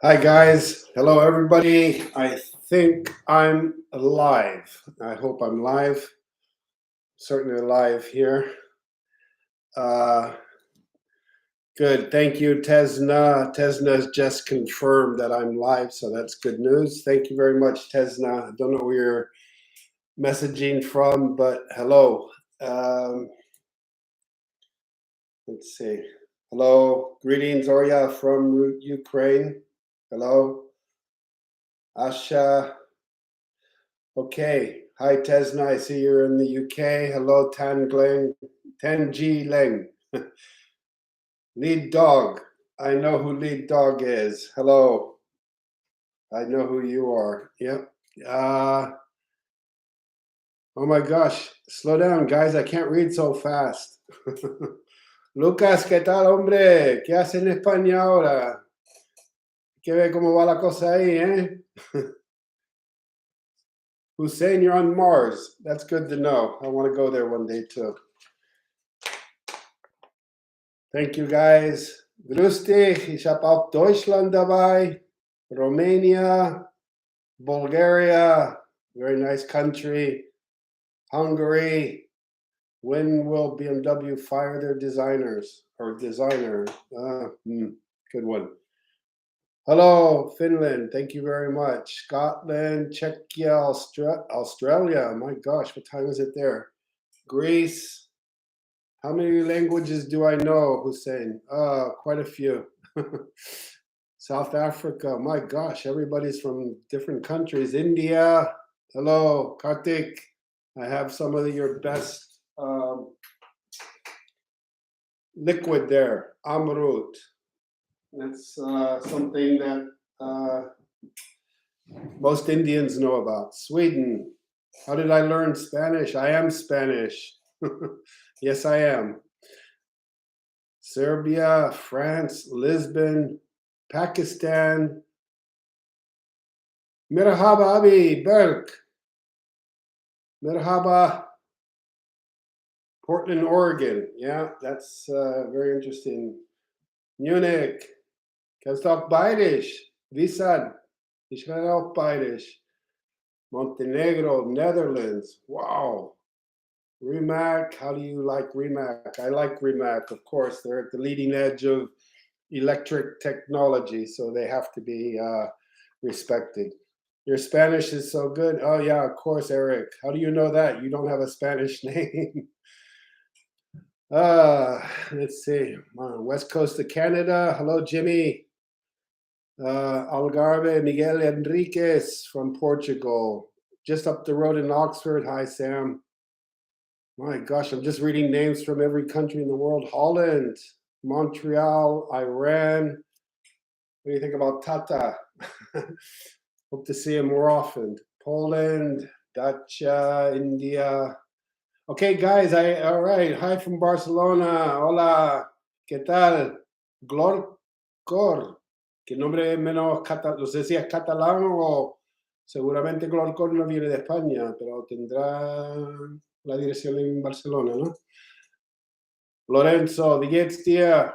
Hi guys, hello everybody. I think I'm live. I hope I'm live. Certainly live here. Uh, Good. Thank you, Tesna. Tesna's just confirmed that I'm live, so that's good news. Thank you very much, Tesna. I don't know where you're messaging from, but hello. Um, let's see. Hello. Greetings, Orya from Ukraine. Hello. Asha. Okay. Hi, Tesna. I see you're in the UK. Hello, Tan Gleng. Tan Ji Leng. Lead Dog. I know who Lead Dog is. Hello. I know who you are. Yep. Oh my gosh. Slow down, guys. I can't read so fast. Lucas, ¿qué tal, hombre? ¿Qué hace en España ahora? ¿Qué ve cómo va la cosa ahí, eh? Hussein, you're on Mars. That's good to know. I want to go there one day too. Thank you, guys. Grüß dich. Ich habe auch Deutschland dabei, Romania, Bulgaria, very nice country, Hungary. When will BMW fire their designers or designer? Good one. Hello, Finland. Thank you very much. Scotland, Czechia, Australia. My gosh, what time is it there? Greece. How many languages do I know, Hussein? Quite a few. South Africa. My gosh, everybody's from different countries. India. Hello, Kartik. I have some of your best liquid there, Amrut. That's something that most Indians know about. Sweden. How did I learn Spanish? I am Spanish. Yes, I am. Serbia, France, Lisbon, Pakistan. Merhaba Abi Berk. Merhaba. Portland, Oregon. Yeah, that's very interesting. Munich. Kannst du auch Bayerisch? Wiesad. Ich kann auch Bayerisch. Montenegro, Netherlands. Wow. Rimac. How do you like Rimac? I like Rimac, of course. They're at the leading edge of electric technology, so they have to be respected. Your Spanish is so good. Oh, yeah, of course, Eric. How do you know that? You don't have a Spanish name. Let's see. West Coast of Canada. Hello, Jimmy. Algarve, Miguel Enriquez from Portugal. Just up the road in Oxford. Hi, Sam. My gosh, I'm just reading names from every country in the world. Holland, Montreal, Iran. What do you think about Tata? Hope to see him more often. Poland, Dutch, India. Okay, guys, all right. Hi from Barcelona. Hola, ¿qué tal? Glorcor. ¿Qué nombre menos catalán? No sé si es catalán o seguramente Glorcor no viene de España, pero tendrá la dirección en Barcelona, ¿no? Lorenzo, wie geht's dir?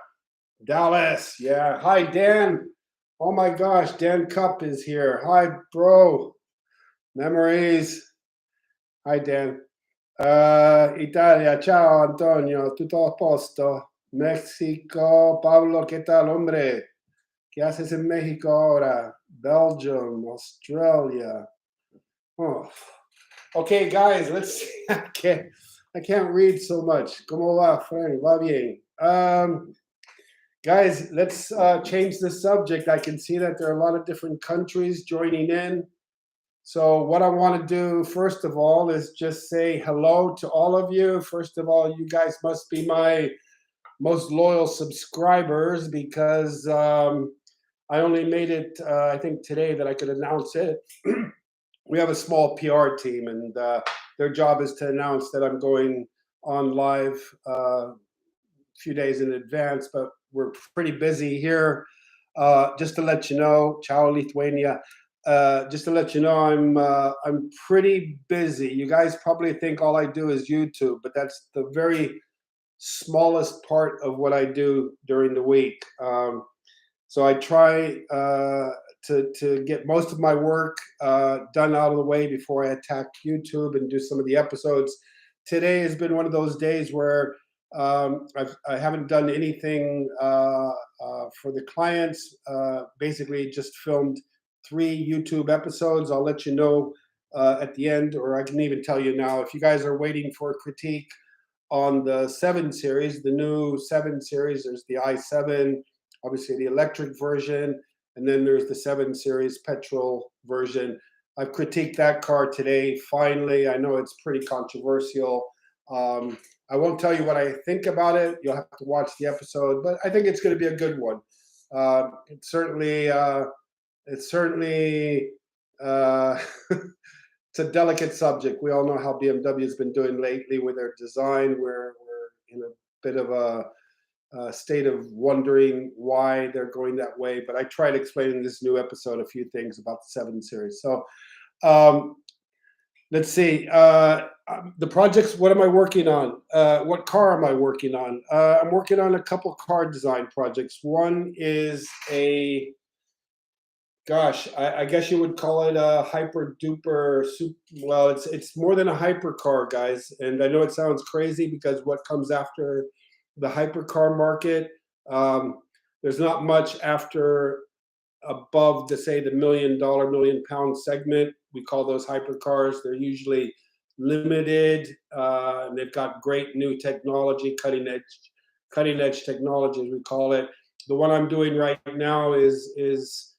Dallas, yeah. Hi, Dan. Oh my gosh, Dan Cup is here. Hi, bro. Memories. Hi, Dan. Italia, ciao Antonio, tutto a posto. Mexico, Pablo, ¿qué tal, hombre? ¿Qué haces en México ahora? Belgium, Australia. Oh. Okay, guys, let's see. I can't read so much. ¿Cómo va, Frank? Va bien. Guys, let's change the subject. I can see that there are a lot of different countries joining in. So what I want to do, first of all, is just say hello to all of you. First of all, you guys must be my most loyal subscribers because I only made it, I think, today that I could announce it. We have a small PR team, and their job is to announce that I'm going on live a few days in advance, but we're pretty busy here. Just to let you know, ciao Lithuania. Just to let you know, I'm pretty busy. You guys probably think all I do is YouTube, but that's the very smallest part of what I do during the week. So I try to get most of my work done out of the way before I attack YouTube and do some of the episodes. Today has been one of those days where I haven't done anything for the clients. Basically, just filmed 3 YouTube episodes. I'll let you know at the end, or I can even tell you now. If you guys are waiting for a critique on the 7 series, the new 7 series, there's the i7, obviously the electric version, and then there's the 7 series petrol version. I've critiqued that car today, finally. I know it's pretty controversial. I won't tell you what I think about it. You'll have to watch the episode, but I think it's going to be a good one. It's certainly uh, it's a delicate subject. We all know how BMW has been doing lately with their design. We're in a bit of a state of wondering why they're going that way. But I tried explaining in this new episode a few things about the 7 series. So um, let's see. The projects, what am I working on? What car am I working on? I'm working on a couple car design projects. One is I guess you would call it a hyper duper well, it's more than a hypercar, guys. And I know it sounds crazy because what comes after the hypercar market, there's not much after above the say the $1 million, £1 million segment. We call those hypercars. They're usually limited, and they've got great new technology, cutting edge technology, as we call it. The one I'm doing right now is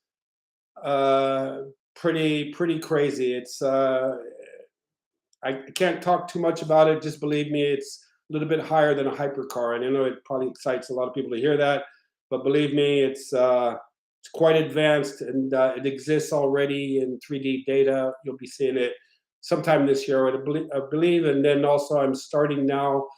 pretty crazy. It's I can't talk too much about it. Just believe me, it's a little bit higher than a hypercar, and I know it probably excites a lot of people to hear that. But believe me, it's quite advanced, and it exists already in 3D data. You'll be seeing it sometime this year, I believe. And then also, I'm starting now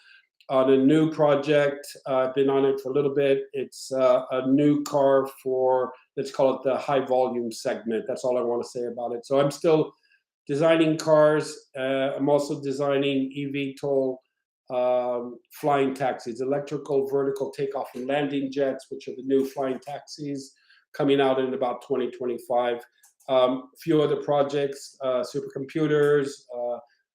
on a new project. I've been on it for a little bit. It's a new car for, let's call it the high volume segment. That's all I want to say about it. So I'm still designing cars. I'm also designing eVTOL flying taxis, electrical vertical takeoff and landing jets, which are the new flying taxis coming out in about 2025. A few other projects, supercomputers.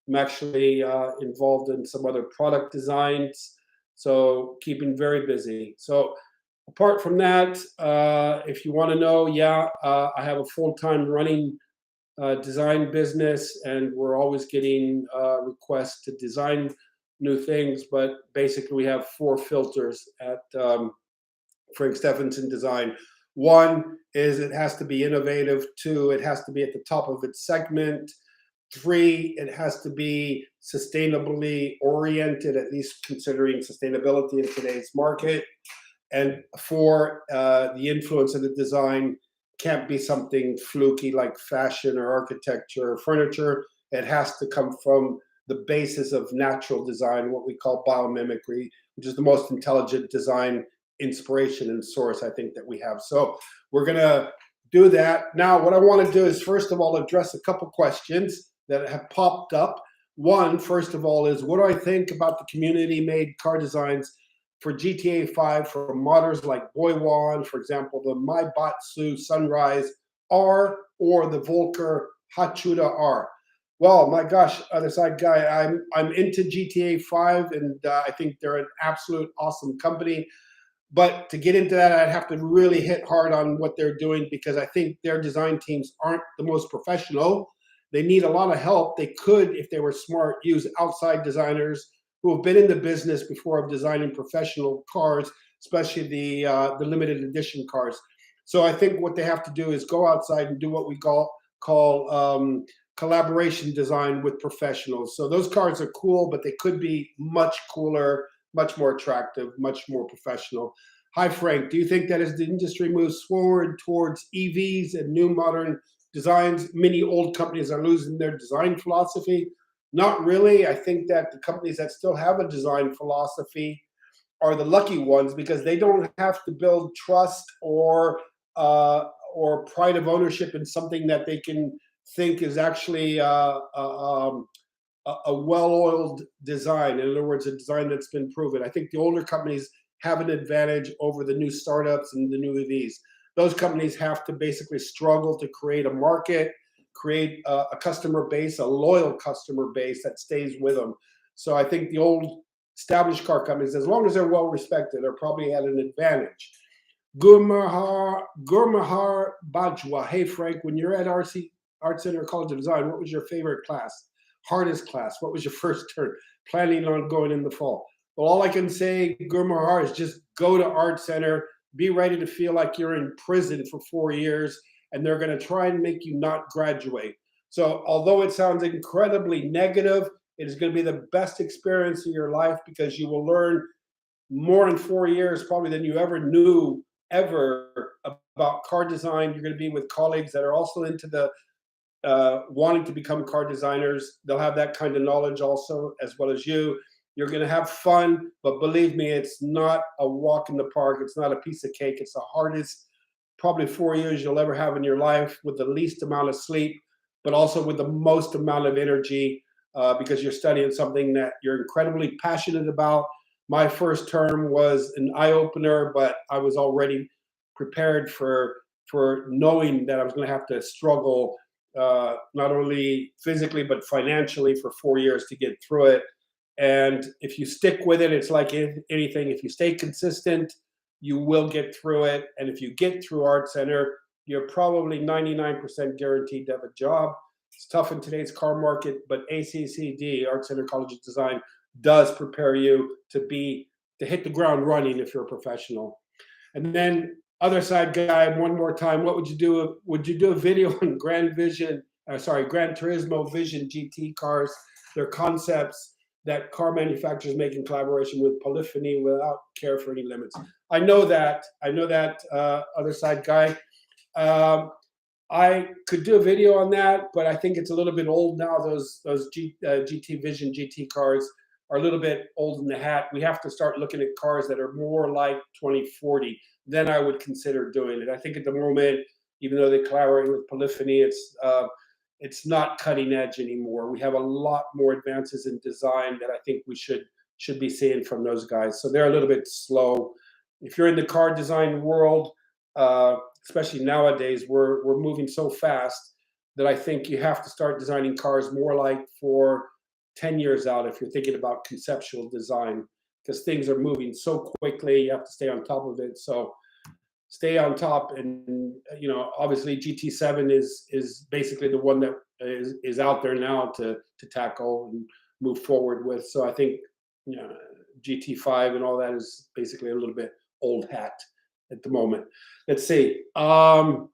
I'm actually involved in some other product designs, so keeping very busy. So apart from that, if you want to know, I have a full-time running design business, and we're always getting requests to design new things. But basically, we have 4 filters at Frank Stephenson Design. One is it has to be innovative. 2, it has to be at the top of its segment. 3, it has to be sustainably oriented, at least considering sustainability in today's market. And 4, the influence of the design can't be something fluky like fashion or architecture or furniture. It has to come from the basis of natural design, what we call biomimicry, which is the most intelligent design inspiration and source I think that we have. So we're going to do that. Now, what I want to do is, first of all, address a couple questions that have popped up. One, first of all, is what do I think about the community-made car designs for GTA 5 from modders like Boywan, for example, the Maibatsu Sunrise R or the Volker Hachuda R? Well, my gosh, other side guy, I'm into GTA 5, and I think they're an absolute awesome company. But to get into that, I'd have to really hit hard on what they're doing, because I think their design teams aren't the most professional. They need a lot of help. They could, if they were smart, use outside designers who have been in the business before of designing professional cars, especially the limited edition cars. So I think what they have to do is go outside and do what we call collaboration design with professionals. So those cars are cool, but they could be much cooler, much more attractive, much more professional. Hi, Frank. Do you think that as the industry moves forward towards EVs and new modern designs, many old companies are losing their design philosophy? Not really. I think that the companies that still have a design philosophy are the lucky ones, because they don't have to build trust or pride of ownership in something that they can think is actually a well-oiled design. In other words, a design that's been proven. I think the older companies have an advantage over the new startups and the new EVs. those companies have to basically struggle to create a market, create a customer base, a loyal customer base that stays with them. So I think the old established car companies, as long as they're well respected, are probably at an advantage. Gurmahar Bajwa. Hey Frank, when you're at Art Center College of Design, what was your favorite class? Hardest class? What was your first turn? Planning on going in the fall? Well, all I can say, Gurmahar, is just go to Art Center, be ready to feel like you're in prison for 4 years, and they're going to try and make you not graduate. So although it sounds incredibly negative, it is going to be the best experience of your life, because you will learn more in 4 years probably than you ever knew ever about car design. You're going to be with colleagues that are also into the wanting to become car designers. They'll have that kind of knowledge also, as well as you. You're going to have fun, but believe me, it's not a walk in the park. It's not a piece of cake. It's the hardest probably 4 years you'll ever have in your life, with the least amount of sleep, but also with the most amount of energy, because you're studying something that you're incredibly passionate about. My first term was an eye-opener, but I was already prepared for knowing that I was going to have to struggle, not only physically but financially, for 4 years to get through it. And if you stick with it, it's like anything. If you stay consistent, you will get through it. And if you get through Art Center, you're probably 99% guaranteed to have a job. It's tough in today's car market, but ACCD, Art Center College of Design, does prepare you to hit the ground running if you're a professional. And then other side guy, one more time, what would you do? Would you do a video on Gran Turismo Vision GT cars, their concepts that car manufacturers make in collaboration with Polyphony without care for any limits? I know that, other side guy. I could do a video on that, but I think it's a little bit old now. Those GT Vision GT cars are a little bit old in the hat. We have to start looking at cars that are more like 2040. Then I would consider doing it. I think at the moment, even though they collaborate with Polyphony, it's not cutting edge anymore. We have a lot more advances in design that I think we should be seeing from those guys. So they're a little bit slow. If you're in the car design world, especially nowadays, we're moving so fast that I think you have to start designing cars more like for 10 years out if you're thinking about conceptual design, because things are moving so quickly. You have to stay on top of it. So stay on top. And obviously GT7 is basically the one that is out there now to tackle and move forward with. So I think GT5 and all that is basically a little bit old hat at the moment. Let's see. Evoxel.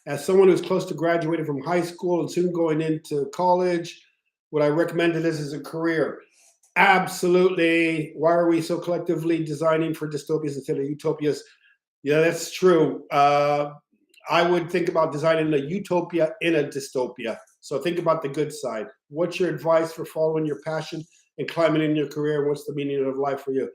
As someone who's close to graduating from high school and soon going into college, would I recommend this as a career? Absolutely. Why are we so collectively designing for dystopias instead of utopias? Yeah, that's true. I would think about designing a utopia in a dystopia. So think about the good side. What's your advice for following your passion and climbing in your career? What's the meaning of life for you?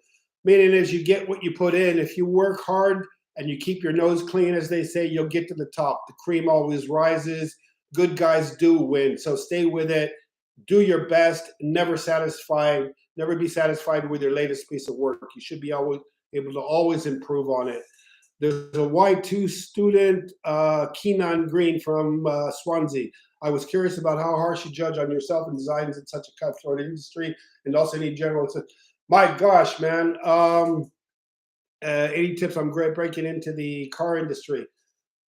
Meaning is you get what you put in. If you work hard and you keep your nose clean, as they say, you'll get to the top. The cream always rises. Good guys do win. So stay with it. Do your best. Never be satisfied with your latest piece of work. You should be able to always improve on it. There's a Y2 student, Keenan Green from Swansea. I was curious about how harsh you judge on yourself and designs in such a cutthroat industry, and also any general. My gosh, man. 80 tips on breaking into the car industry.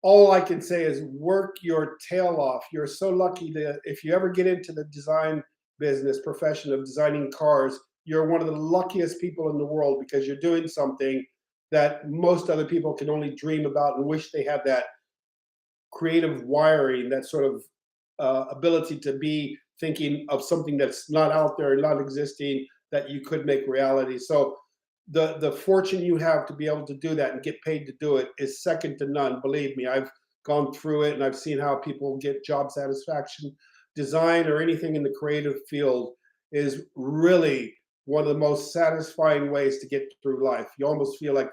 All I can say is work your tail off. You're so lucky that if you ever get into the design business profession of designing cars, you're one of the luckiest people in the world, because you're doing something that most other people can only dream about and wish they had that creative wiring, that sort of ability to be thinking of something that's not out there, not existing, that you could make reality. So the fortune you have to be able to do that and get paid to do it is second to none. Believe me, I've gone through it and I've seen how people get job satisfaction. Design or anything in the creative field is really one of the most satisfying ways to get through life. You almost feel like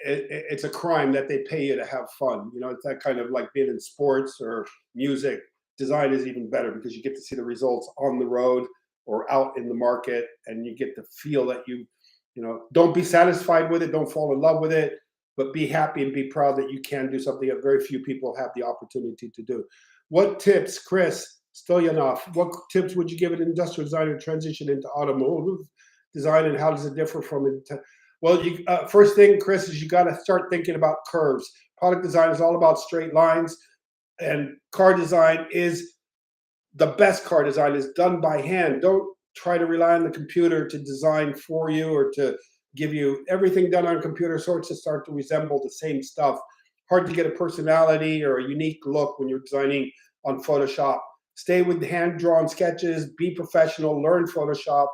it's a crime that they pay you to have fun. It's that kind of like being in sports or music. Design is even better because you get to see the results on the road or out in the market, and you get to feel that You know, don't be satisfied with it. Don't fall in love with it, but be happy and be proud that you can do something that very few people have the opportunity to do. What tips, Chris Stoyanov, what tips would you give an industrial designer to transition into automotive design, and how does it differ from it? Well, first thing, Chris, is you got to start thinking about curves. Product design is all about straight lines, and car design is the best car design is done by hand. Don't try to rely on the computer to design for you or to give you everything done on computer sorts to start to resemble the same stuff. Hard to get a personality or a unique look when you're designing on Photoshop. Stay with hand-drawn sketches, be professional, learn Photoshop.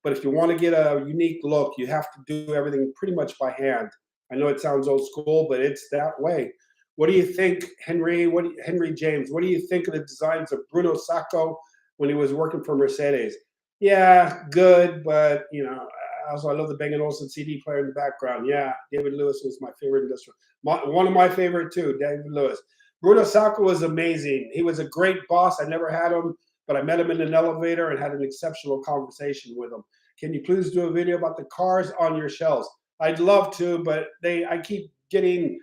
But if you want to get a unique look, you have to do everything pretty much by hand. I know it sounds old school, but it's that way. What do you think, Henry? Henry James? What do you think of the designs of Bruno Sacco when he was working for Mercedes? Yeah, good, but you know, also I love the Bang & Olufsen CD player in the background. Yeah, David Lewis was my favorite industrial. One of my favorite too, David Lewis. Bruno Sacco was amazing. He was a great boss. I never had him, but I met him in an elevator and had an exceptional conversation with him. Can you please do a video about the cars on your shelves? I'd love to, but I keep getting.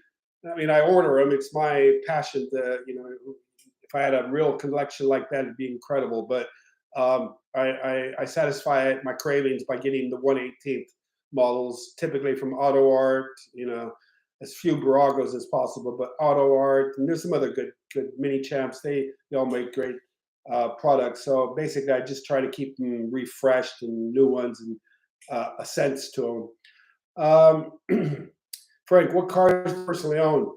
I mean, I order them. It's my passion to, you know, if I had a real collection like that, it'd be incredible. But I satisfy my cravings by getting the 1/18th models, typically from Auto Art, you know, as few Baragos as possible, but Auto Art, and there's some other good mini champs. They all make great products. So basically, I just try to keep them refreshed and new ones and a sense to them. Frank, what cars do you personally own?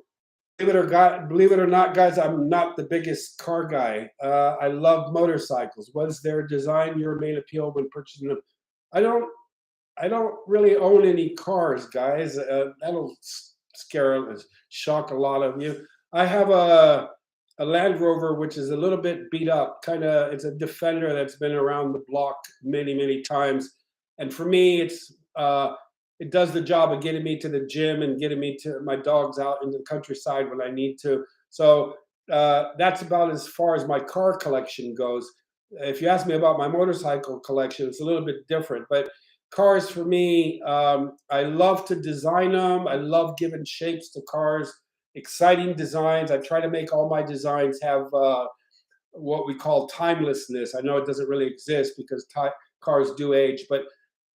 Believe it or not, guys, I'm not the biggest car guy. I love motorcycles. What is their design your main appeal when purchasing them? I don't really own any cars, guys. That'll shock a lot of you. I have a Land Rover, which is a little bit beat up. It's a Defender that's been around the block many times. And for me, it does the job of getting me to the gym and getting me to my dogs out in the countryside when I need to. So that's about as far as my car collection goes. If you ask me about my motorcycle collection, it's a little bit different. But cars for me, I love to design them. I love giving shapes to cars, exciting designs. I try to make all my designs have what we call timelessness. I know it doesn't really exist because cars do age, but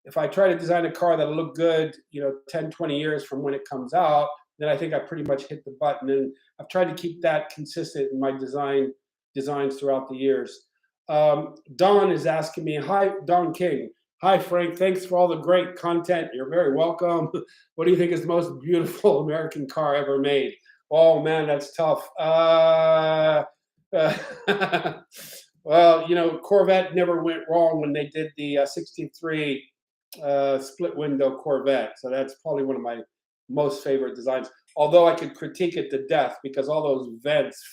if I try to design a car that'll look good, you know, 10, 20 years from when it comes out, then I think I pretty much hit the button. And I've tried to keep that consistent in my designs throughout the years. Don is asking me, hi, Don King. Hi, Frank. Thanks for all the great content. You're very welcome. What do you think is the most beautiful American car ever made? Oh, man, that's tough. Well, you know, Corvette never went wrong when they did the 63 split window Corvette. So that's probably one of my most favorite designs. Although I could critique it to death because all those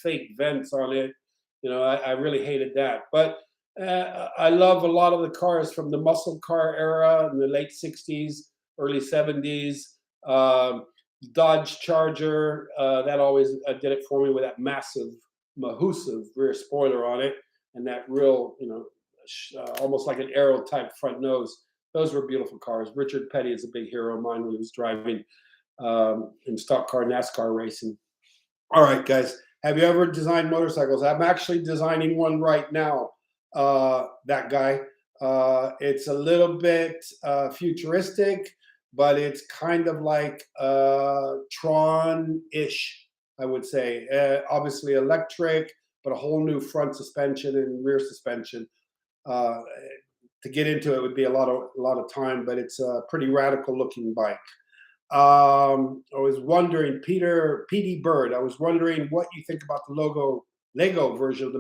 fake vents on it, you know, I really hated that. But I love a lot of the cars from the muscle car era in the late 60s, early 70s. Dodge Charger, that always did it for me with that massive rear spoiler on it and that real, you know, almost like an Aero type front nose. Those were beautiful cars. Richard Petty is a big hero of mine when he was driving in stock car NASCAR racing. All right, guys. Have you ever designed motorcycles? I'm actually designing one right now. That guy. It's a little bit futuristic, but it's kind of like Tron-ish, I would say. Obviously electric, but a whole new front suspension and rear suspension. To get into it would be a lot of time, but it's a pretty radical looking bike. I was wondering, P.D. Bird, I was wondering what you think about the Lego version of the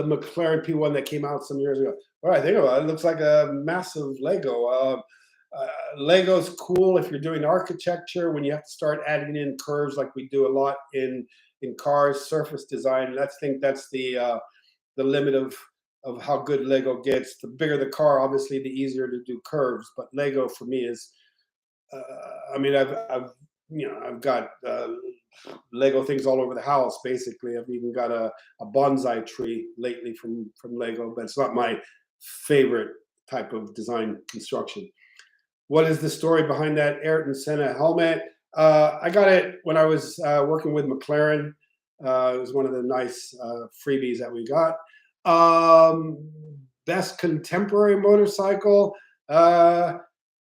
McLaren P1 that came out some years ago. What I think about it, looks like a massive Lego. Lego's cool if you're doing architecture, when you have to start adding in curves like we do a lot in cars, surface design. I think that's the limit of how good Lego gets. The bigger the car, obviously, the easier to do curves. But Lego for me is, I mean, I've got Lego things all over the house. Basically, I've even got a bonsai tree lately from Lego, but it's not my favorite type of design construction. What is the story behind that Ayrton Senna helmet? I got it when I was working with McLaren. It was one of the nice freebies that we got. Best contemporary motorcycle.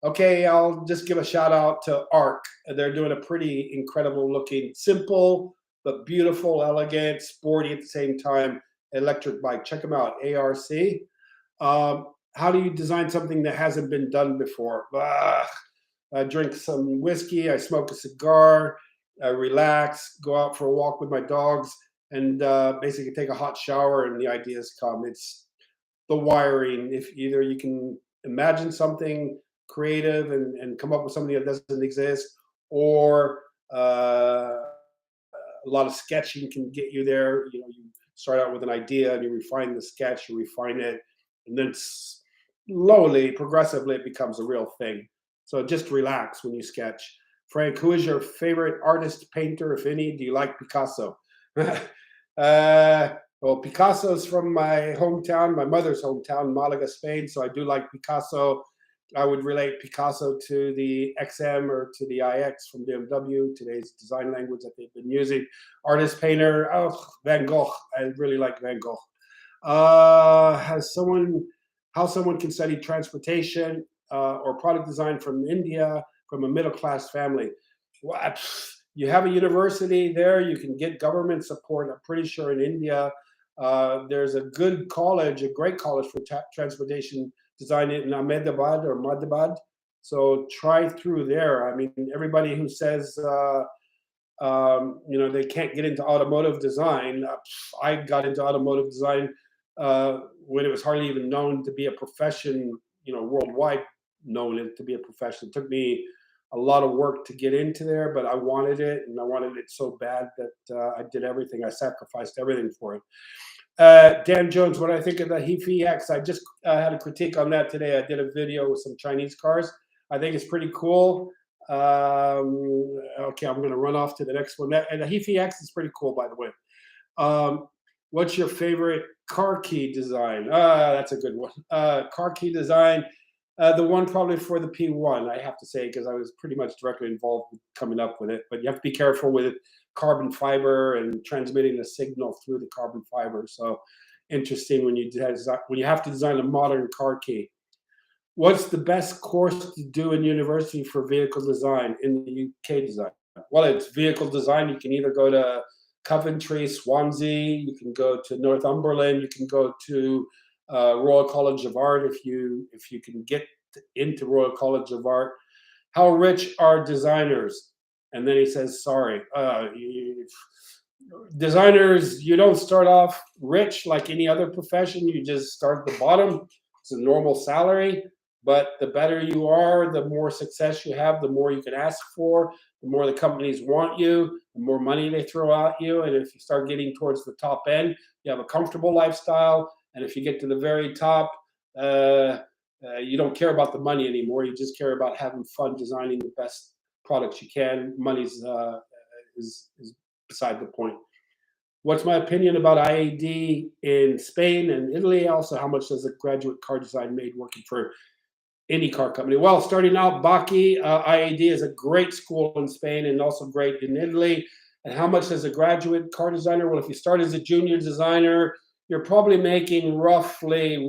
Okay, I'll just give a shout out to ARC. They're doing a pretty incredible looking, simple but beautiful, elegant, sporty at the same time electric bike. Check them out, ARC. How do you design something that hasn't been done before? I drink some whiskey, I smoke a cigar, I relax, go out for a walk with my dogs, and basically take a hot shower, and the ideas come. It's the wiring. If either you can imagine something creative and come up with something that doesn't exist, or a lot of sketching can get you there. You know, you start out with an idea and you refine the sketch, you refine it, and then slowly, progressively, it becomes a real thing. So just relax when you sketch. Frank, who is your favorite artist, painter, if any? Do you like Picasso? Well, Picasso's from my hometown, my mother's hometown, Malaga, Spain. So I do like Picasso. I would relate Picasso to the XM or to the iX from BMW, today's design language that they've been using. Artist, painter, oh, Van Gogh. I really like Van Gogh. How someone can study transportation or product design from India from a middle class family? What? You have a university there. You can get government support. I'm pretty sure in India there's a good college, a great college for transportation design in Ahmedabad or Madhabad. So try through there. I mean, everybody who says they can't get into automotive design. I got into automotive design when it was hardly even known to be a profession, worldwide known it to be a profession. It took me a lot of work to get into there, but I wanted it, and I wanted it so bad that I did everything. I sacrificed everything for it. Dan Jones, what I think of the Heafy X? I just had a critique on that today. I did a video with some Chinese cars. I think it's pretty cool. Okay, I'm going to run off to the next one. And the Heafy X is pretty cool, by the way. What's your favorite car key design? That's a good one. Car key design, the one probably for the P1, I have to say, because I was pretty much directly involved with coming up with it. But you have to be careful with carbon fiber and transmitting the signal through the carbon fiber. So interesting when you have to design a modern car key. What's the best course to do in university for vehicle design in the UK design? Well, it's vehicle design. You can either go to Coventry, Swansea, you can go to Northumberland, you can go to Royal College of Art if you can get into Royal College of Art. How rich are designers? And then he says, sorry, designers, you don't start off rich like any other profession. You just start at the bottom. It's a normal salary. But the better you are, the more success you have, the more you can ask for, the more the companies want you, the more money they throw at you. And if you start getting towards the top end, you have a comfortable lifestyle. And if you get to the very top, you don't care about the money anymore. You just care about having fun designing the best products you can. Money's is beside the point. What's my opinion about IAD in Spain and Italy? Also, how much does a graduate car design made working for any car company? Well, starting out, Bacchi, IAD is a great school in Spain and also great in Italy. And how much does a graduate car designer? Well, if you start as a junior designer, you're probably making roughly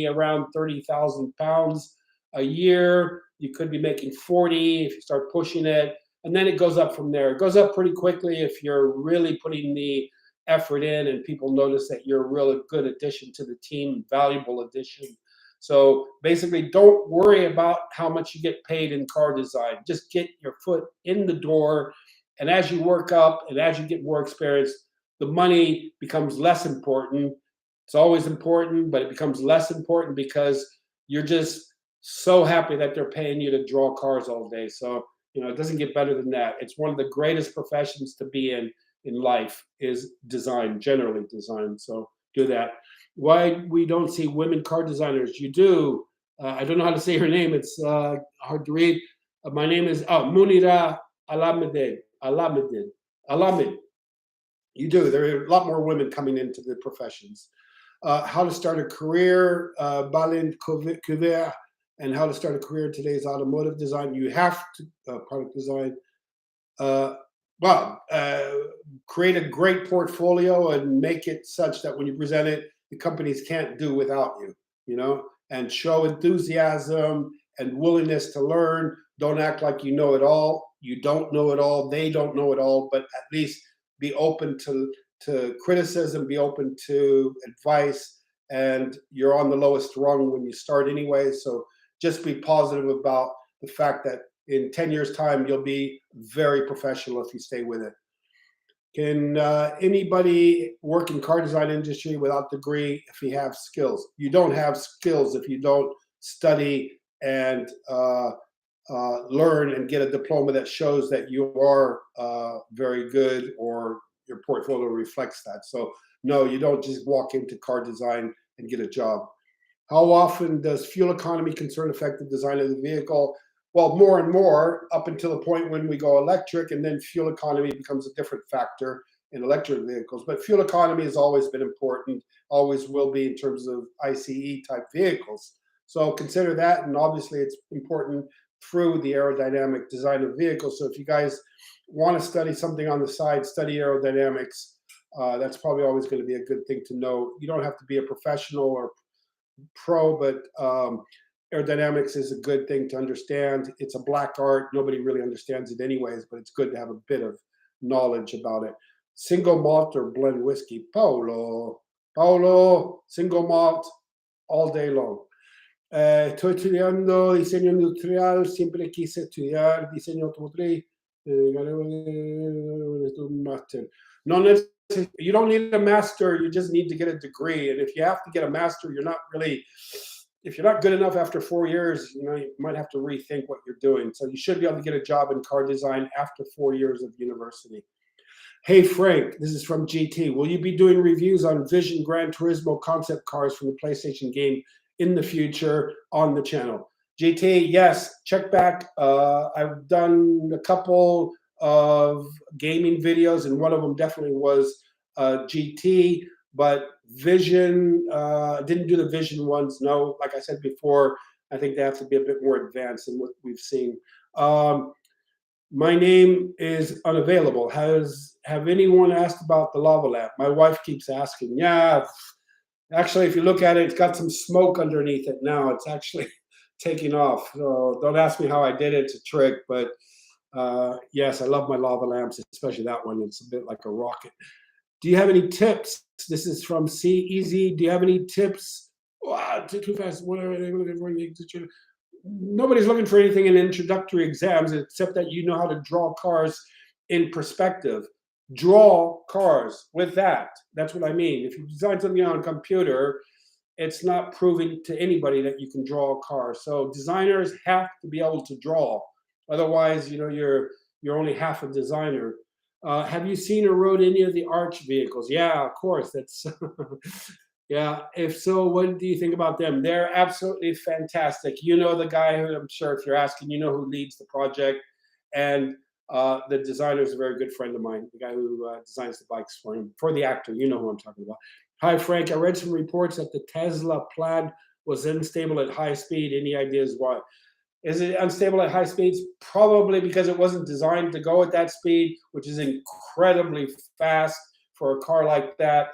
around £30,000 a year. You could be making 40 if you start pushing it. And then it goes up from there. It goes up pretty quickly if you're really putting the effort in and people notice that you're a really good addition to the team, valuable addition. So basically, don't worry about how much you get paid in car design. Just get your foot in the door. And as you work up and as you get more experience, the money becomes less important. It's always important, but it becomes less important because you're just so happy that they're paying you to draw cars all day. So, it doesn't get better than that. It's one of the greatest professions to be in life is design, generally design. So do that. Why we don't see women car designers? You do. I don't know how to say her name. It's hard to read. My name is Munira Alamid. You do. There are a lot more women coming into the professions. How to start a career, Balin Couvert and how to start a career in today's automotive design. You have to product design. Uh, Create a great portfolio and make it such that when you present it, the companies can't do without you, and show enthusiasm and willingness to learn. Don't act like you know it all. You don't know it all. They don't know it all, but at least be open to criticism, be open to advice, and you're on the lowest rung when you start anyway. So just be positive about the fact that in 10 years' time, you'll be very professional if you stay with it. Can anybody work in car design industry without degree if he have skills? You don't have skills if you don't study and learn and get a diploma that shows that you are very good or your portfolio reflects that. So no, you don't just walk into car design and get a job. How often does fuel economy concern affect the design of the vehicle? Well, more and more up until the point when we go electric, and then fuel economy becomes a different factor in electric vehicles. But fuel economy has always been important, always will be in terms of ICE type vehicles. So consider that, and obviously it's important through the aerodynamic design of vehicles. So if you guys want to study something on the side, study aerodynamics. That's probably always going to be a good thing to know. You don't have to be a professional or pro, but aerodynamics is a good thing to understand. It's a black art. Nobody really understands it anyways, but it's good to have a bit of knowledge about it. Single malt or blend whiskey? Paolo, single malt all day long. Estoy estudiando diseño industrial, siempre quise estudiar diseño automotriz. No, you don't need a master, you just need to get a degree. And if you have to get a master, if you're not good enough after 4 years, you might have to rethink what you're doing. So you should be able to get a job in car design after 4 years of university. Hey Frank, this is from GT. Will you be doing reviews on Vision Gran Turismo concept cars from the PlayStation game in the future on the channel? GT, yes, check back. I've done a couple of gaming videos, and one of them definitely was GT, but Vision, didn't do the Vision ones. No, like I said before, I think they have to be a bit more advanced than what we've seen. My name is unavailable. Have anyone asked about the lava lamp? My wife keeps asking. Yeah, actually, if you look at it, it's got some smoke underneath it now. It's actually taking off. So don't ask me how I did it. It's a trick, but yes, I love my lava lamps, especially that one. It's a bit like a rocket. Do you have any tips? This is from C Easy. Do you have any tips? Too fast. What are they looking for? Nobody's looking for anything in introductory exams except that you know how to draw cars in perspective. Draw cars with that. That's what I mean. If you design something on a computer, it's not proving to anybody that you can draw a car. So designers have to be able to draw. Otherwise, you're only half a designer. Have you seen or rode any of the Arch vehicles? Yeah, of course. That's yeah. If so, what do you think about them? They're absolutely fantastic. You know the guy who, I'm sure if you're asking, who leads the project, and the designer is a very good friend of mine. The guy who designs the bikes for him, for the actor. You know who I'm talking about. Hi Frank, I read some reports that the Tesla Plaid was unstable at high speed. Any ideas why? Is it unstable at high speeds? Probably because it wasn't designed to go at that speed, which is incredibly fast for a car like that.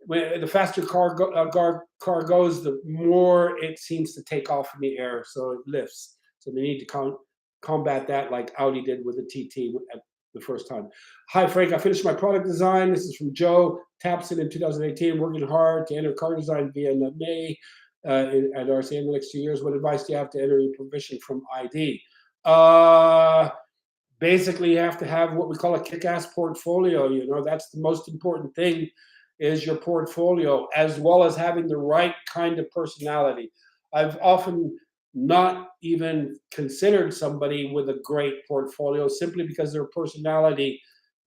When the faster car goes, the more it seems to take off in the air, so it lifts. So they need to combat that, like Audi did with the TT at the first time. Hi Frank, I finished my product design. This is from Joe Tapson in 2018. Working hard to enter car design via May. At RCA in the next 2 years. What advice do you have to enter your provision from ID? Basically, you have to have what we call a kick-ass portfolio. That's the most important thing, is your portfolio, as well as having the right kind of personality. I've often not even considered somebody with a great portfolio simply because their personality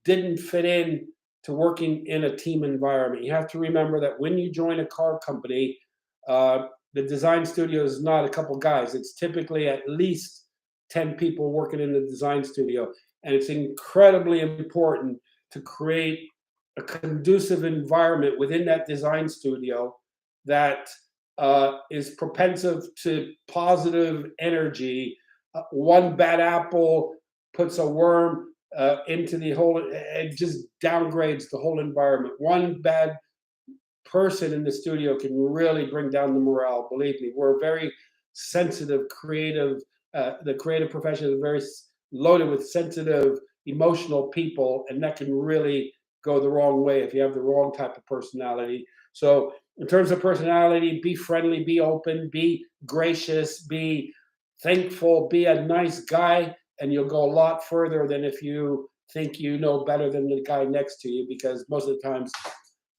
didn't fit in to working in a team environment. You have to remember that when you join a car company, the design studio is not a couple guys. It's typically at least 10 people working in the design studio. And it's incredibly important to create a conducive environment within that design studio that is propensive to positive energy. One bad apple puts a worm into the whole, it just downgrades the whole environment. One bad person in the studio can really bring down the morale. Believe me, we're very sensitive, creative. The creative profession is very loaded with sensitive, emotional people, and that can really go the wrong way if you have the wrong type of personality. So, in terms of personality, be friendly, be open, be gracious, be thankful, be a nice guy, and you'll go a lot further than if you think you know better than the guy next to you, because most of the times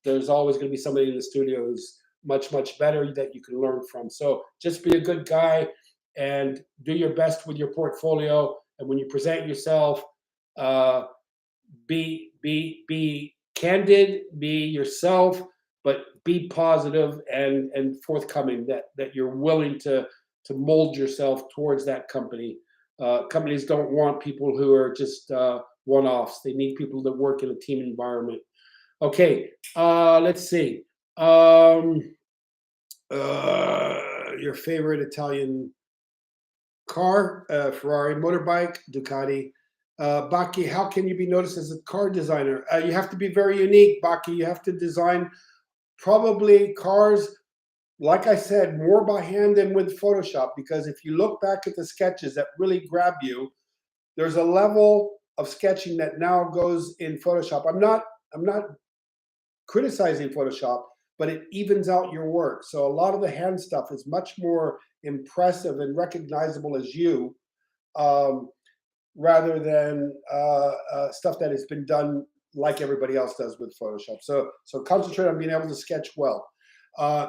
there's always going to be somebody in the studio who's much, much better that you can learn from. So just be a good guy and do your best with your portfolio. And when you present yourself, uh, be candid, be yourself, but be positive and forthcoming. That you're willing to mold yourself towards that company. Companies don't want people who are just one-offs. They need people that work in a team environment. Okay, let's see. Your favorite Italian car, Ferrari, motorbike, Ducati. Baki, how can you be noticed as a car designer? You have to be very unique, Baki. You have to design probably cars, like I said, more by hand than with Photoshop, because if you look back at the sketches that really grab you, there's a level of sketching that now goes in Photoshop. I'm not criticizing Photoshop, but it evens out your work. So a lot of the hand stuff is much more impressive and recognizable as you, um, rather than stuff that has been done like everybody else does with Photoshop. So concentrate on being able to sketch well.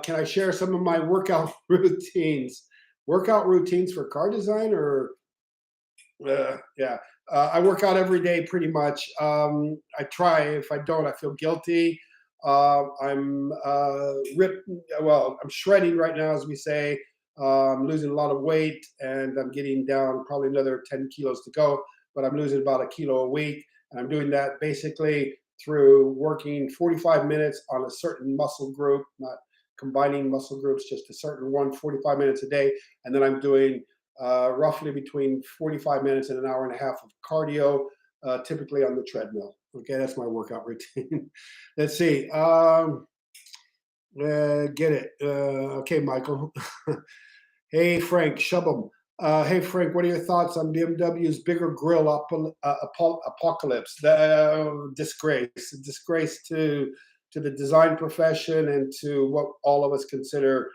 Can I share some of my workout routines? Workout routines for car design, or yeah. I work out every day pretty much. I try. If I don't, I feel guilty. I'm ripped. Well, I'm shredding right now, as we say. I'm losing a lot of weight, and I'm getting down probably another 10 kilos to go. But I'm losing about a kilo a week, and I'm doing that basically through working 45 minutes on a certain muscle group, not combining muscle groups, just a certain one, 45 minutes a day, and then I'm doing roughly between 45 minutes and an hour and a half of cardio, typically on the treadmill. Okay, that's my workout routine. Let's see. Get it. Okay, Michael. Hey, Frank Shubham. Hey, Frank, what are your thoughts on BMW's bigger grille apocalypse? The disgrace to the design profession and to what all of us consider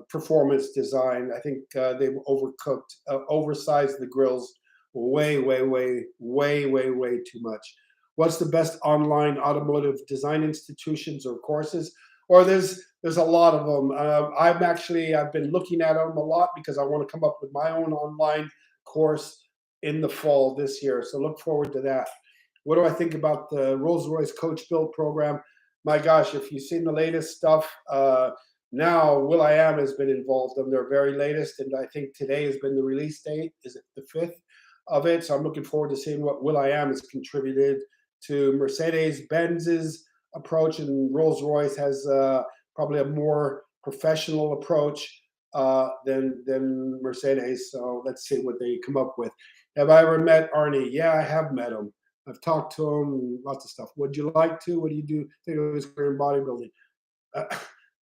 performance design. I think they've oversized the grills way too much. What's the best online automotive design institutions or courses? Or there's a lot of them. I've been looking at them a lot because I want to come up with my own online course in the fall this year. So look forward to that. What do I think about the Rolls-Royce Coach Build program? My gosh, if you've seen the latest stuff, now will.i.am has been involved in their very latest, and I think today has been the release date. Is it the 5th of it? So I'm looking forward to seeing what will.i.am has contributed to Mercedes-Benz's approach, and Rolls-Royce has probably a more professional approach than Mercedes. So let's see what they come up with. Have I ever met Arnie? Yeah, I have met him. I've talked to him, lots of stuff. Would you like to? What do you do? Think of his career in bodybuilding.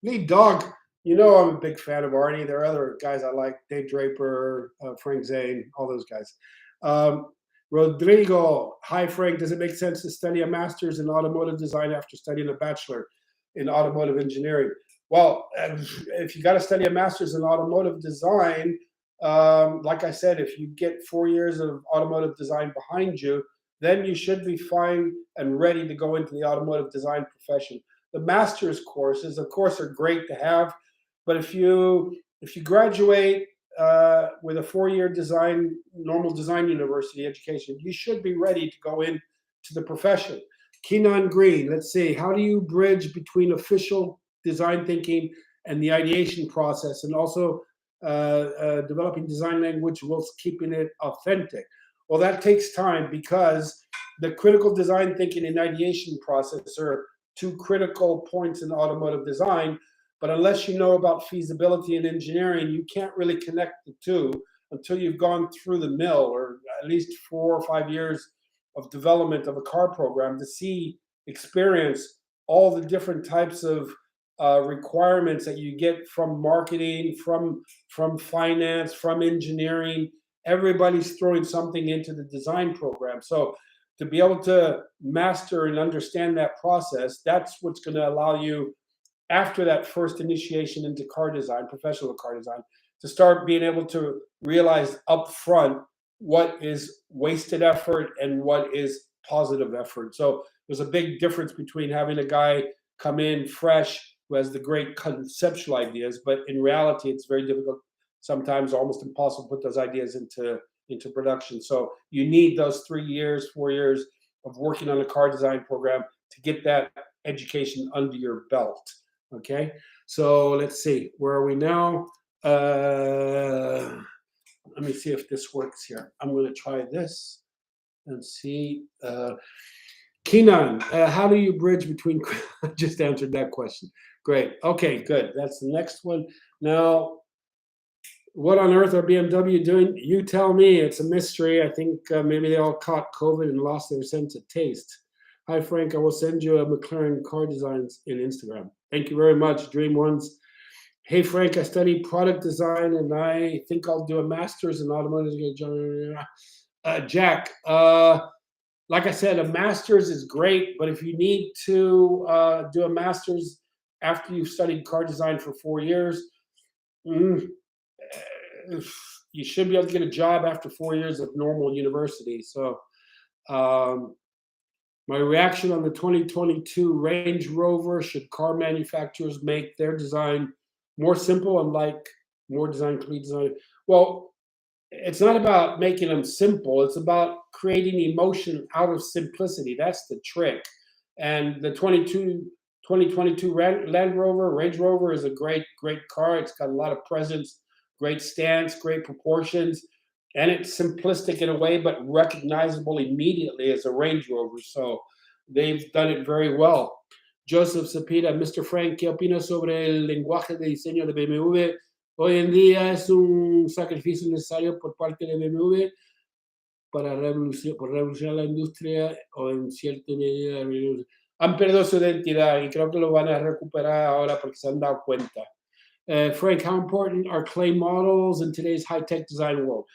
Lead dog. You know I'm a big fan of Arnie. There are other guys I like, Dave Draper, Frank Zane, all those guys. Rodrigo, hi Frank, does it make sense to study a master's in automotive design after studying a bachelor in automotive engineering? Well, if you got to study a master's in automotive design, like I said, if you get 4 years of automotive design behind you, then you should be fine and ready to go into the automotive design profession. The master's courses, of course, are great to have, but if you graduate with a 4-year normal design university education, you should be ready to go into the profession. Keenan Green, let's see, how do you bridge between official design thinking and the ideation process, and also developing design language whilst keeping it authentic? Well, that takes time, because the critical design thinking and ideation process are two critical points in automotive design, But unless you know about feasibility and engineering, you can't really connect the two until you've gone through the mill, or at least 4 or 5 years of development of a car program to experience all the different types of requirements that you get from marketing, from finance, from engineering. Everybody's throwing something into the design program. So to be able to master and understand that process, that's what's going to allow you, after that first initiation into car design, professional car design, to start being able to realize upfront what is wasted effort and what is positive effort. So there's a big difference between having a guy come in fresh who has the great conceptual ideas, but in reality, it's very difficult, sometimes almost impossible, to put those ideas into production. So you need those 3 years, 4 years of working on a car design program to get that education under your belt. Okay, so let's see, where are we now? Let me see if this works here. I'm going to try this and see. Keenan, how do you bridge between? I just answered that question. Great. Okay, good. That's the next one. Now, what on earth are BMW doing? You tell me. It's a mystery. I think maybe they all caught COVID and lost their sense of taste. Hi, Frank. I will send you a McLaren car designs in Instagram. Thank you very much, Dream Ones. Hey, Frank, I study product design, and I think I'll do a master's in automotive. Jack, like I said, a master's is great, but if you need to do a master's after you've studied car design for 4 years, you should be able to get a job after 4 years of normal university. So my reaction on the 2022 Range Rover: should car manufacturers make their design more simple and like more design complete design? Well, it's not about making them simple. It's about creating emotion out of simplicity. That's the trick. And the 2022 Land Rover, Range Rover, is a great car. It's got a lot of presence, great stance, great proportions, and it's simplistic in a way, but recognizable immediately as a Range Rover. So they've done it very well. Joseph Cepeda, Mr. Frank, ¿qué opinas sobre el lenguaje de diseño de BMW? Hoy en día es un sacrificio necesario por parte de BMW para revolucionar la industria, o en cierta medida han perdido su identidad y creo que lo van a recuperar ahora porque se han dado cuenta. Frank, how important are clay models in today's high-tech design world?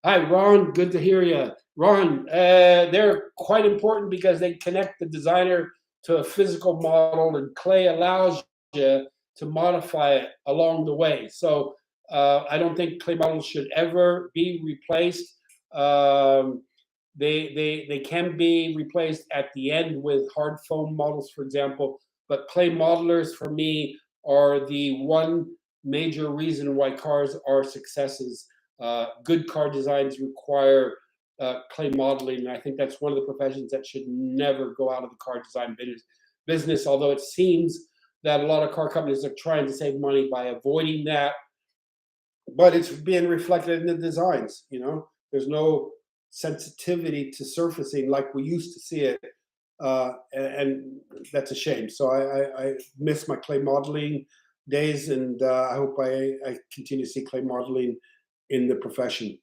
Hi, Ron. Good to hear you. Ron, they're quite important because they connect the designer to a physical model, and clay allows you to modify it along the way. So I don't think clay models should ever be replaced. They can be replaced at the end with hard foam models, for example. But clay modelers, for me, are the one major reason why cars are successes. Good car designs require clay modeling. And I think that's one of the professions that should never go out of the car design business, although it seems that a lot of car companies are trying to save money by avoiding that. But it's being reflected in the designs. There's no sensitivity to surfacing like we used to see it. And that's a shame. So I miss my clay modeling days, and I hope I continue to see clay modeling in the profession.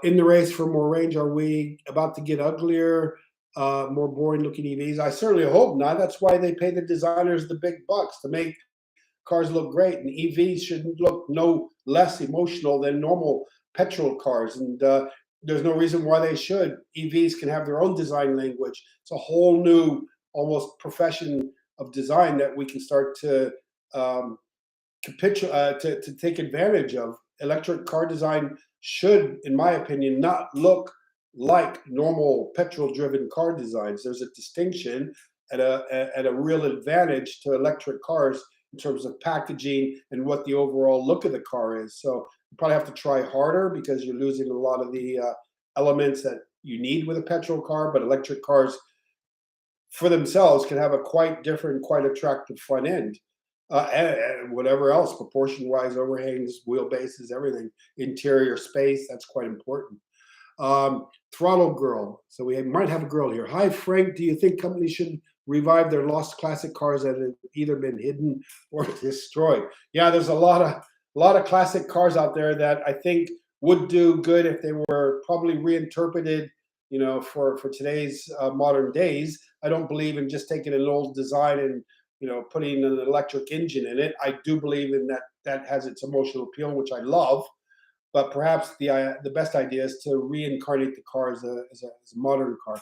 In the race for more range, are we about to get uglier, more boring looking EVs? I certainly hope not. That's why they pay the designers the big bucks, to make cars look great, and EVs shouldn't look no less emotional than normal petrol cars. And there's no reason why they should. EVs can have their own design language. It's a whole new, almost profession of design that we can start to take advantage of. Electric car design should, in my opinion, not look like normal petrol-driven car designs. There's a distinction and a real advantage to electric cars in terms of packaging and what the overall look of the car is. So you probably have to try harder because you're losing a lot of the elements that you need with a petrol car. But electric cars, for themselves, can have a quite different, quite attractive front end. And whatever else, proportion-wise, overhangs, wheelbases, everything, interior space, that's quite important. Throttle Girl. So we might have a girl here. Hi, Frank. Do you think companies should revive their lost classic cars that have either been hidden or destroyed. Yeah, there's a lot of classic cars out there that I think would do good if they were probably reinterpreted, for today's modern days. I don't believe in just taking an old design and putting an electric engine in it. I do believe in that has its emotional appeal, which I love. But perhaps the best idea is to reincarnate the car as a modern car.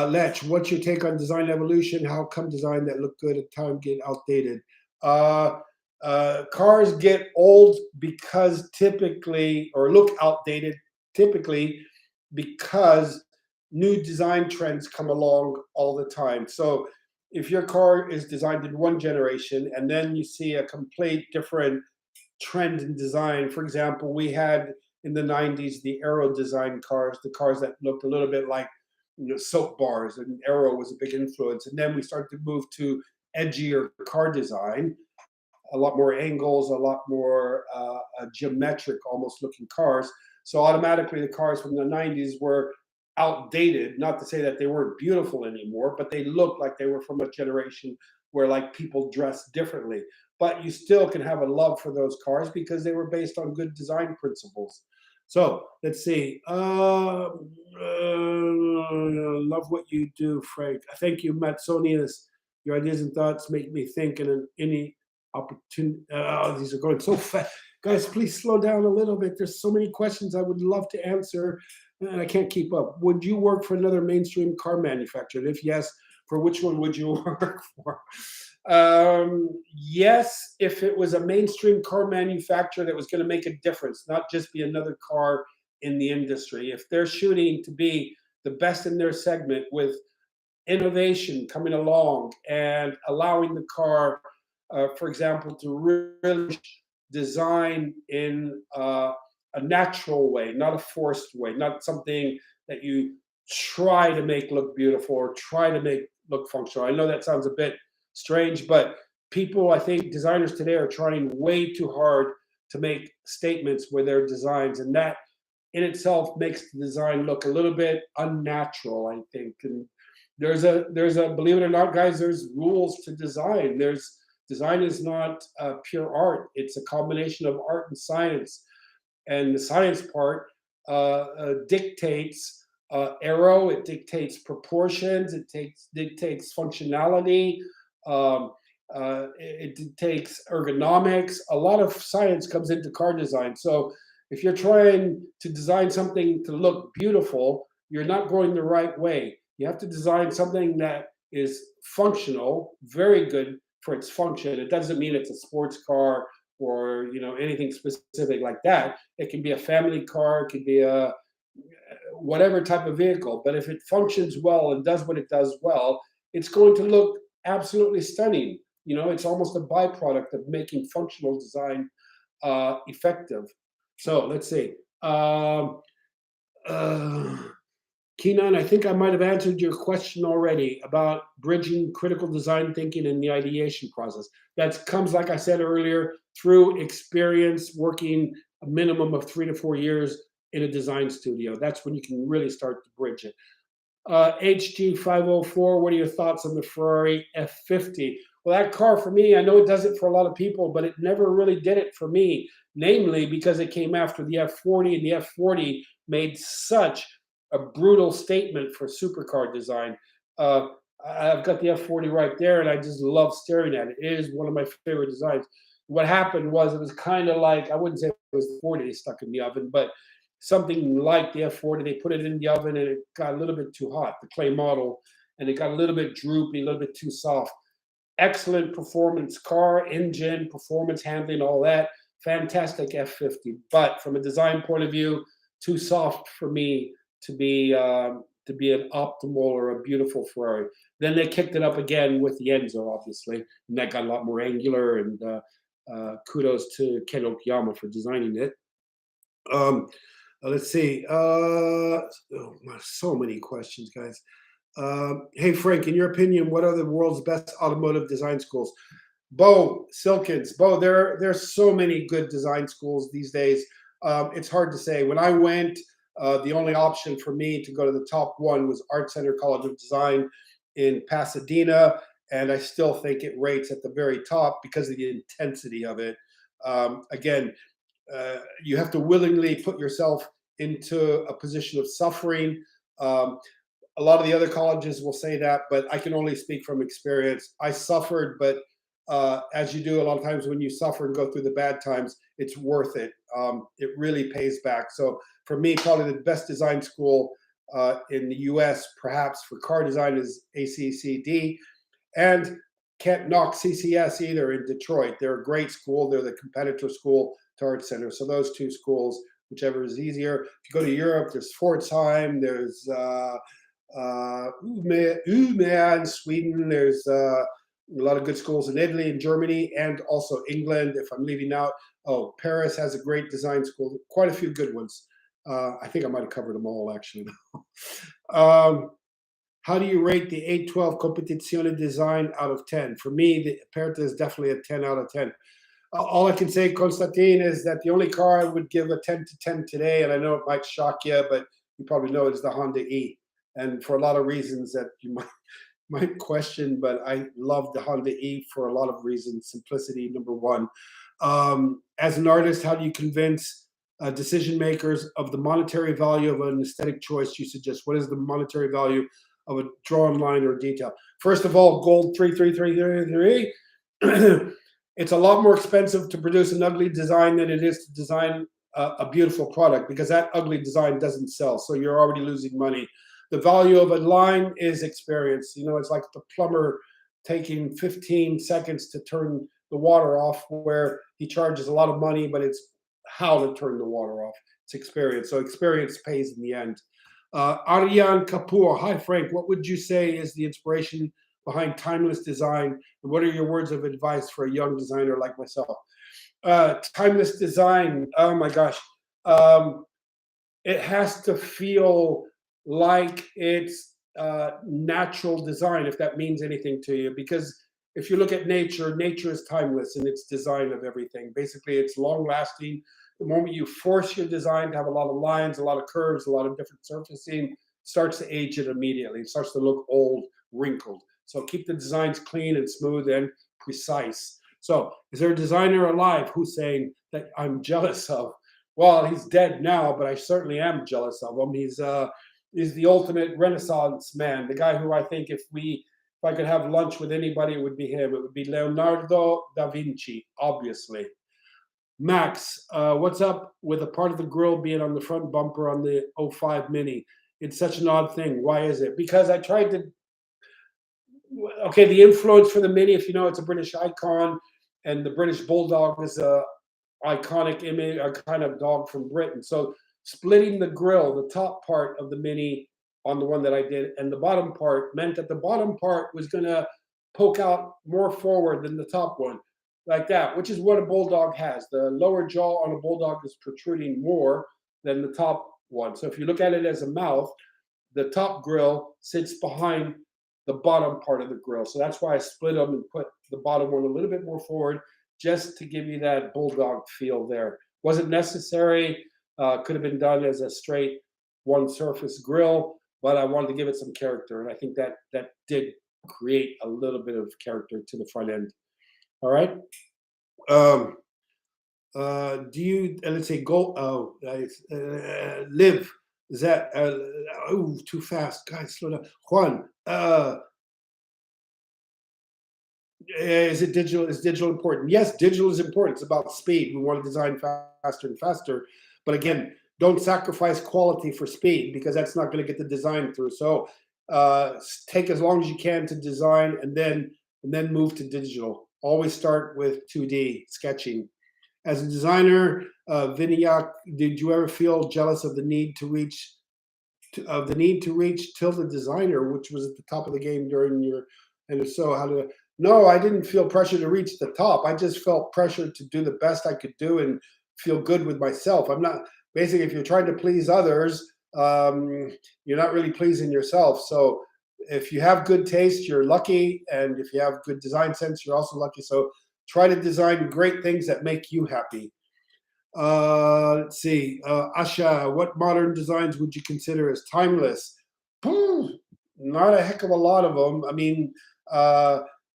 Lech, what's your take on design evolution? How come design that look good at time get outdated? Cars get old because typically, or look outdated typically, because new design trends come along all the time. So if your car is designed in one generation and then you see a complete different trend in design, for example, we had in the 90s the aero design cars, the cars that looked a little bit like soap bars, and aero was a big influence. And then we started to move to edgier car design, a lot more angles, a lot more geometric almost looking cars. So automatically the cars from the 90s were outdated. Not to say that they weren't beautiful anymore, but they looked like they were from a generation where like people dressed differently. But you still can have a love for those cars because they were based on good design principles. So let's see. Love what you do, Frank. Thank you, Matsonius. Your ideas and thoughts make me think, and any opportunity. These are going so fast. Guys, please slow down a little bit. There's so many questions I would love to answer, and I can't keep up. Would you work for another mainstream car manufacturer? And if yes, for which one would you work for? Yes, if it was a mainstream car manufacturer that was going to make a difference, not just be another car in the industry. If they're shooting to be the best in their segment with innovation coming along and allowing the car, for example, to really design in a natural way, not a forced way, not something that you try to make look beautiful or try to make look functional. I know that sounds a bit strange, but people, I think designers today are trying way too hard to make statements with their designs, and that in itself makes the design look a little bit unnatural, I think. And there's a believe it or not, guys, there's rules to design. Design is not pure art. It's a combination of art and science, and the science part dictates aero, it dictates proportions, it dictates functionality, it dictates ergonomics. A lot of science comes into car design. So if you're trying to design something to look beautiful, you're not going the right way. You have to design something that is functional, very good for its function. It doesn't mean it's a sports car or anything specific like that. It can be a family car, it could be a whatever type of vehicle. But if it functions well and does what it does well, it's going to look absolutely stunning. It's almost a byproduct of making functional design effective. So let's see. Keenan, I think I might have answered your question already about bridging critical design thinking in the ideation process. That comes, like I said earlier, through experience working a minimum of 3 to 4 years in a design studio. That's when you can really start to bridge it. HG504, what are your thoughts on the Ferrari F50? Well, that car for me, I know it does it for a lot of people, but it never really did it for me, namely because it came after the F40, and the F40 made such a brutal statement for supercar design. I've got the F40 right there, and I just love staring at it. It is one of my favorite designs. What happened was it was kind of like, I wouldn't say it was the 40 they stuck in the oven, but something like the F40, they put it in the oven and it got a little bit too hot, the clay model, and it got a little bit droopy, a little bit too soft. Excellent performance car, engine, performance handling, all that. Fantastic F50. But from a design point of view, too soft for me to be an optimal or a beautiful Ferrari. Then they kicked it up again with the Enzo, obviously, and that got a lot more angular, and kudos to Ken Okuyama for designing it. Let's see. So many questions, guys. Hey, Frank, in your opinion, what are the world's best automotive design schools? Silkins. There's so many good design schools these days. It's hard to say. When I went, the only option for me to go to the top one was Art Center College of Design in Pasadena, and I still think it rates at the very top because of the intensity of it. Again, you have to willingly put yourself into a position of suffering. A lot of the other colleges will say that, but I can only speak from experience. I suffered, but as you do a lot of times when you suffer and go through the bad times, it's worth it. It really pays back. So for me, probably the best design school in the US, perhaps for car design, is ACCD. And can't knock CCS either in Detroit. They're a great school. They're the competitor school to Art Center. So those two schools, whichever is easier. If you go to Europe, there's Pforzheim, there's Umeå in Sweden. There's a lot of good schools in Italy and Germany, and also England. If I'm leaving out, Paris has a great design school. Quite a few good ones. I think I might have covered them all, actually. How do you rate the 812 Competizione design out of 10? For me, the Aperta is definitely a 10 out of 10. All I can say, Konstantin, is that the only car I would give a 10 to 10 today, and I know it might shock you, but you probably know, is the Honda E. And for a lot of reasons that you might question, but I love the Honda E for a lot of reasons. Simplicity, number one. As an artist, how do you convince decision makers of the monetary value of an aesthetic choice you suggest? What is the monetary value of a drawn line or detail? First of all, gold 33333. It's a lot more expensive to produce an ugly design than it is to design a beautiful product, because that ugly design doesn't sell. So you're already losing money. The value of a line is experience. You know, it's like the plumber taking 15 seconds to turn the water off, where he charges a lot of money, but it's how to turn the water off. It's experience. So experience pays in the end. Aryan Kapoor, hi Frank, what would you say is the inspiration behind timeless design, and what are your words of advice for a young designer like myself? Timeless design, oh my gosh. It has to feel like it's natural design, if that means anything to you, because if you look at nature, nature is timeless in its design of everything. Basically, it's long lasting. The moment you force your design to have a lot of lines, a lot of curves, a lot of different surfacing, it starts to age it immediately. It starts to look old, wrinkled. So keep the designs clean and smooth and precise. So is there a designer alive who's saying that I'm jealous of? Well, he's dead now, but I certainly am jealous of him. He's the ultimate Renaissance man, the guy who I think if I could have lunch with anybody, it would be him. It would be Leonardo da Vinci, obviously. Max, what's up with a part of the grille being on the front bumper on the 05 Mini? It's such an odd thing. Why is it? Because I tried to... Okay, the influence for the Mini, if you know, it's a British icon, and the British Bulldog is a iconic image, a kind of dog from Britain. So splitting the grille, the top part of the Mini on the one that I did, and the bottom part, meant that the bottom part was going to poke out more forward than the top one, like that, which is what a Bulldog has. The lower jaw on a Bulldog is protruding more than the top one. So if you look at it as a mouth, the top grille sits behind the bottom part of the grille. So that's why I split them and put the bottom one a little bit more forward, just to give you that Bulldog feel there. Wasn't necessary. Could have been done as a straight one surface grille, but I wanted to give it some character, and I think that did create a little bit of character to the front end. All right. Do you, let's say, go, live? Is that, too fast, guys, slow down. Juan, is it digital? Is digital important? Yes, digital is important. It's about speed. We want to design faster and faster. But again, don't sacrifice quality for speed, because that's not going to get the design through. So take as long as you can to design, and then move to digital. Always start with 2D sketching. As a designer, Vinnie, did you ever feel jealous of the need to reach till the designer, which was at the top of the game during your, and if so, how to? No, I didn't feel pressure to reach the top. I just felt pressure to do the best I could do and feel good with myself. I'm not, basically, if you're trying to please others, you're not really pleasing yourself. So if you have good taste, you're lucky. And if you have good design sense, you're also lucky. So try to design great things that make you happy. Let's see. Asha, what modern designs would you consider as timeless? not a heck of a lot of them. I mean,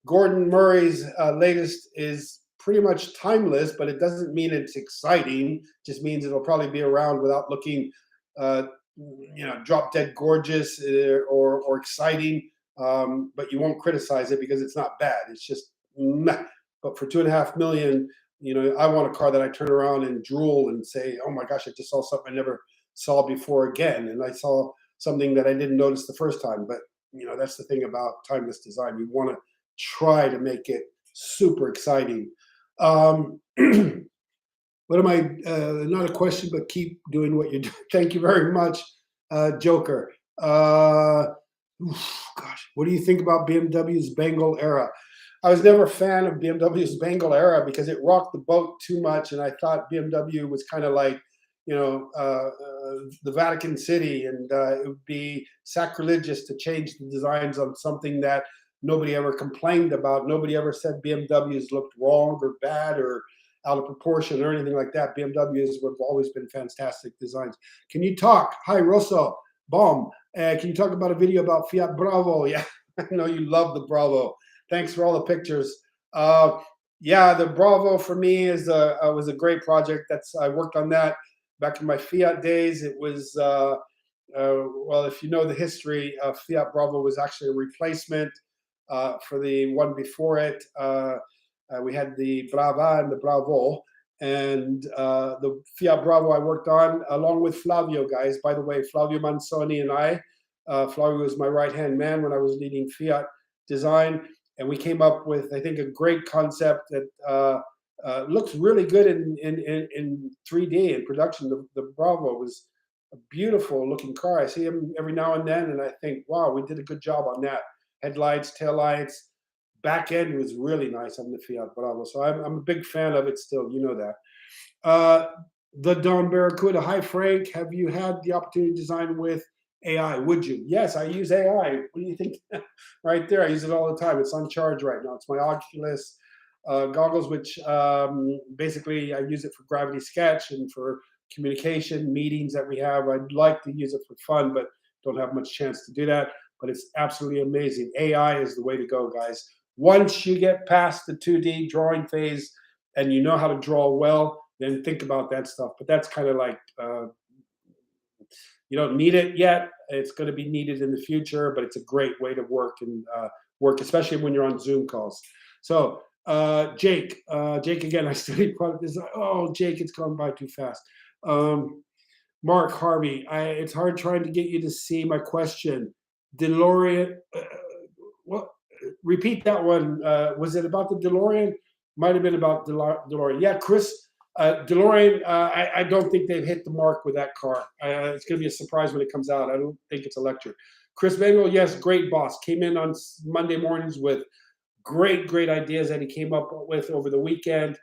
Gordon Murray's latest is pretty much timeless, but it doesn't mean it's exciting. It just means it'll probably be around without looking, drop dead gorgeous or exciting. But you won't criticize it because it's not bad. It's just meh. But for 2.5 million, I want a car that I turn around and drool and say, "Oh my gosh, I just saw something I never saw before again," and I saw something that I didn't notice the first time. But that's the thing about timeless design. You want to try to make it super exciting. What am I? Not a question, but keep doing what you're doing. Thank you very much, Joker. Gosh, what do you think about BMW's Bengal era? I was never a fan of BMW's Bengal era because it rocked the boat too much, and I thought BMW was kind of like, the Vatican City, and it would be sacrilegious to change the designs on something that nobody ever complained about. Nobody ever said BMWs looked wrong or bad or out of proportion or anything like that. BMWs have always been fantastic designs. Can you talk? Hi, Rosso. Bomb. Can you talk about a video about Fiat Bravo? Yeah, I know you love the Bravo. Thanks for all the pictures. Yeah, the Bravo for me was a great project. I worked on that back in my Fiat days. It was, well, if you know the history, Fiat Bravo was actually a replacement for the one before it. We had the Brava and the Bravo, and the Fiat Bravo I worked on along with Flavio, guys. By the way, Flavio Manzoni and I, Flavio was my right-hand man when I was leading Fiat design, and we came up with, I think, a great concept that looks really good in 3D in production. The Bravo was a beautiful looking car. I see him every now and then, and I think, wow, we did a good job on that. Headlights, taillights, back end was really nice on the Fiat Bravo. So I'm a big fan of it still. You know that. The Don Barracuda. Hi, Frank. Have you had the opportunity to design with AI? Would you? Yes, I use AI. What do you think? Right there, I use it all the time. It's on charge right now. It's my Oculus goggles, which basically I use it for gravity sketch and for communication meetings that we have. I'd like to use it for fun, but don't have much chance to do that. But it's absolutely amazing. AI is the way to go, guys. Once you get past the 2D drawing phase and you know how to draw well, then think about that stuff. But that's kind of like, you don't need it yet. It's going to be needed in the future, but it's a great way to work and work, especially when you're on Zoom calls. So Jake again, I studied product design. Oh, Jake, it's gone by too fast. Mark Harvey, it's hard trying to get you to see my question. DeLorean, what? Repeat that one. Was it about the DeLorean? Might have been about DeLorean. Yeah, Chris, DeLorean, I don't think they've hit the mark with that car. It's going to be a surprise when it comes out. I don't think it's electric. Chris Bengal, yes, great boss. Came in on Monday mornings with great ideas that he came up with over the weekend.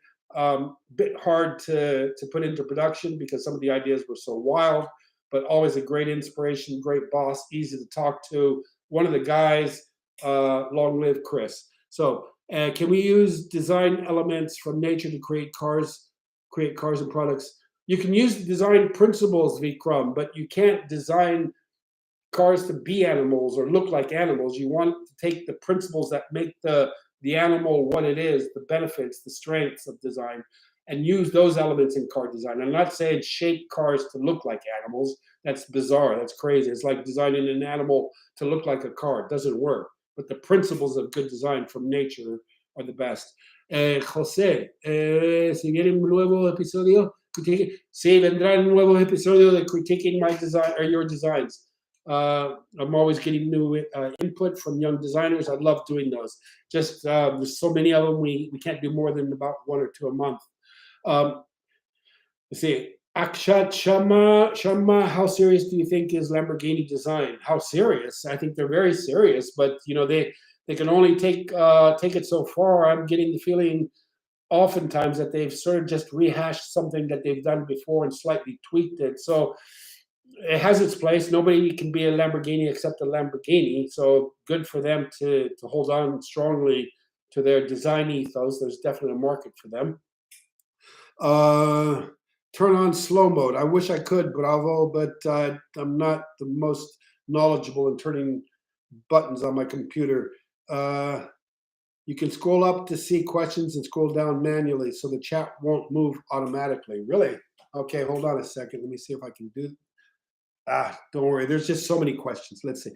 Bit hard to put into production because some of the ideas were so wild, but always a great inspiration, great boss, easy to talk to. One of the guys, long live Chris. So can we use design elements from nature to create cars and products? You can use the design principles, Vikram, but you can't design cars to be animals or look like animals. You want to take the principles that make the animal what it is, the benefits, the strengths of design, and use those elements in car design. I'm not saying shape cars to look like animals. That's bizarre. That's crazy. It's like designing an animal to look like a car. It doesn't work. But the principles of good design from nature are the best. José, si viene un nuevo episodio, sí, vendrá un nuevo episodio de critiquing my design or your designs. I'm always getting new input from young designers. I love doing those. Just there's so many of them. We can't do more than about 1 or 2 a month. Let's see. Akshat Sharma, how serious do you think is Lamborghini design? How serious? I think they're very serious, but they can only take it so far. I'm getting the feeling oftentimes that they've sort of just rehashed something that they've done before and slightly tweaked it. So it has its place. Nobody can be a Lamborghini except a Lamborghini. So good for them to hold on strongly to their design ethos. There's definitely a market for them. Turn on slow mode. I wish I could, Bravo, but I'm not the most knowledgeable in turning buttons on my computer. You can scroll up to see questions and scroll down manually, so the chat won't move automatically. Really? Okay, hold on a second. Let me see if I can do. Don't worry. There's just so many questions. Let's see.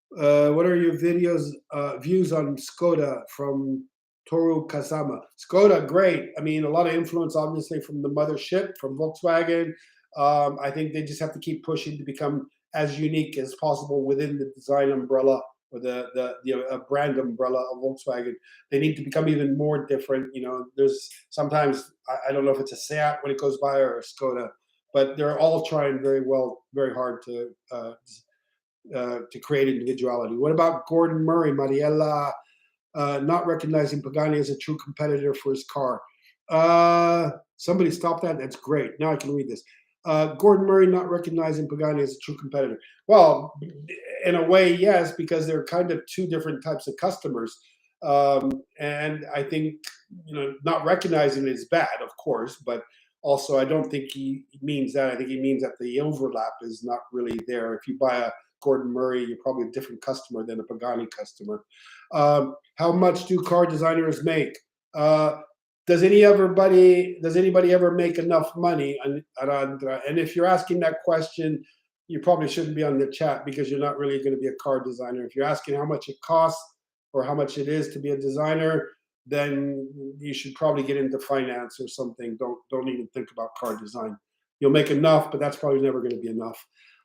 What are your views on Skoda from Toru Kazama? Skoda, great. I mean, a lot of influence, obviously, from the mothership, from Volkswagen. I think they just have to keep pushing to become as unique as possible within the design umbrella or the brand umbrella of Volkswagen. They need to become even more different. There's sometimes, I don't know if it's a Seat when it goes by or a Skoda, but they're all trying very hard to create individuality. What about Gordon Murray, Mariella, not recognizing Pagani as a true competitor for his car? Somebody stop that. That's great. Now I can read this. Gordon Murray not recognizing Pagani as a true competitor. Well, in a way, yes, because they're kind of two different types of customers. And I think, not recognizing it is bad, of course, but also I don't think he means that. I think he means that the overlap is not really there. If you buy a Gordon Murray, you're probably a different customer than a Pagani customer. How much do car designers make? Does anybody ever make enough money? And if you're asking that question, you probably shouldn't be on the chat because you're not really going to be a car designer. If you're asking how much it costs or how much it is to be a designer, then you should probably get into finance or something. Don't even think about car design. You'll make enough, but that's probably never going to be enough.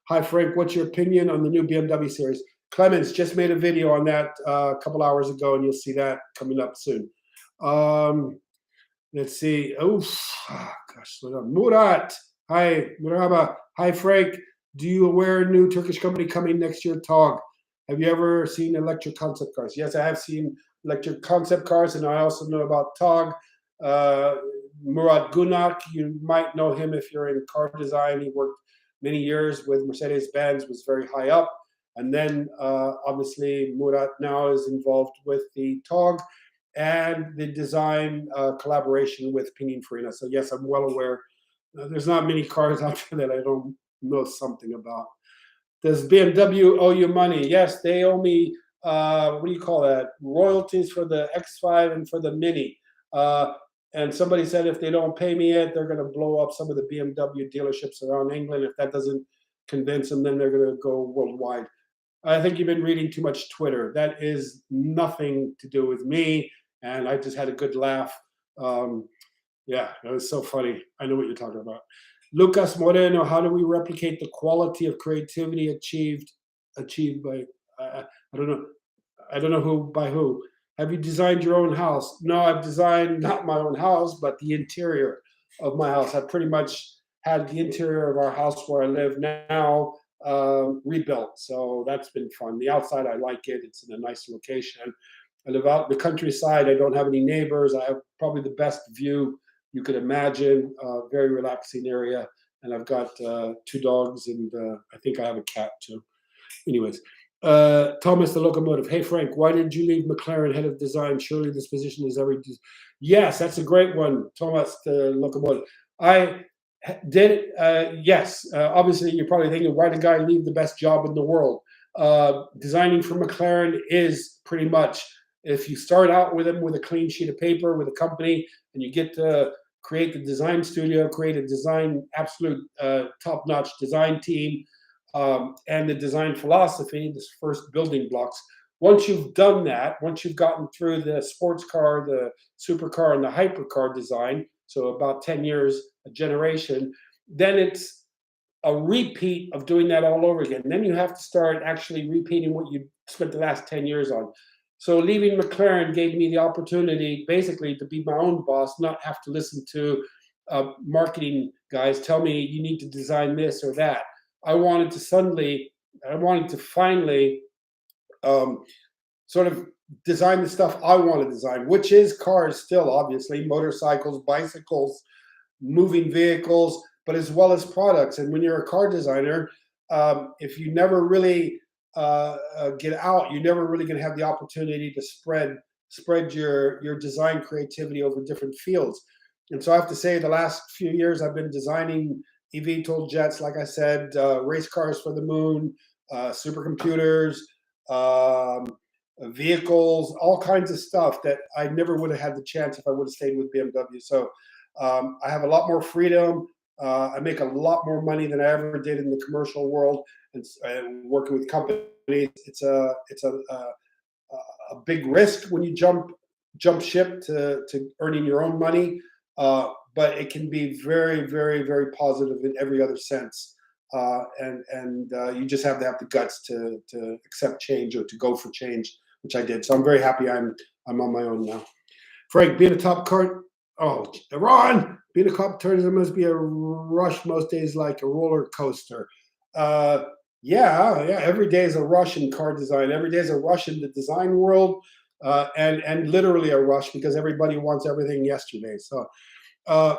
Hi, Frank. What's your opinion on the new BMW series? Clemens just made a video on that a couple hours ago, and you'll see that coming up soon. Let's see. Gosh, Murat. Hi, Muraba. Hi, Frank. Do you aware a new Turkish company coming next year, TOG? Have you ever seen electric concept cars? Yes, I have seen electric concept cars, and I also know about TOG. Murat Gunak, you might know him if you're in car design. He worked many years with Mercedes-Benz, was very high up. And then, obviously, Murat now is involved with the TOG and the design collaboration with Farina. So yes, I'm well aware. There's not many cars out there that I don't know something about. Does BMW owe you money? Yes, they owe me, what do you call that? Royalties for the X5 and for the Mini. And somebody said if they don't pay me yet, they're going to blow up some of the BMW dealerships around England. If that doesn't convince them, then they're going to go worldwide. I think you've been reading too much Twitter. That is nothing to do with me. And I just had a good laugh. Yeah, it was so funny. I know what you're talking about. Lucas Moreno, how do we replicate the quality of creativity achieved by, I don't know who, by who. Have you designed your own house? No, I've designed not my own house, but the interior of my house. I pretty much had the interior of our house where I live now rebuilt. So that's been fun. The outside, I like it. It's in a nice location. I live out in the countryside. I don't have any neighbors. I have probably the best view you could imagine. Very relaxing area. And I've got 2 dogs, and I think I have a cat too. Anyways, Thomas the Locomotive. Hey, Frank, why did you leave McLaren head of design? Surely this position is every... Yes, that's a great one, Thomas the Locomotive. I did, yes. Obviously, you're probably thinking, why did the guy leave the best job in the world? Designing for McLaren is pretty much, if you start out with them with a clean sheet of paper, with a company, and you get to create the design studio, create a design, absolute top-notch design team, and the design philosophy, this first building blocks. Once you've done that, once you've gotten through the sports car, the supercar, and the hypercar design, so about 10 years, a generation, then it's a repeat of doing that all over again. And then you have to start actually repeating what you spent the last 10 years on. So leaving McLaren gave me the opportunity basically to be my own boss, not have to listen to marketing guys tell me you need to design this or that. I wanted to finally sort of design the stuff I want to design, which is cars still, obviously, motorcycles, bicycles, moving vehicles, but as well as products. And when you're a car designer, if you never really get out, you're never really going to have the opportunity to spread your design creativity over different fields. And so I have to say, the last few years, I've been designing eVTOL jets, like I said, race cars for the moon, supercomputers, vehicles, all kinds of stuff that I never would have had the chance if I would have stayed with BMW. So I have a lot more freedom. I make a lot more money than I ever did in the commercial world, and working with companies. It's a big risk when you jump ship to earning your own money, but it can be very, very, very positive in every other sense. And you just have to have the guts to accept change or to go for change, which I did. So I'm very happy I'm on my own now. Frank, being a top car, oh, Ron, being a top turner must be a rush most days, like a roller coaster. Yeah, every day is a rush in car design. Every day is a rush in the design world, and literally a rush because everybody wants everything yesterday. So,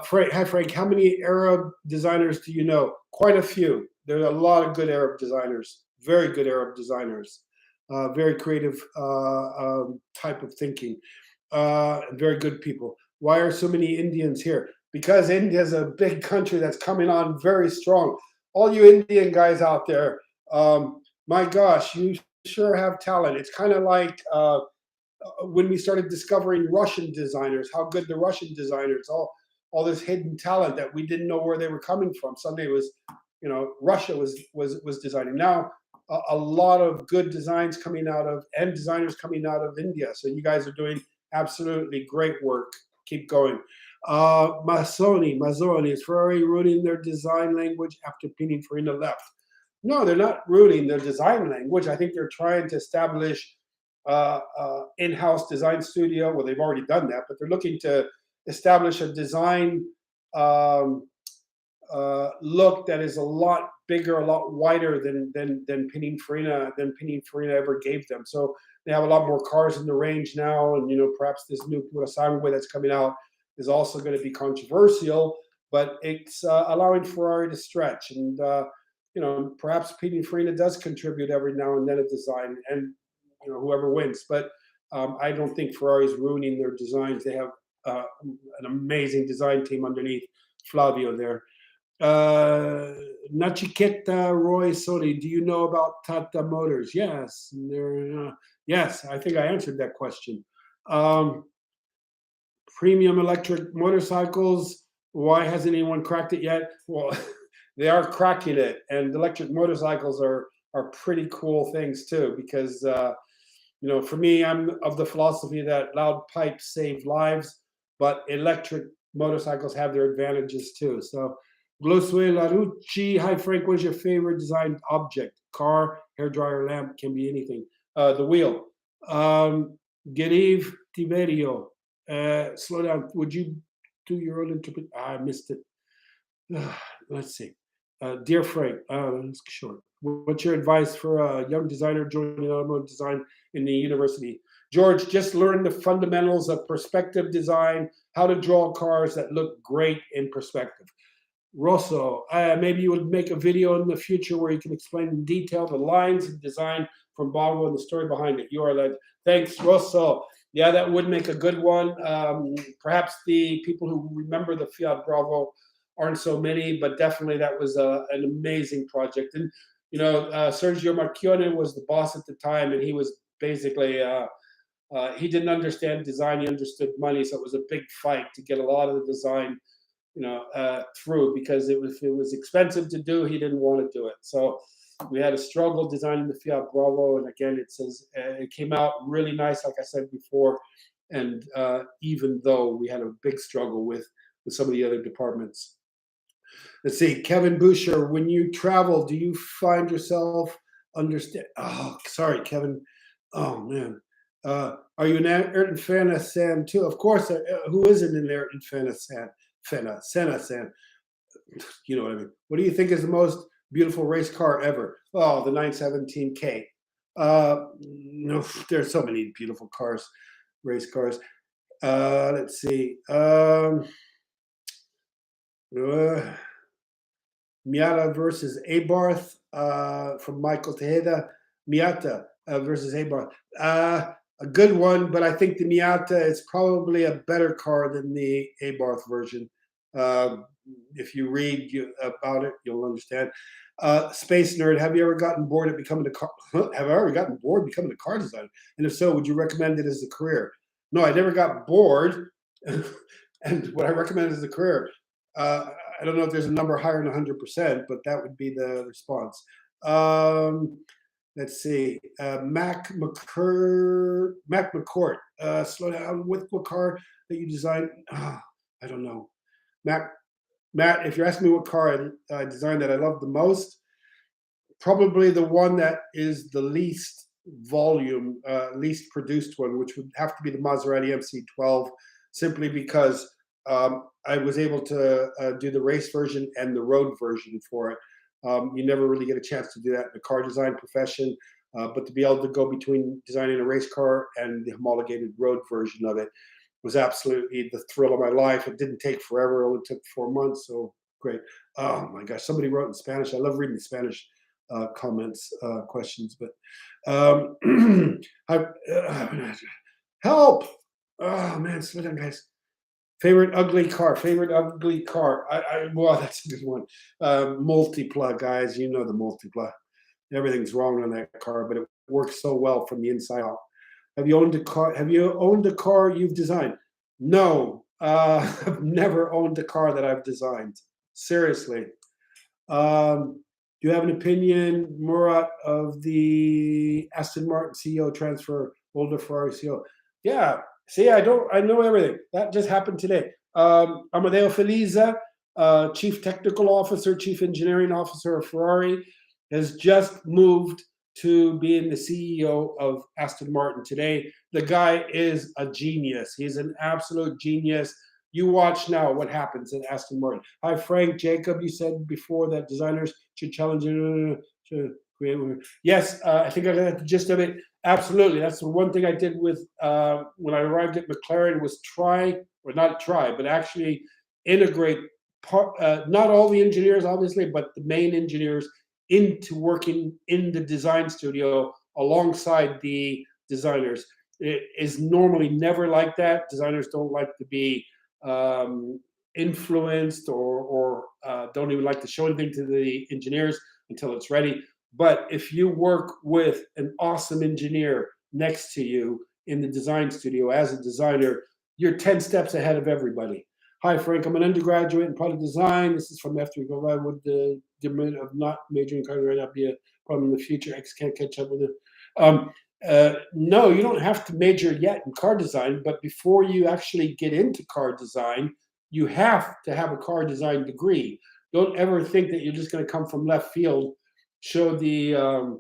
Frank, hi Frank, how many Arab designers do you know? Quite a few. There are a lot of good Arab designers, very good Arab designers, very creative type of thinking, very good people. Why are so many Indians here? Because India is a big country that's coming on very strong. All you Indian guys out there, my gosh, you sure have talent. It's kind of like when we started discovering Russian designers, how good the Russian designers, all this hidden talent that we didn't know where they were coming from. Suddenly it was, Russia was designing. Now a lot of good designs coming out of, and designers coming out of India. So you guys are doing absolutely great work. Keep going. Mazzoni, is Ferrari ruining their design language after Farina left? No, they're not ruining their design language. I think they're trying to establish in-house design studio. Well, they've already done that, but they're looking to establish a design look that is a lot bigger, a lot wider than Pininfarina ever gave them. So they have a lot more cars in the range now, and perhaps this new Puro that's coming out is also going to be controversial, but it's allowing Ferrari to stretch, and perhaps Pininfarina does contribute every now and then a design, and whoever wins. But I don't think Ferrari's ruining their designs. They have an amazing design team underneath Flavio there. Nachiketa Roy Soli, do you know about Tata Motors? Yes, yes, I think I answered that question. Premium electric motorcycles, why hasn't anyone cracked it yet? Well, they are cracking it, and electric motorcycles are pretty cool things too, because for me, I'm of the philosophy that loud pipes save lives, but electric motorcycles have their advantages too. So Glosue Larucci, hi Frank, what is your favorite design object? Car, hairdryer, lamp, can be anything. The wheel. Geriv Tiberio, slow down. Would you do your own interpretation? I missed it. Let's see. Dear Frank, that's short. What's your advice for a young designer joining automotive design in the university? George, just learn the fundamentals of perspective design, how to draw cars that look great in perspective. Rosso, maybe you would make a video in the future where you can explain in detail the lines and design from Bravo and the story behind it. You are like, thanks, Rosso. Yeah, that would make a good one. Perhaps the people who remember the Fiat Bravo aren't so many, but definitely that was an amazing project. And Sergio Marchionne was the boss at the time, and he was basically he didn't understand design; he understood money. So it was a big fight to get a lot of the design, through, because if it was expensive to do, he didn't want to do it. So we had a struggle designing the Fiat Bravo, and again, it came out really nice, like I said before. And even though we had a big struggle with some of the other departments. Let's see, Kevin Boucher, when you travel, do you find yourself understand? Oh, sorry, Kevin. Oh man, are you an Ayrton Senna fan too? Of course. Who isn't an Ayrton Senna fan? You know what I mean. What do you think is the most beautiful race car ever? Oh, the 917K. No, there's so many beautiful cars, race cars. Let's see. Miata versus Abarth from Michael Tejeda. Miata versus Abarth. A good one, but I think the Miata is probably a better car than the Abarth version. Uh, if you read about it, you'll understand. Space nerd, have you ever gotten bored of becoming a car? Have I ever gotten bored becoming a car designer? And if so, would you recommend it as a career? No, I never got bored. And what I recommend as a career, uh, I don't know if there's a number higher than 100%, but that would be the response. Um, let's see. Mac McCourt. Slow down. What car that you designed? I don't know. Mac Matt, if you're asking me what car I designed that I love the most, probably the one that is the least volume, least produced one, which would have to be the Maserati MC12, simply because I was able to do the race version and the road version for it. You never really get a chance to do that in the car design profession, but to be able to go between designing a race car and the homologated road version of it was absolutely the thrill of my life. It didn't take forever; it only took 4 months. So great! Oh my gosh, somebody wrote in Spanish. I love reading Spanish comments, questions, but I, help! Oh man, slow down, guys. Favorite ugly car. Favorite ugly car. Well, that's a good one. Multipla, guys. You know the Multipla. Everything's wrong on that car, but it works so well from the inside out. Have you owned a car? Have you owned a car you've designed? No, I've never owned a car that I've designed. Seriously. Do you have an opinion, Murat, of the Aston Martin CEO transfer, older Ferrari CEO? Yeah. See, I know everything. That just happened today. Amadeo Feliza, Chief Technical Officer, Chief Engineering Officer of Ferrari, has just moved to being the CEO of Aston Martin today. The guy is a genius. He's an absolute genius. You watch now what happens at Aston Martin. Hi, Frank, Jacob. You said before that designers should challenge to create. Yes, I think I got the gist of it. Absolutely, that's the one thing I did with when I arrived at McLaren was but actually integrate not all the engineers, obviously, but the main engineers into working in the design studio alongside the designers. It is normally never like that. Designers don't like to be influenced or don't even like to show anything to the engineers until it's ready. But if you work with an awesome engineer next to you in the design studio as a designer, you're 10 steps ahead of everybody. Hi, Frank. I'm an undergraduate in product design. This is from after we go. Why would the demand of not majoring in car right not be a problem in the future? X can't catch up with it. No, you don't have to major yet in car design, but before you actually get into car design, you have to have a car design degree. Don't ever think that you're just going to come from left field, show the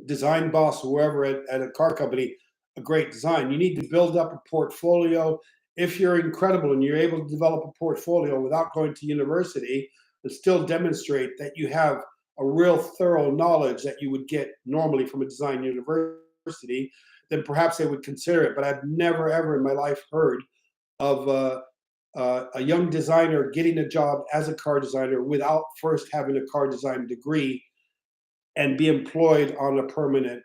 design boss, whoever at a car company, a great design. You need to build up a portfolio. If you're incredible and you're able to develop a portfolio without going to university, and still demonstrate that you have a real thorough knowledge that you would get normally from a design university, then perhaps they would consider it. But I've never, ever in my life heard of a young designer getting a job as a car designer without first having a car design degree and be employed on a permanent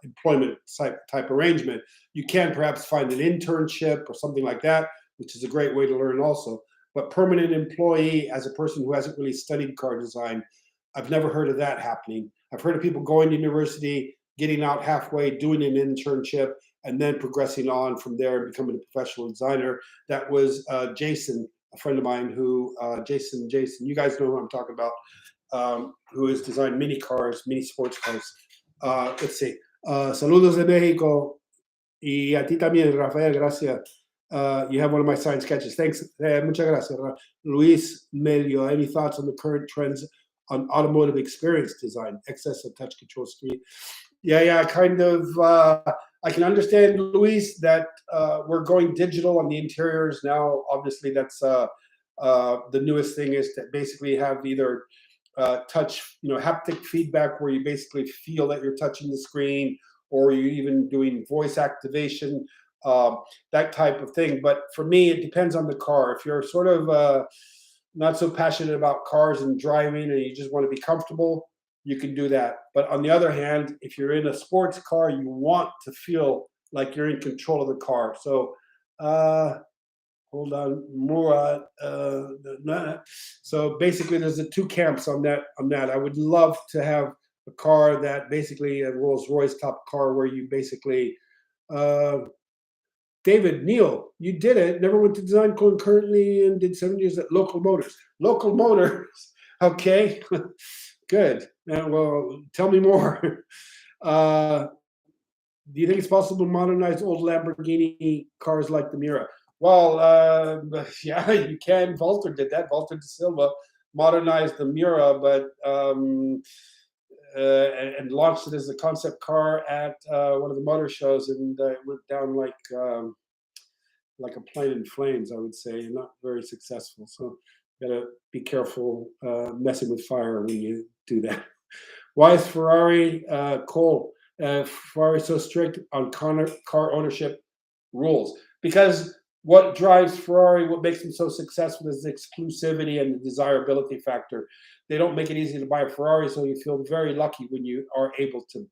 employment type arrangement. You can perhaps find an internship or something like that, which is a great way to learn also. But permanent employee as a person who hasn't really studied car design, I've never heard of that happening. I've heard of people going to university, getting out halfway, doing an internship, and then progressing on from there and becoming a professional designer. That was Jason, a friend of mine Jason, you guys know who I'm talking about, who has designed mini sports cars. Let's see. Saludos de México. Y a ti también, Rafael, gracias. You have one of my signed sketches. Thanks. Muchas gracias. Luis Melio, any thoughts on the current trends on automotive experience design? Excess of touch control screen. Yeah, kind of. I can understand, Luis, that we're going digital on the interiors now. Obviously, that's the newest thing is to basically have either touch, haptic feedback where you basically feel that you're touching the screen, or you're even doing voice activation, that type of thing. But for me, it depends on the car. If you're sort of not so passionate about cars and driving and you just want to be comfortable, you can do that. But on the other hand, if you're in a sports car, you want to feel like you're in control of the car. So hold on, Murat. So basically, there's the two camps on that. I would love to have a car that basically a Rolls-Royce top car where you basically, uh, David Neil, you did it. Never went to design concurrently and did 7 years at Local Motors. Local Motors, okay, good. Well, tell me more. Uh, do you think it's possible to modernize old Lamborghini cars like the Miura? Well, yeah, you can. Walter did that. Walter de Silva modernized the Miura, but and launched it as a concept car at one of the motor shows, and it went down like a plane in flames. I would say not very successful. So you gotta be careful messing with fire when you do that. Why is Ferrari Cole? Ferrari so strict on car ownership rules? Because what drives Ferrari, what makes them so successful is the exclusivity and the desirability factor. They don't make it easy to buy a Ferrari, so you feel very lucky when you are able to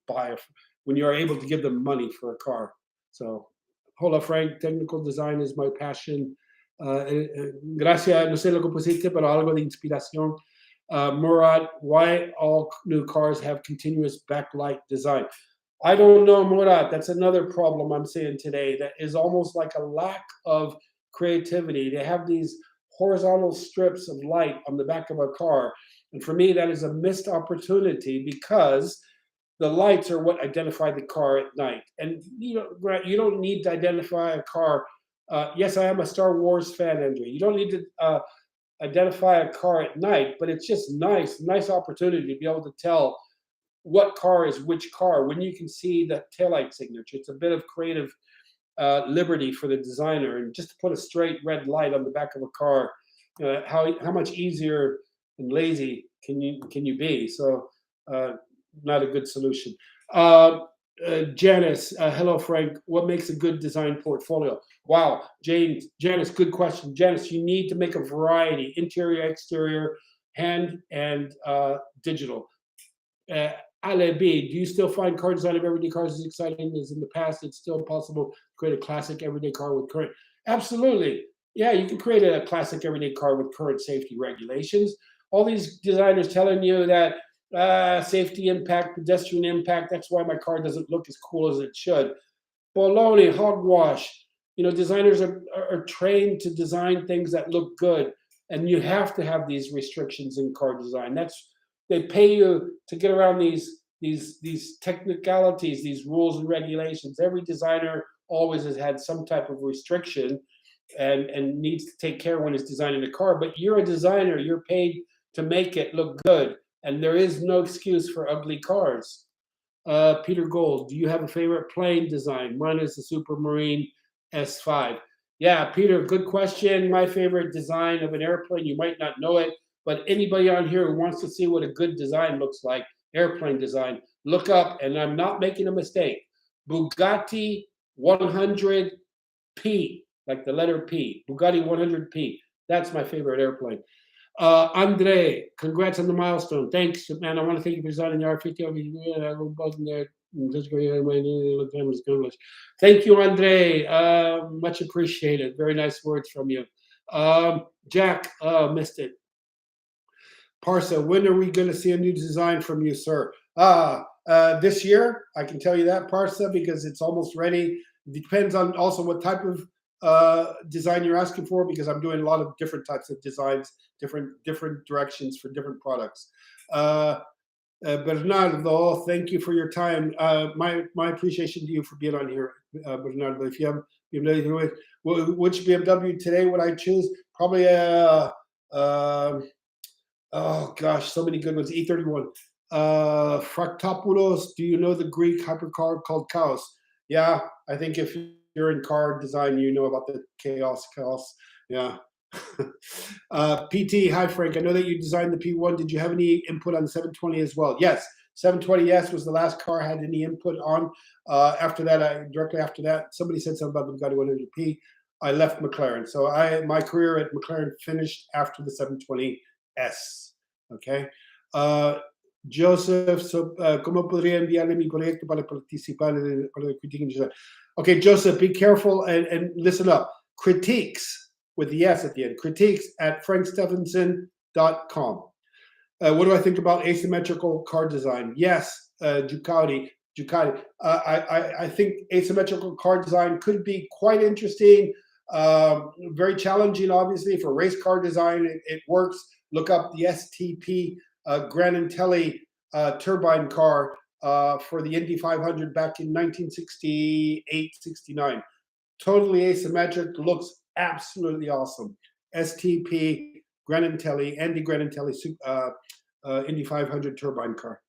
when you are able to give them money for a car. So, hola Frank, technical design is my passion. Gracias, no sé lo que pusiste, pero algo de inspiración. Murad, why all new cars have continuous backlight design? I don't know, Murad. That's another problem I'm seeing today. That is almost like a lack of creativity. They have these horizontal strips of light on the back of a car, and for me, that is a missed opportunity because the lights are what identify the car at night. And you don't need to identify a car. Yes, I am a Star Wars fan, Andrew. You don't need to identify a car at night, but it's just nice opportunity to be able to tell what car is which car when you can see the taillight signature. It's a bit of creative liberty for the designer, and just to put a straight red light on the back of a car, how much easier and lazy can you be? So not a good solution. Janice, hello Frank. What makes a good design portfolio? Wow, Janice, good question. Janice, you need to make a variety: interior, exterior, hand, and digital. Ale B, do you still find car design of everyday cars as exciting as in the past? It's still possible to create a classic everyday car with current. Absolutely. Yeah, you can create a classic everyday car with current safety regulations. All these designers telling you that safety impact, pedestrian impact, that's why my car doesn't look as cool as it should. Baloney, hogwash. Designers are trained to design things that look good, and you have to have these restrictions in car design. They pay you to get around these technicalities, these rules and regulations. Every designer always has had some type of restriction and needs to take care when he's designing a car. But you're a designer, you're paid to make it look good, and there is no excuse for ugly cars. Peter Gold, do you have a favorite plane design? Mine is the Supermarine S5. Yeah, Peter, good question. My favorite design of an airplane, you might not know it, but anybody on here who wants to see what a good design looks like, airplane design, look up, and I'm not making a mistake, Bugatti 100P, like the letter P, Bugatti 100P. That's my favorite airplane. Andre, congrats on the milestone. Thanks, man. I want to thank you for designing the R50. Thank you, Andre. Much appreciated. Very nice words from you. Jack, missed it. Parsa, when are we going to see a new design from you, sir? This year, I can tell you that, Parsa, because it's almost ready. It depends on also what type of design you're asking for, because I'm doing a lot of different types of designs, different directions for different products. Bernardo, thank you for your time. My appreciation to you for being on here, Bernardo. If you have which BMW today would I choose? Probably oh gosh, so many good ones. E31. Fraktopoulos, do you know the Greek hypercar called Chaos? Yeah, I think if you're in car design, you know about the chaos. Yeah. PT, hi Frank. I know that you designed the P1. Did you have any input on the 720 as well? Yes, 720S was the last car I had any input on. Directly after that, somebody said something about the Bugatti 100P. I left McLaren, so my career at McLaren finished after the 720S. Okay. Joseph, ¿cómo podría enviarle mi proyecto para participar para la critique? Okay, Joseph, be careful and listen up. Critiques with the S at the end. Critiques at frankstephenson.com. What do I think about asymmetrical car design? Yes, Ducati. I think asymmetrical car design could be quite interesting. Very challenging, obviously, for race car design. It works. Look up the STP Granatelli turbine car for the Indy 500 back in 1968-69. Totally asymmetric, looks absolutely awesome. STP Granatelli, Andy Granatelli Indy 500 turbine car.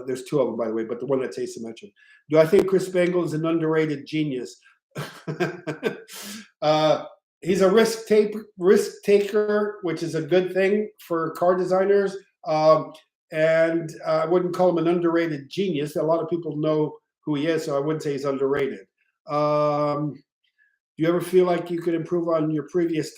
There's two of them, by the way, but the one that's asymmetric. Do I think Chris Spangle is an underrated genius? He's a risk taker, which is a good thing for car designers. And I wouldn't call him an underrated genius. A lot of people know who he is, so I wouldn't say he's underrated. Do you ever feel like you could improve on your previous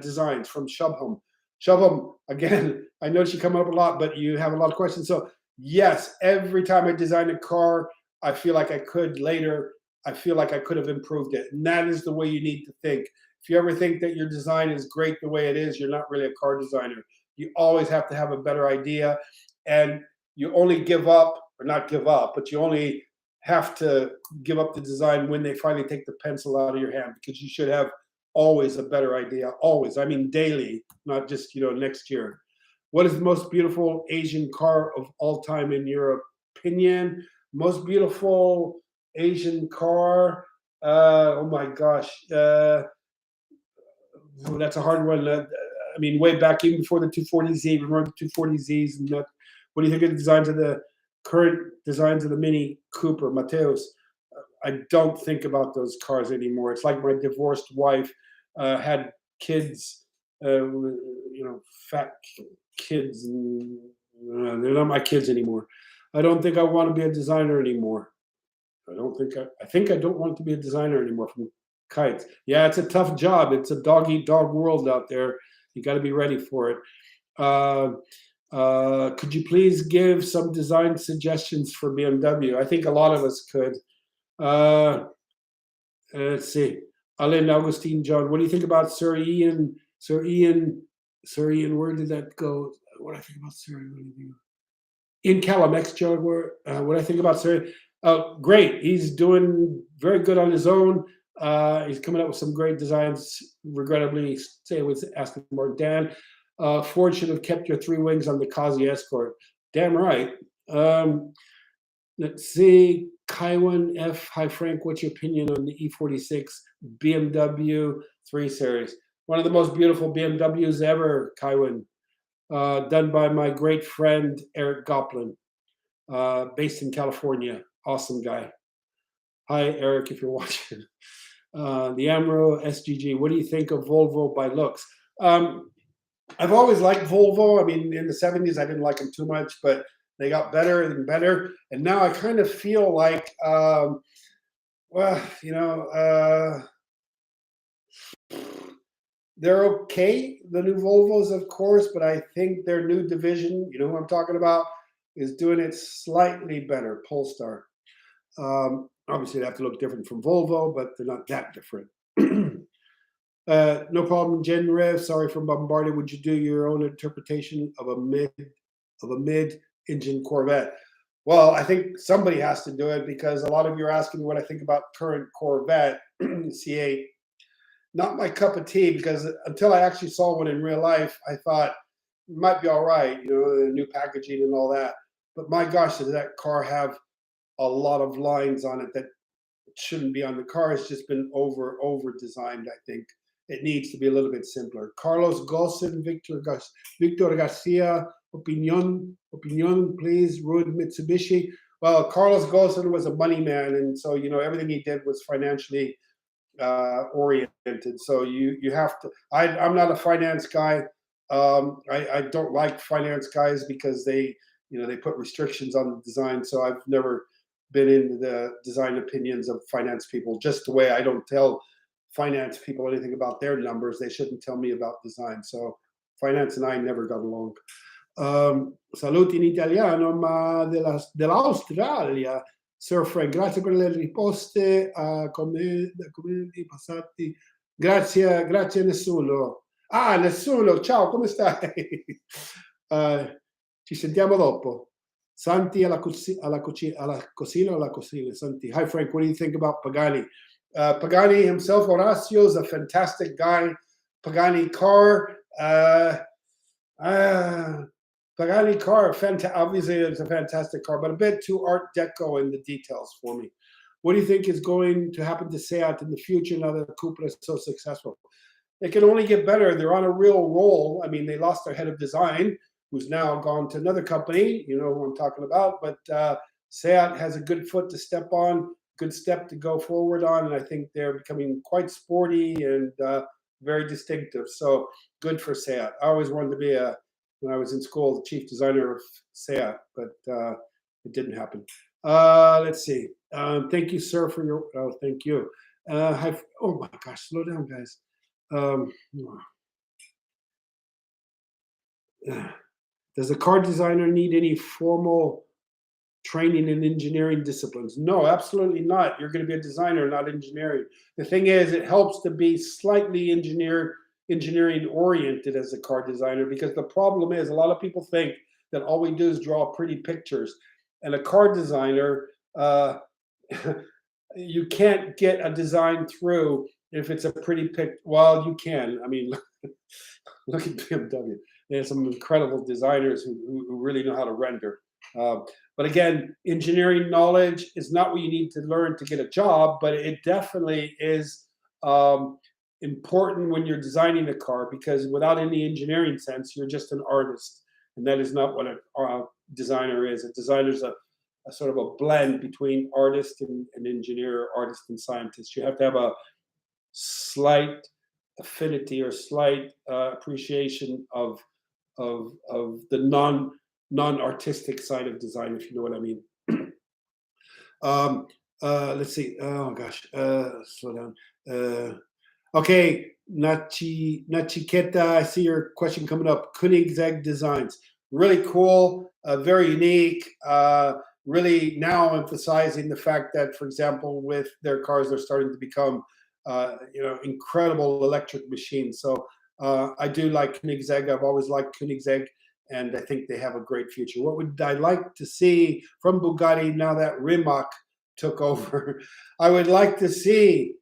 designs? From Shubham? Shubham, again, I know you come up a lot, but you have a lot of questions. So yes, every time I design a car, I feel like I could have improved it. And that is the way you need to think. If you ever think that your design is great the way it is, you're not really a car designer. You always have to have a better idea, and you only give up, or not give up, but you only have to give up the design when they finally take the pencil out of your hand, because you should have always a better idea, always. I mean, daily, not just, next year. What is the most beautiful Asian car of all time in your opinion? Most beautiful Asian car? Oh my gosh. That's a hard one. I mean, way back even before the 240Z, remember the 240Zs? And what do you think of the current designs of the Mini Cooper, Mateos? I don't think about those cars anymore. It's like my divorced wife had kids, fat kids, and they're not my kids anymore. I don't think I want to be a designer anymore. I think I don't want to be a designer anymore. From Kites. Yeah, it's a tough job. It's a dog-eat-dog world out there. You got to be ready for it. Could you please give some design suggestions for BMW? I think a lot of us could. Let's see. Alain Augustine John, what do you think about Sir Ian, where did that go? What do I think about Sir Ian? Ian Calamex, John, what do I think about Sir Ian? Great. He's doing very good on his own. He's coming up with some great designs. Regrettably, say with Aston Martin. Dan, Ford should have kept your three wings on the Kazi Escort. Damn right. Let's see. Kaiwan F. Hi Frank, what's your opinion on the E46 BMW 3 Series? One of the most beautiful BMWs ever, Kaiwan. Done by my great friend Eric Goplin, based in California. Awesome guy. Hi Eric, if you're watching. The Amro SGG, what do you think of Volvo by looks? I've always liked Volvo. I mean, in the 70s, I didn't like them too much, but they got better and better. And now I kind of feel like, they're okay, the new Volvos, of course, but I think their new division, you know who I'm talking about, is doing it slightly better, Polestar. Obviously, they have to look different from Volvo, but they're not that different. No problem, Jen Rev. Sorry for bombarding. Would you do your own interpretation of a mid-engine Corvette? Well, I think somebody has to do it, because a lot of you are asking me what I think about current Corvette C8. Not my cup of tea, because until I actually saw one in real life, I thought it might be all right, the new packaging and all that. But my gosh, does that car have a lot of lines on it that shouldn't be on the car. It's just been over designed. I think it needs to be a little bit simpler. Carlos Gossen, Victor Garcia, opinion, please. Rude Mitsubishi. Well, Carlos Gossen was a money man, and so everything he did was financially oriented. So you have to. I'm not a finance guy. I don't like finance guys, because they put restrictions on the design. So I've never been into the design opinions of finance people. Just the way I don't tell finance people anything about their numbers, they shouldn't tell me about design. So finance and I never got along. Saluti in italiano, ma dell'Australia. Sir Frank, grazie per le risposte. Commenti passati. Grazie nessuno. Ah, nessuno, ciao, come stai? Ci sentiamo dopo. Santi alla cocina o alla cocina? Santi. Hi, Frank, what do you think about Pagani? Pagani himself, Horacio, is a fantastic guy. Pagani car, Pagani car, obviously it's a fantastic car, but a bit too Art Deco in the details for me. What do you think is going to happen to Seat in the future now that Cupra is so successful? It can only get better. They're on a real roll. I mean, they lost their head of design, who's now gone to another company. You know who I'm talking about. But Seat has a good foot to step on, good step to go forward on, and I think they're becoming quite sporty and very distinctive. So good for Seat. I always wanted to be when I was in school, the chief designer of Seat, but it didn't happen. Let's see. Thank you, sir, for your. Oh, thank you. Oh my gosh, slow down, guys. Does a car designer need any formal training in engineering disciplines? No, absolutely not. You're going to be a designer, not engineering. The thing is, it helps to be slightly engineering oriented as a car designer, because the problem is a lot of people think that all we do is draw pretty pictures, and a car designer, you can't get a design through if it's a pretty pic. Well, you can. I mean, look at BMW. There's some incredible designers who really know how to render. But again, engineering knowledge is not what you need to learn to get a job, but it definitely is important when you're designing a car, because without any engineering sense, you're just an artist. And that is not what a designer is. A designer is a sort of a blend between artist and engineer, artist and scientist. You have to have a slight affinity or slight appreciation of the non-artistic side of design, if you know what I mean. Let's see. Oh gosh, slow down. Okay, Nachiketa, I see your question coming up. Koenigsegg Designs, really cool, very unique. Really now emphasizing the fact that, for example, with their cars, they're starting to become, incredible electric machines. So I do like Koenigsegg. I've always liked Koenigsegg, and I think they have a great future. What would I like to see from Bugatti now that Rimac took over? I would like to see,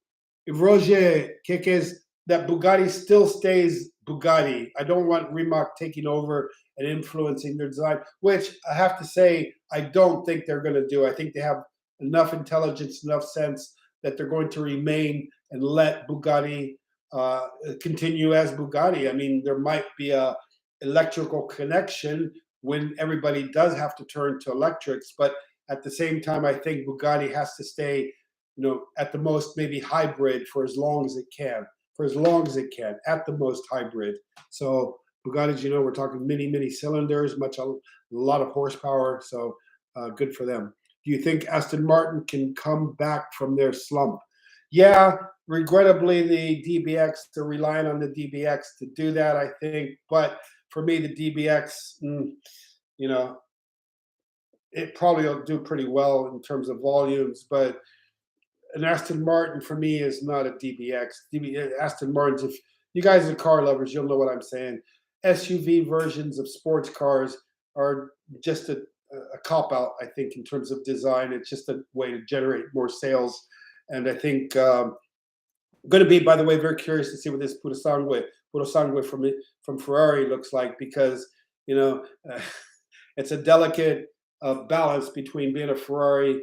Roger Kekes, that Bugatti still stays Bugatti. I don't want Rimac taking over and influencing their design, which I have to say, I don't think they're going to do. I think they have enough intelligence, enough sense that they're going to remain and let Bugatti continue as Bugatti. I mean, there might be a electrical connection when everybody does have to turn to electrics, but at the same time, I think Bugatti has to stay, at the most maybe hybrid for as long as it can. At the most hybrid. So Bugattis, we're talking many cylinders, a lot of horsepower. So good for them. Do you think Aston Martin can come back from their slump? Yeah, regrettably, the DBX, they're relying on the DBX to do that, I think. But for me, the DBX, it probably will do pretty well in terms of volumes, but an Aston Martin for me is not a DBX. Aston Martins, if you guys are car lovers, you'll know what I'm saying. SUV versions of sports cars are just a cop out, I think, in terms of design. It's just a way to generate more sales. And I think I'm going to be, by the way, very curious to see what this Purosangue from Ferrari looks like, because it's a delicate balance between being a Ferrari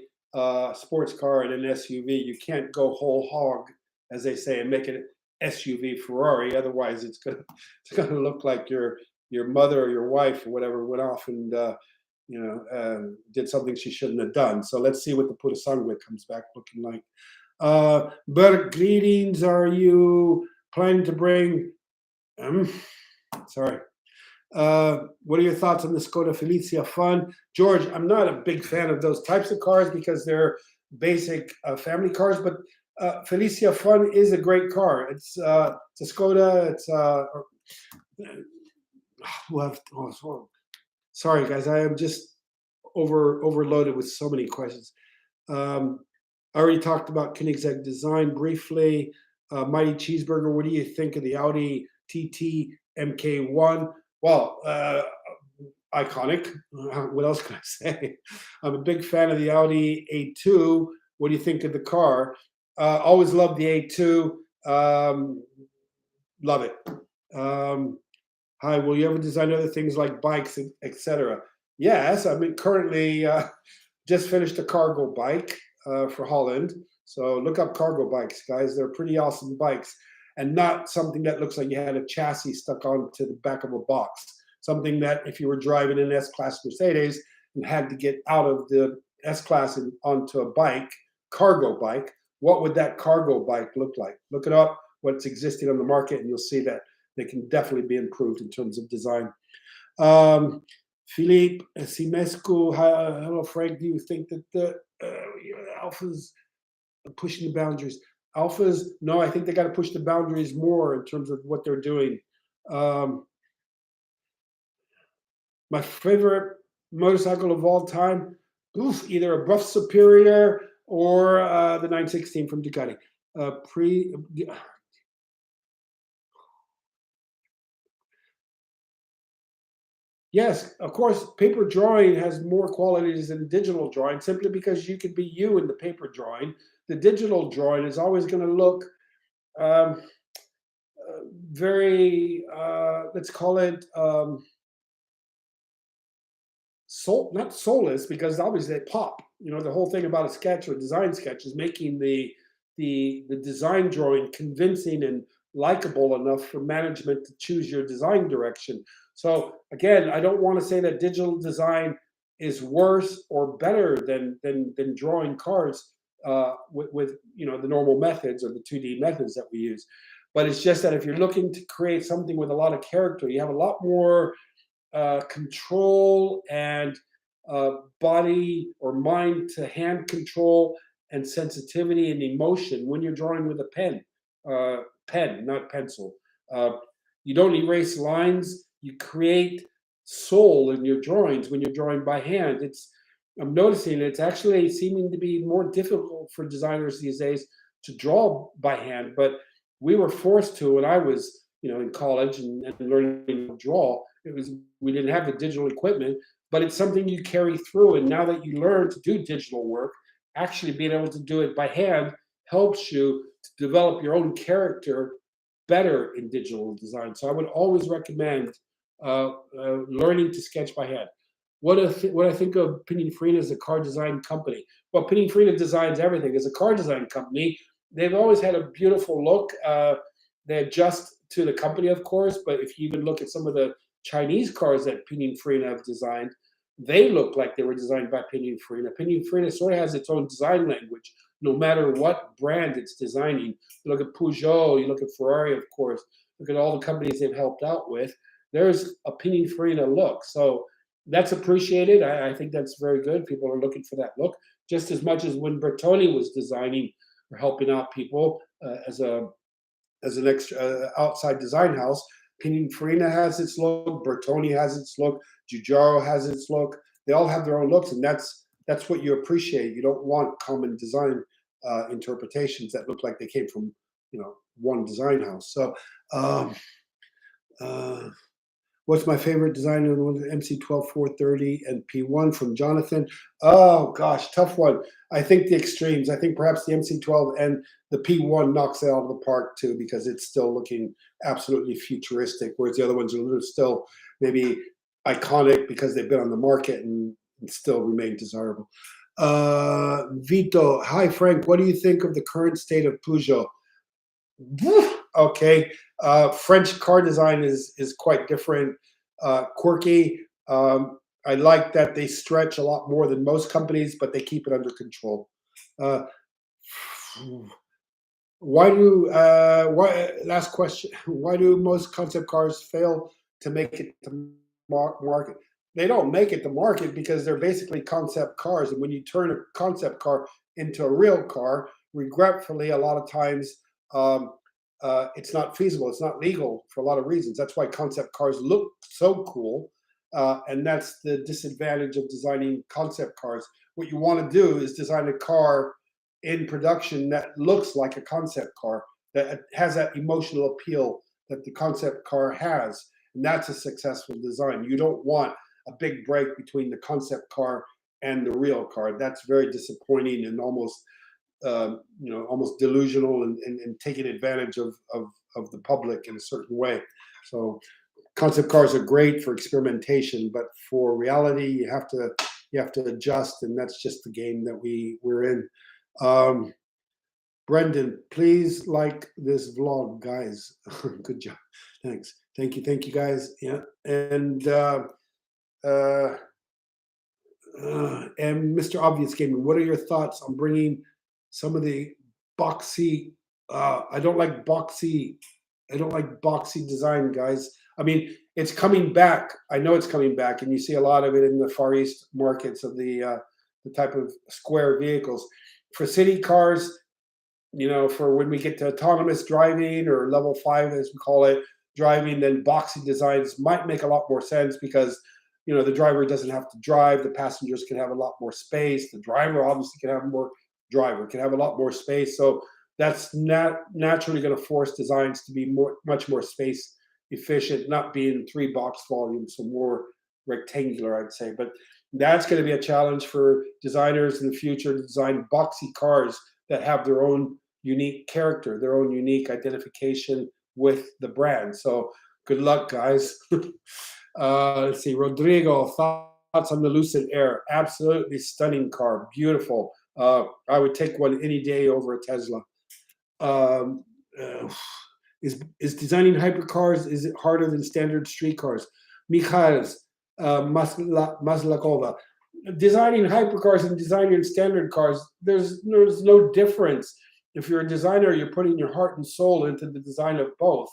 sports car and an SUV. You can't go whole hog, as they say, and make it SUV Ferrari. Otherwise, it's gonna look like your mother or your wife or whatever went off and did something she shouldn't have done. So let's see what the Purosangue comes back looking like. Berg, greetings. Are you planning to bring? Sorry. What are your thoughts on the Skoda Felicia Fun? George, I'm not a big fan of those types of cars because they're basic family cars, but Felicia Fun is a great car. It's a Skoda. It's sorry guys, I am just overloaded with so many questions. I already talked about Koenigsegg design briefly. Mighty Cheeseburger, what do you think of the Audi TT MK1? Well, iconic. What else can I say? I'm a big fan of the Audi A2. What do you think of the car? Always loved the A2. Love it. Hi, will you ever design other things like bikes, etc.? Yes, I mean, currently just finished a cargo bike for Holland. So look up cargo bikes, guys. They're pretty awesome bikes, and not something that looks like you had a chassis stuck onto the back of a box. Something that if you were driving an S-Class Mercedes and had to get out of the S-Class and onto a bike, cargo bike, what would that cargo bike look like? Look it up, what's existing on the market, and you'll see that they can definitely be improved in terms of design. Philippe Simescu, hello Frank, do you think that the Alphas are pushing the boundaries? Alphas, no, I think they got to push the boundaries more in terms of what they're doing. My favorite motorcycle of all time, either a Buff Superior or the 916 from Ducati. Yes, of course, paper drawing has more qualities than digital drawing simply because you could be you in the paper drawing. The digital drawing is always going to look um, very, let's call it, not soulless, because obviously they pop. You know, the whole thing about a sketch or design sketch is making the design drawing convincing and likable enough for management to choose your design direction. So again, I don't want to say that digital design is worse or better than drawing cars with the normal methods or the 2D methods that we use. But it's just that if you're looking to create something with a lot of character, you have a lot more control and body or mind to hand control and sensitivity and emotion when you're drawing with a pen, not pencil. You don't erase lines. You create soul in your drawings when you're drawing by hand. I'm noticing it's actually seeming to be more difficult for designers these days to draw by hand, but we were forced to when I was, in college and learning to draw. We didn't have the digital equipment, but it's something you carry through. And now that you learn to do digital work, actually being able to do it by hand helps you to develop your own character better in digital design. So I would always recommend learning to sketch by hand. What I think of Pininfarina as a car design company. Well, Pininfarina designs everything. As a car design company, they've always had a beautiful look. They adjust to the company, of course, but if you even look at some of the Chinese cars that Pininfarina have designed, they look like they were designed by Pininfarina. Pininfarina sort of has its own design language, no matter what brand it's designing. You look at Pujo, you look at Ferrari, of course, look at all the companies they've helped out with. There's a Pininfarina look. So that's appreciated. I think that's very good. People are looking for that look, just as much as when Bertoni was designing or helping out people as an extra outside design house. Pininfarina has its look, Bertoni has its look, Giugiaro has its look. They all have their own looks, and that's what you appreciate. You don't want common design interpretations that look like they came from one design house. So, what's my favorite design? MC12 430 and P1 from Jonathan. Oh gosh, tough one. I think the extremes. I think perhaps the MC12 and the P1 knocks it out of the park too, because it's still looking absolutely futuristic, whereas the other ones are still maybe iconic because they've been on the market and still remain desirable. Vito, hi Frank, what do you think of the current state of Pujo? Okay, French car design is quite different, quirky. I like that they stretch a lot more than most companies, but they keep it under control. Last question, why do most concept cars fail to make it to market? They don't make it to market because they're basically concept cars, and when you turn a concept car into a real car, regretfully, a lot of times it's not feasible, it's not legal for a lot of reasons. That's why concept cars look so cool, and that's the disadvantage of designing concept cars. What you want to do is design a car in production that looks like a concept car, that has that emotional appeal that the concept car has, and that's a successful design. You don't want a big break between the concept car and the real car. That's very disappointing and almost almost delusional and taking advantage of the public in a certain way. So concept cars are great for experimentation, but for reality, you have to adjust, and that's just the game that we're in. Brendan, please like this vlog, guys. Good job. Thanks. Thank you, guys. Yeah, and Mr. Obvious Gaming, what are your thoughts on bringing some of the boxy? I don't like boxy. I don't like boxy design, guys. I mean, it's coming back. I know it's coming back, and you see a lot of it in the Far East markets of the type of square vehicles. For city cars, for when we get to autonomous driving or level 5, as we call it, driving, then boxy designs might make a lot more sense because, the driver doesn't have to drive. The passengers can have a lot more space. The driver obviously can have a lot more space. So that's not naturally going to force designs to be much more space efficient, not being 3 box volumes, so more rectangular, I'd say. But that's going to be a challenge for designers in the future to design boxy cars that have their own unique character, their own unique identification with the brand. So good luck, guys. Let's see, Rodrigo, thoughts on the Lucid Air? Absolutely stunning car, beautiful. I would take one any day over a Tesla. Is designing hypercars, is it harder than standard street cars? Mikhails Maslakova. Designing hypercars and designing standard cars, there's no difference. If you're a designer, you're putting your heart and soul into the design of both.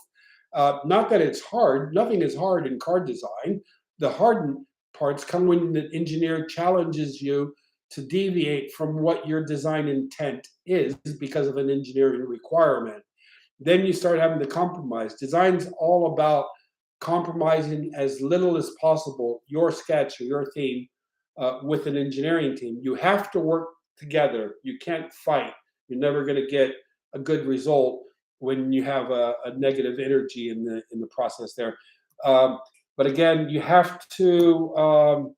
Not that it's hard. Nothing is hard in car design. The hard parts come when the engineer challenges you to deviate from what your design intent is because of an engineering requirement. Then you start having to compromise. Design's all about compromising as little as possible your sketch or your theme with an engineering team. You have to work together. You can't fight. You're never going to get a good result when you have a negative energy in the process there. But again, you have to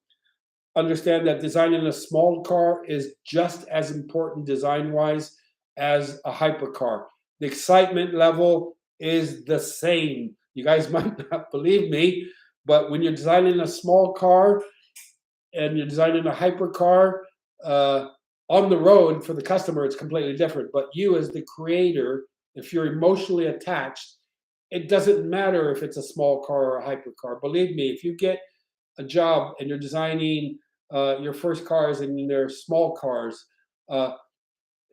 understand that designing a small car is just as important design-wise as a hypercar. The excitement level is the same. You guys might not believe me, but when you're designing a small car and you're designing a hypercar, on the road for the customer, it's completely different. But you as the creator, if you're emotionally attached, it doesn't matter if it's a small car or a hypercar. Believe me, if you get a job and you're designing your first cars and they're small cars,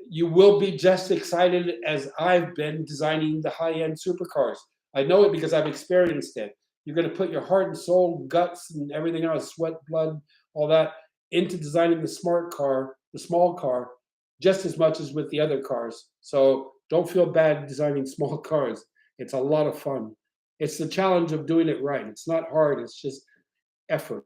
you will be just excited as I've been designing the high-end supercars. I know it because I've experienced it. You're going to put your heart and soul, guts, and everything else, sweat, blood, all that, into designing the smart car, the small car, just as much as with the other cars. So don't feel bad designing small cars. It's a lot of fun. It's the challenge of doing it right. It's not hard. It's just effort.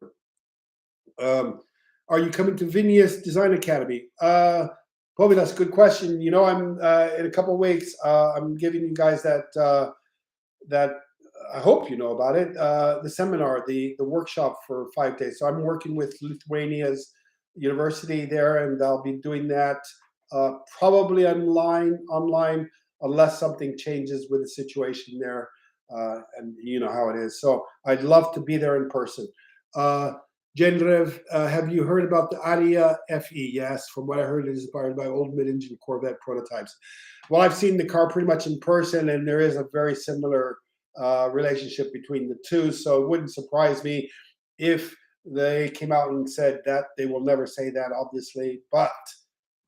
Are you coming to Vinnie's Design Academy? Probably that's a good question. I'm in a couple of weeks. I'm giving you guys that I hope you know about it. The seminar, the workshop for 5 days. So I'm working with Lithuania's university there, and I'll be doing that probably online, unless something changes with the situation there, and you know how it is. So I'd love to be there in person. Genrev, have you heard about the Aria FE? Yes, from what I heard, it is inspired by old mid-engine Corvette prototypes. Well, I've seen the car pretty much in person, and there is a very similar relationship between the two. So it wouldn't surprise me if they came out and said that. They will never say that, obviously, but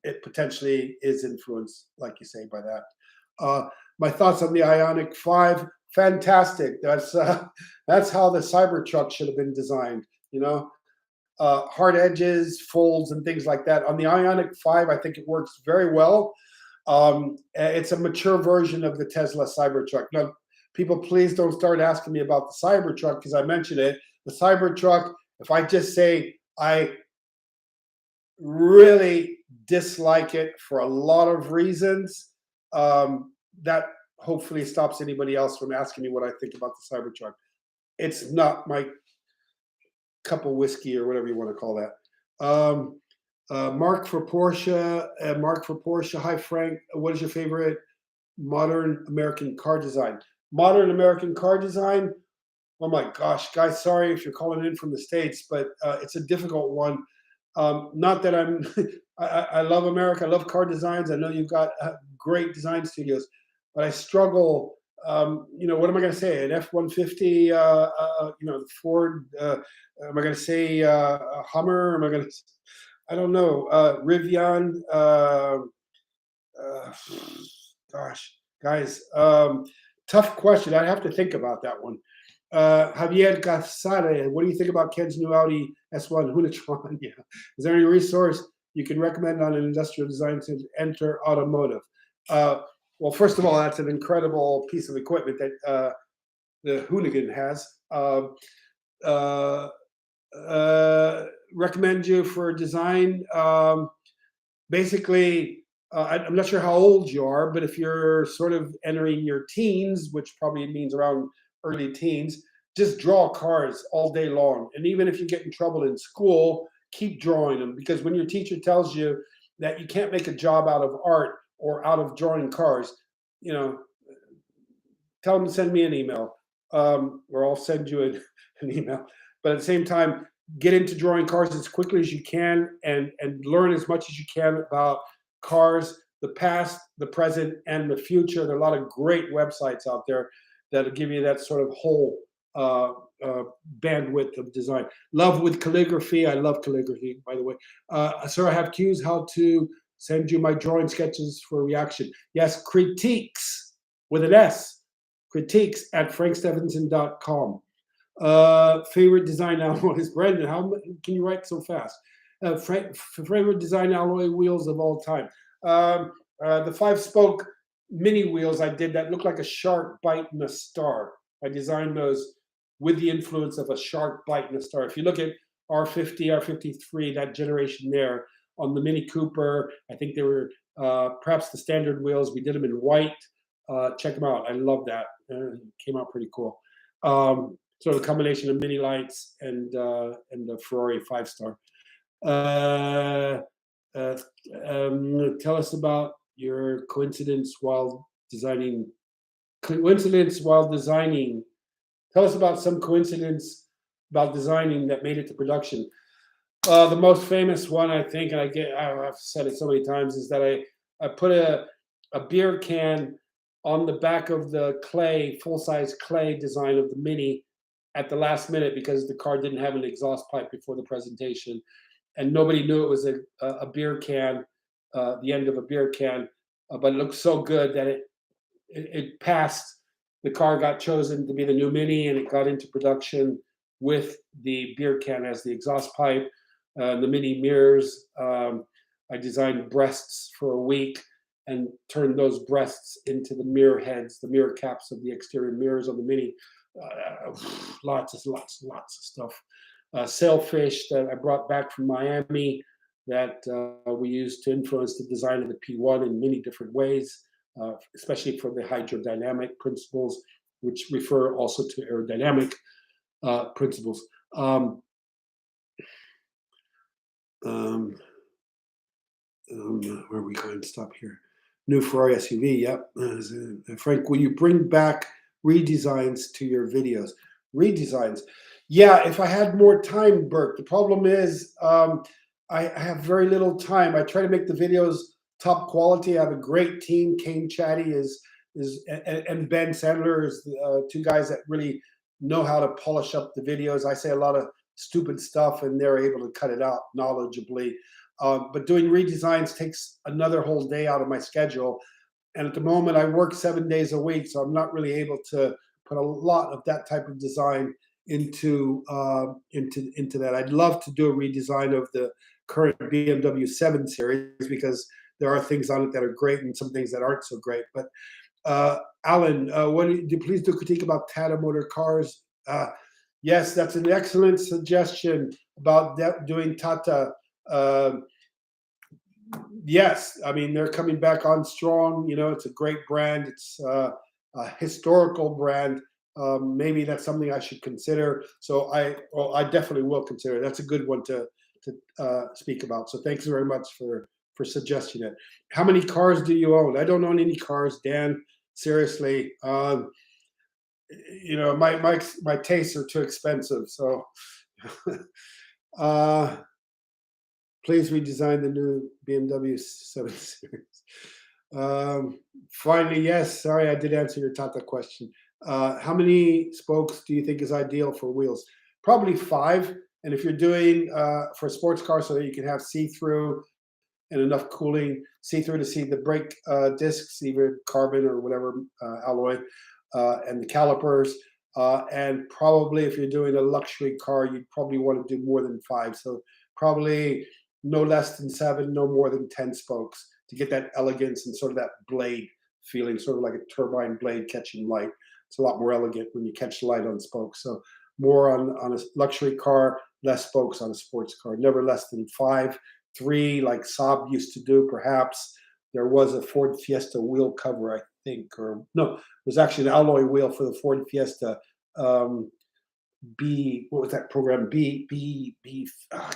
it potentially is influenced, like you say, by that. My thoughts on the Ionic 5, fantastic. That's how the Cybertruck should have been designed, hard edges, folds, and things like that. On the Ionic 5, I think it works very well. It's a mature version of the Tesla Cybertruck. Now, people, please don't start asking me about the Cybertruck because I mentioned it. The Cybertruck, if I just say I really dislike it for a lot of reasons, that hopefully stops anybody else from asking me what I think about the Cybertruck. It's not my cup of whiskey or whatever you want to call that. Mark for Porsche. Hi Frank. What is your favorite modern American car design? Modern American car design. Oh my gosh, guys, sorry if you're calling in from the States, but it's a difficult one. Not that I'm, I love America, I love car designs. I know you've got great design studios, but I struggle. What am I going to say? An F-150, Ford, am I going to say a Hummer? Am I going to, I don't know, Rivian, gosh, guys, tough question. I'd have to think about that one. Javier Gasare, what do you think about Ken's new Audi S1 Hunatron? Yeah. Is there any resource you can recommend on an industrial design to enter automotive? Well, first of all, that's an incredible piece of equipment that the Hoonigan has. Recommend you for design. Basically, I'm not sure how old you are, but if you're sort of entering your teens, which probably means around early teens, just draw cars all day long. And even if you get in trouble in school, keep drawing them, because when your teacher tells you that you can't make a job out of art or out of drawing cars, tell them to send me an email, or I'll send you an email. But at the same time, get into drawing cars as quickly as you can and learn as much as you can about cars, the past, the present, and the future. There are a lot of great websites out there that'll give you that sort of whole bandwidth of design. Love with calligraphy. I love calligraphy, by the way. Sir, I have cues how to send you my drawing sketches for reaction. Yes, critiques with an S. Critiques at frankstephenson.com. Favorite design alloy is Brendan. How can you write so fast? Favorite design alloy wheels of all time. The 5-spoke mini wheels I did that look like a shark biting a star. I designed those with the influence of a shark biting a star. If you look at R50, R53, that generation there, on the Mini Cooper, I think they were perhaps the standard wheels. We did them in white. Check them out. I love that. Came out pretty cool. Sort of a combination of mini lights and the Ferrari 5-star. Tell us about your coincidence while designing. Tell us about some coincidence about designing that made it to production. The most famous one, I think, and I've said it so many times, is that I put a beer can on the back of the full-size clay design of the Mini at the last minute, because the car didn't have an exhaust pipe before the presentation, and nobody knew it was a beer can, the end of a beer can, but it looked so good that it passed. The car got chosen to be the new Mini, and it got into production with the beer can as the exhaust pipe. The Mini mirrors, I designed breasts for a week and turned those breasts into the mirror heads, the mirror caps of the exterior mirrors on the Mini. Lots of stuff. Sailfish that I brought back from Miami that we used to influence the design of the P1 in many different ways, especially for the hydrodynamic principles, which refer also to aerodynamic principles. Where are we going to stop here? New Ferrari SUV, yep. Frank, will you bring back redesigns to your videos? Redesigns. Yeah, if I had more time, Burke. The problem is I have very little time. I try to make the videos top quality. I have a great team. Kane Chatty and Ben Sandler is two guys that really know how to polish up the videos. I say a lot of stupid stuff and they're able to cut it out knowledgeably. But doing redesigns takes another whole day out of my schedule. And at the moment I work 7 days a week, so I'm not really able to put a lot of that type of design into that. I'd love to do a redesign of the current BMW 7 Series, because there are things on it that are great and some things that aren't so great. But Alan, please do critique about Tata Motor Cars. Yes, that's an excellent suggestion about doing Tata. Yes, I mean, they're coming back on strong. You know, it's a great brand. It's historical brand, maybe that's something I should consider. So I definitely will consider. That's a good one to speak about. So thanks very much for suggesting it. How many cars do you own? I don't own any cars, Dan. Seriously, my tastes are too expensive. So please redesign the new BMW 7 Series. Finally, yes. Sorry, I did answer your Tata question. How many spokes do you think is ideal for wheels? Probably 5. And if you're doing for a sports car, so that you can have see-through and enough cooling, see-through to see the brake discs, either carbon or whatever alloy, and the calipers. And probably if you're doing a luxury car, you'd probably want to do more than 5. So probably no less than 7, no more than 10 spokes to get that elegance and sort of that blade feeling, sort of like a turbine blade catching light. It's a lot more elegant when you catch light on spokes. So more on a luxury car, less spokes on a sports car. Never less than 5, 3, like Saab used to do, perhaps. There was a Ford Fiesta wheel cover, I think, or no, it was actually an alloy wheel for the Ford Fiesta. What was that program? I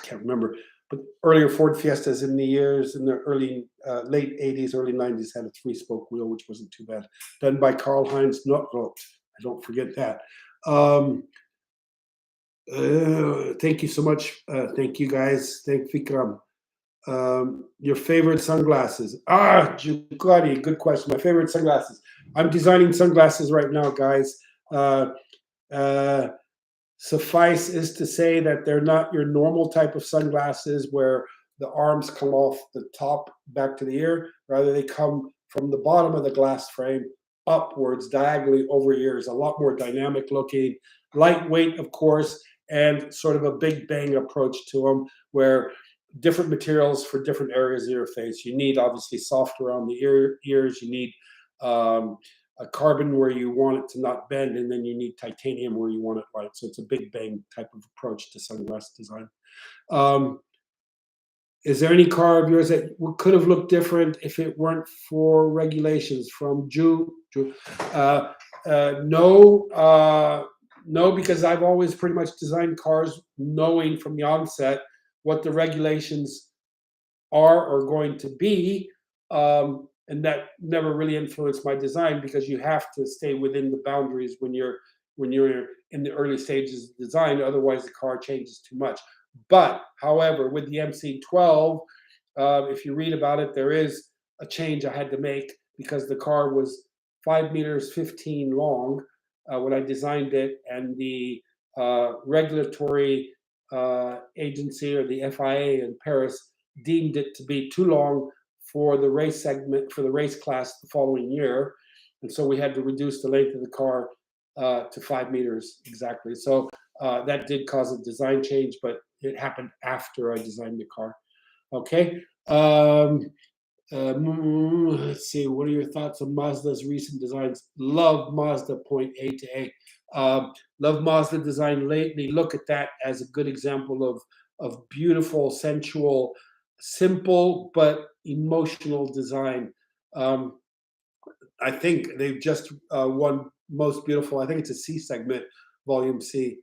can't remember. But earlier Ford Fiestas in the early, late 80s, early 90s had a 3-spoke wheel, which wasn't too bad. Done by Karl-Heinz Notgroth. I don't forget that. Thank you so much. Thank you, guys. Thank Vikram. Your favorite sunglasses? Giucotti, good question. My favorite sunglasses. I'm designing sunglasses right now, guys. Suffice is to say that they're not your normal type of sunglasses where the arms come off the top back to the ear. Rather, they come from the bottom of the glass frame upwards, diagonally over ears. A lot more dynamic looking, lightweight, of course, and sort of a big bang approach to them where different materials for different areas of your face. You need obviously soft around the ears. You need a carbon where you want it to not bend, and then you need titanium where you want it light. So it's a big bang type of approach to sunglass design. Is there any car of yours that could have looked different if it weren't for regulations? From Ju. No, because I've always pretty much designed cars knowing from the onset what the regulations are going to be. And that never really influenced my design because you have to stay within the boundaries when you're in the early stages of design. Otherwise, the car changes too much. But, however, with the MC12, if you read about it, there is a change I had to make because the car was 5 meters 15 long when I designed it, and the regulatory agency or the FIA in Paris deemed it to be too long for the race segment, for the race class the following year. And so we had to reduce the length of the car to 5 meters exactly. So that did cause a design change, but it happened after I designed the car. Okay. Let's see. What are your thoughts on Mazda's recent designs? Love Mazda point A to A. Love Mazda design lately. Look at that as a good example of beautiful, sensual, simple but emotional design. I think they've just won most beautiful. I think it's a C segment, volume C,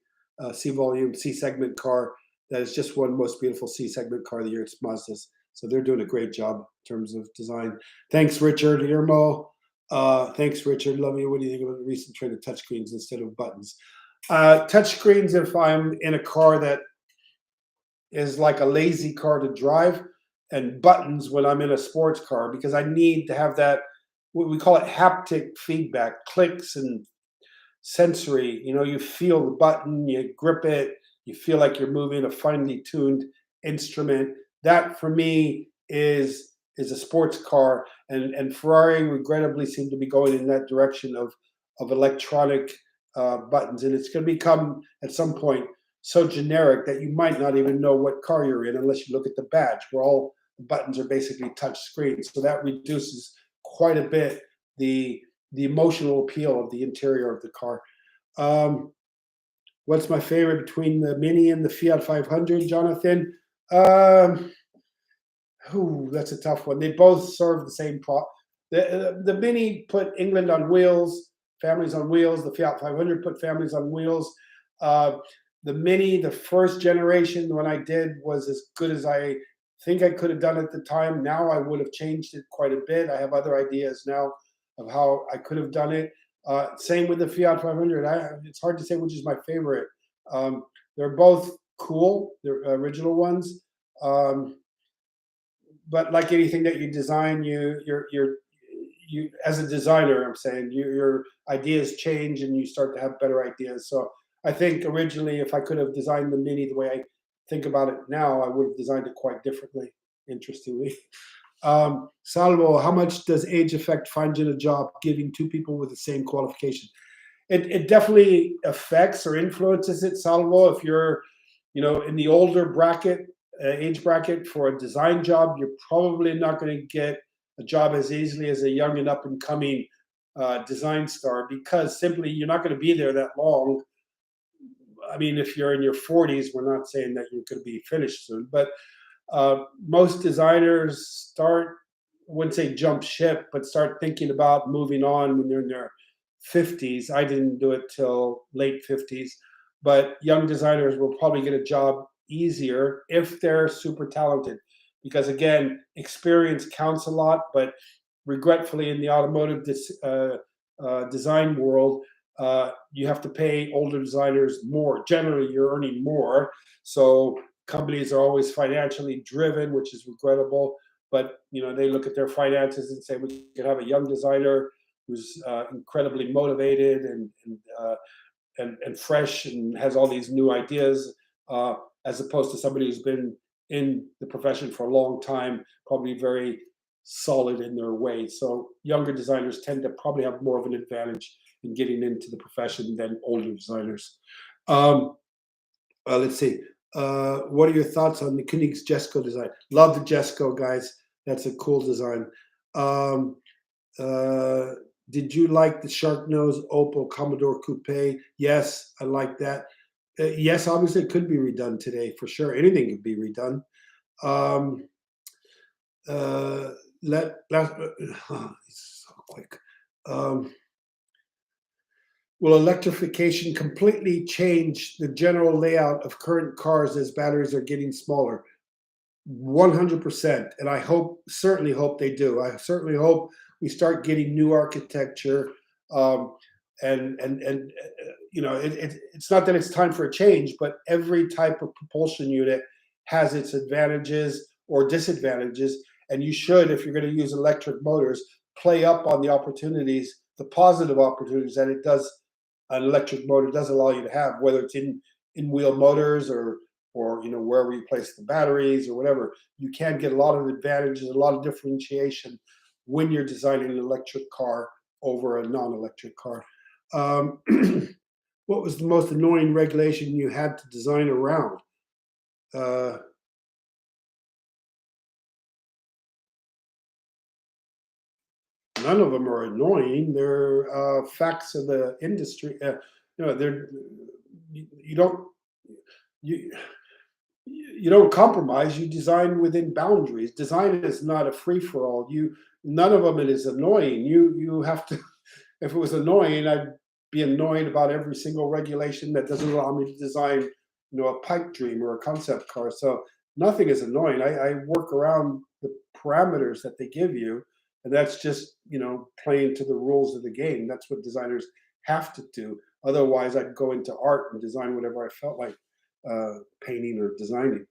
C segment car that has just won most beautiful C segment car of the year. It's Mazda's. So they're doing a great job in terms of design. Thanks, Richard. Irmo. Thanks, Richard. Love you. What do you think about the recent trend of touchscreens instead of buttons? Touchscreens, if I'm in a car that is like a lazy car to drive, and buttons when I'm in a sports car, because I need to have that, what we call it, haptic feedback, clicks and sensory. You know, you feel the button, you grip it, you feel like you're moving a finely tuned instrument. That for me is a sports car, and Ferrari regrettably seem to be going in that direction of electronic buttons, and it's going to become at some point so generic that you might not even know what car you're in unless you look at the badge, where all the buttons are basically touch screens. So that reduces quite a bit the emotional appeal of the interior of the car. What's my favorite between the Mini and the Fiat 500, Jonathan? That's a tough one. They both serve the same the Mini put England on wheels. families on wheels. The Fiat 500 put families on wheels. The Mini, the first generation, when I did, was as good as I think I could have done at the time. Now I would have changed it quite a bit. I have other ideas now of how I could have done it. Same with the Fiat 500. It's hard to say which is my favorite. They're both cool. They're original ones. But like anything that you design, you as a designer, I'm saying your ideas change and you start to have better ideas. So I think originally, if I could have designed the Mini the way I think about it now, I would have designed it quite differently. Interestingly, Salvo, how much does age affect finding a job? Giving two people with the same qualification, it definitely affects or influences it. Salvo, if you're, in the older bracket, age bracket for a design job, you're probably not going to get a job as easily as a young and up and coming design star, because simply you're not going to be there that long. I mean, if you're in your 40s, we're not saying that you're going to be finished soon, but most designers start, I wouldn't say jump ship, but start thinking about moving on when they're in their 50s. I didn't do it till late 50s, but young designers will probably get a job easier if they're super talented, because again, experience counts a lot, but regretfully in the automotive design world, you have to pay older designers more. Generally, you're earning more, so companies are always financially driven, which is regrettable. But they look at their finances and say, we could have a young designer who's incredibly motivated and fresh and has all these new ideas, as opposed to somebody who's been in the profession for a long time, probably very solid in their ways. So younger designers tend to probably have more of an advantage in getting into the profession than older designers. Let's see. What are your thoughts on the Koenig's Jesco design? Love the Jesco, guys. That's a cool design. Did you like the shark nose Opel Commodore Coupe? Yes, I like that. Yes, obviously it could be redone today for sure. Anything could be redone. It's so quick. Will electrification completely change the general layout of current cars as batteries are getting smaller? 100%, and I certainly hope they do. I certainly hope we start getting new architecture, it's not that it's time for a change, but every type of propulsion unit has its advantages or disadvantages, and you should, if you're going to use electric motors, play up on the opportunities, the positive opportunities that an electric motor does allow you to have, whether it's in wheel motors or wherever you place the batteries or whatever. You can get a lot of advantages, a lot of differentiation when you're designing an electric car over a non-electric car. What was the most annoying regulation you had to design around? None of them are annoying. They're facts of the industry. You don't compromise. You design within boundaries. Design is not a free for all. None of them is annoying. You have to. If it was annoying, I'd be annoyed about every single regulation that doesn't allow me to design, a pipe dream or a concept car. So nothing is annoying. I work around the parameters that they give you, and that's just playing to the rules of the game. That's what designers have to do. Otherwise, I'd go into art and design whatever I felt like painting or designing.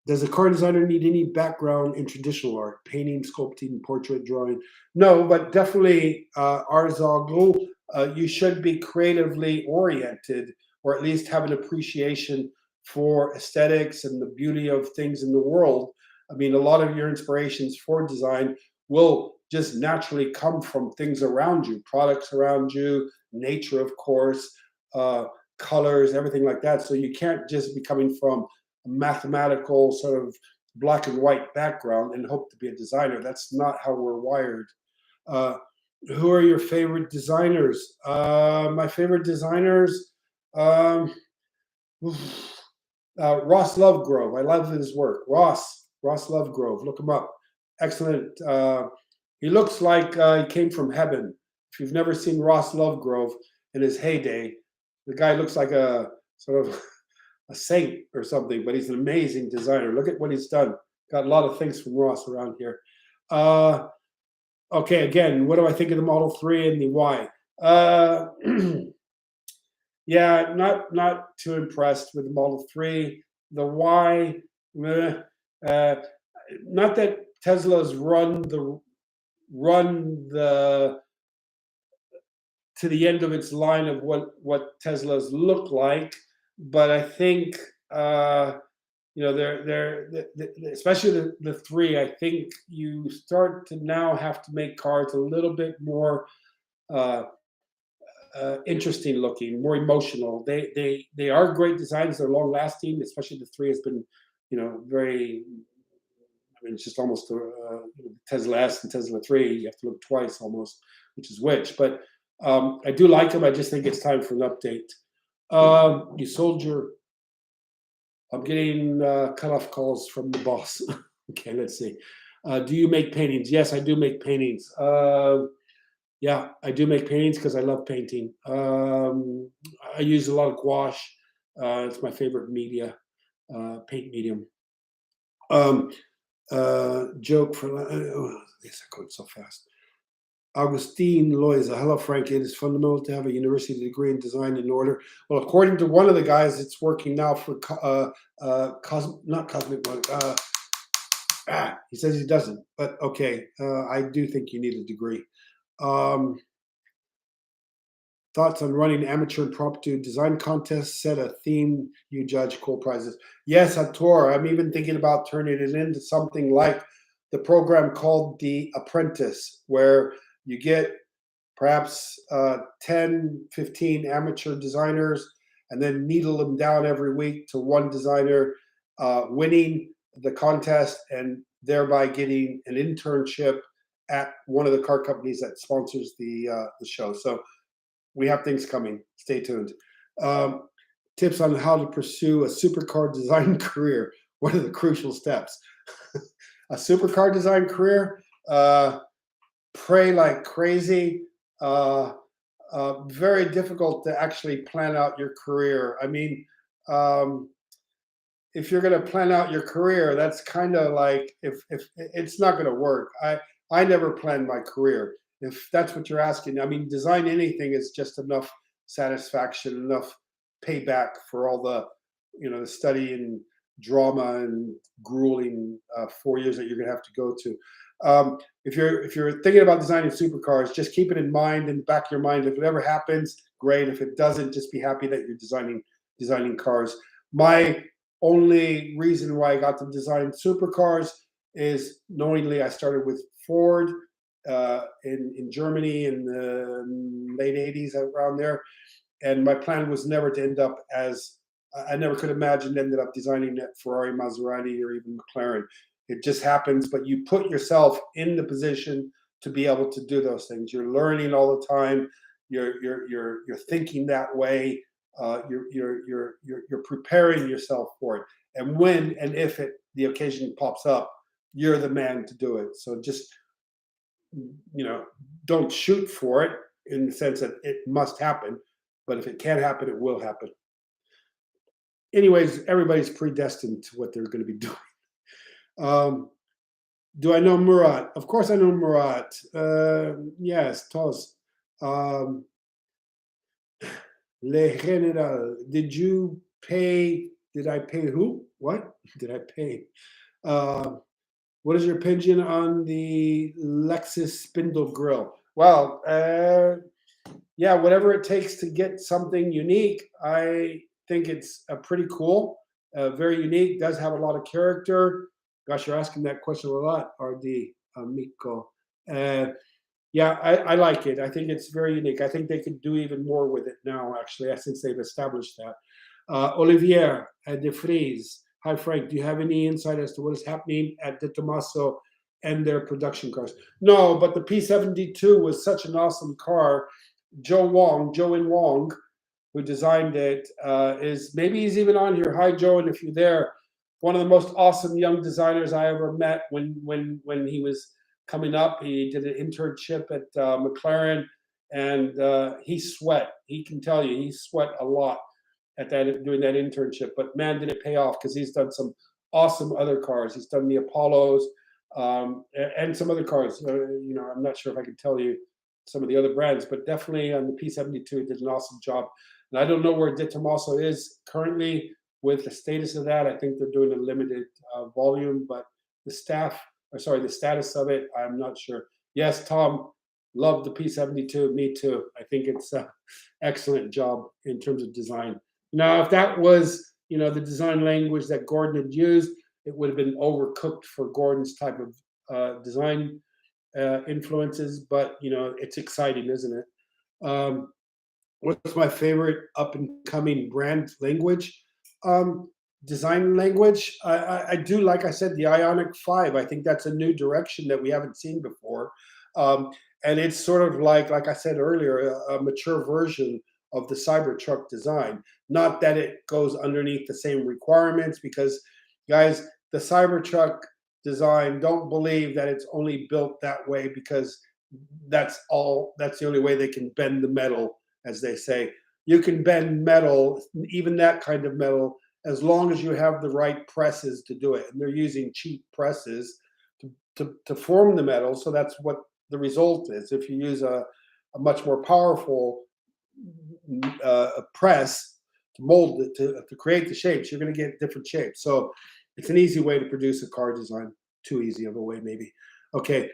Does a car designer need any background in traditional art, painting, sculpting, portrait, drawing? No, but definitely Arzoglu, you should be creatively oriented, or at least have an appreciation for aesthetics and the beauty of things in the world. I mean, a lot of your inspirations for design will just naturally come from things around you, products around you, nature, of course, colors, everything like that. So you can't just be coming from a mathematical sort of black and white background and hope to be a designer. That's not how we're wired. Who are your favorite designers? My favorite designers, Ross Lovegrove. I love his work. Ross Lovegrove. Look him up. Excellent. He looks like he came from heaven. if you've never seen Ross Lovegrove in his heyday, the guy looks like a sort of a saint or something, but he's an amazing designer. Look at what he's done. Got a lot of things from Ross around here. Okay, again, what do I think of the Model 3 and the Y? Yeah, not too impressed with the Model 3. The Y, not that Tesla's run the to the end of its line of what Teslas look like, but I think they're especially the 3. I think you start to now have to make cars a little bit more interesting looking, more emotional. They are great designs. They're long lasting, especially the 3 has been, very. I mean, it's just almost Tesla S and Tesla 3. You have to look twice almost, which is which. But I do like them. I just think it's time for an update. You sold your. I'm getting cutoff calls from the boss. Okay, let's see. Do you make paintings? Yes, I do make paintings. Yeah, I do make paintings because I love painting. I use a lot of gouache. It's my favorite media, paint medium. Joke for yes, I going so fast. Augustine Loiza, hello Frank. It is fundamental to have a university degree in design in order. Well, according to one of the guys, it's working now for not Cosmic One. He says he doesn't, but okay. I do think you need a degree. Thoughts on running amateur impromptu design contests, set a theme, you judge, cool prizes. Yes, Ator, I'm even thinking about turning it into something like the program called The Apprentice, where you get perhaps 10, 15 amateur designers and then needle them down every week to one designer winning the contest and thereby getting an internship at one of the car companies that sponsors the show. So we have things coming. Stay tuned. Tips on how to pursue a supercar design career. What are the crucial steps? A supercar design career? Pray like crazy. Very difficult to actually plan out your career. I mean, if you're going to plan out your career, that's kind of like if it's not going to work. I never planned my career. If that's what you're asking, I mean, design anything is just enough satisfaction, enough payback for all the, the study and drama and grueling 4 years that you're going to have to go to. If you're thinking about designing supercars, just keep it in mind, in the back of your mind. If it ever happens, great. If it doesn't, just be happy that you're designing cars. My only reason why I got to design supercars is knowingly I started with Ford in Germany in the late 80s, around there. And my plan was never to end up as, I never could imagine ended up designing at Ferrari, Maserati, or even McLaren. It just happens, but you put yourself in the position to be able to do those things. You're learning all the time. You're thinking that way. You're preparing yourself for it. And when and if the occasion pops up, you're the man to do it. So just, don't shoot for it in the sense that it must happen. But if it can't happen, it will happen. Anyways, everybody's predestined to what they're going to be doing. Do I know Murat? Of course I know Murat. Yes, Toz. Le General, did I pay who? What did I pay? What is your opinion on the Lexus spindle grill? Well, yeah, whatever it takes to get something unique. I think it's pretty cool, very unique, does have a lot of character. Gosh, you're asking that question a lot, RD Amico. Yeah, I like it. I think it's very unique. I think they could do even more with it now, actually, since they've established that. Olivier De Vries. Hi, Frank. Do you have any insight as to what is happening at De Tomaso and their production cars? No, but the P72 was such an awesome car. Joe In Wong, who designed it, maybe he's even on here. Hi, Joe, and if you're there, one of the most awesome young designers I ever met when he was coming up. He did an internship at McLaren, and he sweat. He can tell you he sweat a lot at that doing that internship. But man, did it pay off because he's done some awesome other cars. He's done the Apollos and some other cars. I'm not sure if I can tell you some of the other brands, but definitely on the P72 it did an awesome job. And I don't know where De Tomaso is currently with the status of that. I think they're doing a limited volume, but the status of it, I'm not sure. Yes, Tom, love the P72. Me too. I think it's an excellent job in terms of design. Now, if that was, the design language that Gordon had used, it would have been overcooked for Gordon's type of design influences. But it's exciting, isn't it? What's my favorite up and coming brand language? Design language. I do, like I said, the Ionic 5. I think that's a new direction that we haven't seen before. And it's sort of like I said earlier, a mature version of the Cybertruck design. Not that it goes underneath the same requirements, because, guys, the Cybertruck design, don't believe that it's only built that way because that's the only way they can bend the metal, as they say. You can bend metal, even that kind of metal, as long as you have the right presses to do it. And they're using cheap presses to form the metal. So that's what the result is. If you use a much more powerful press to mold it, to create the shapes, you're going to get different shapes. So it's an easy way to produce a car design. Too easy of a way, maybe. Okay.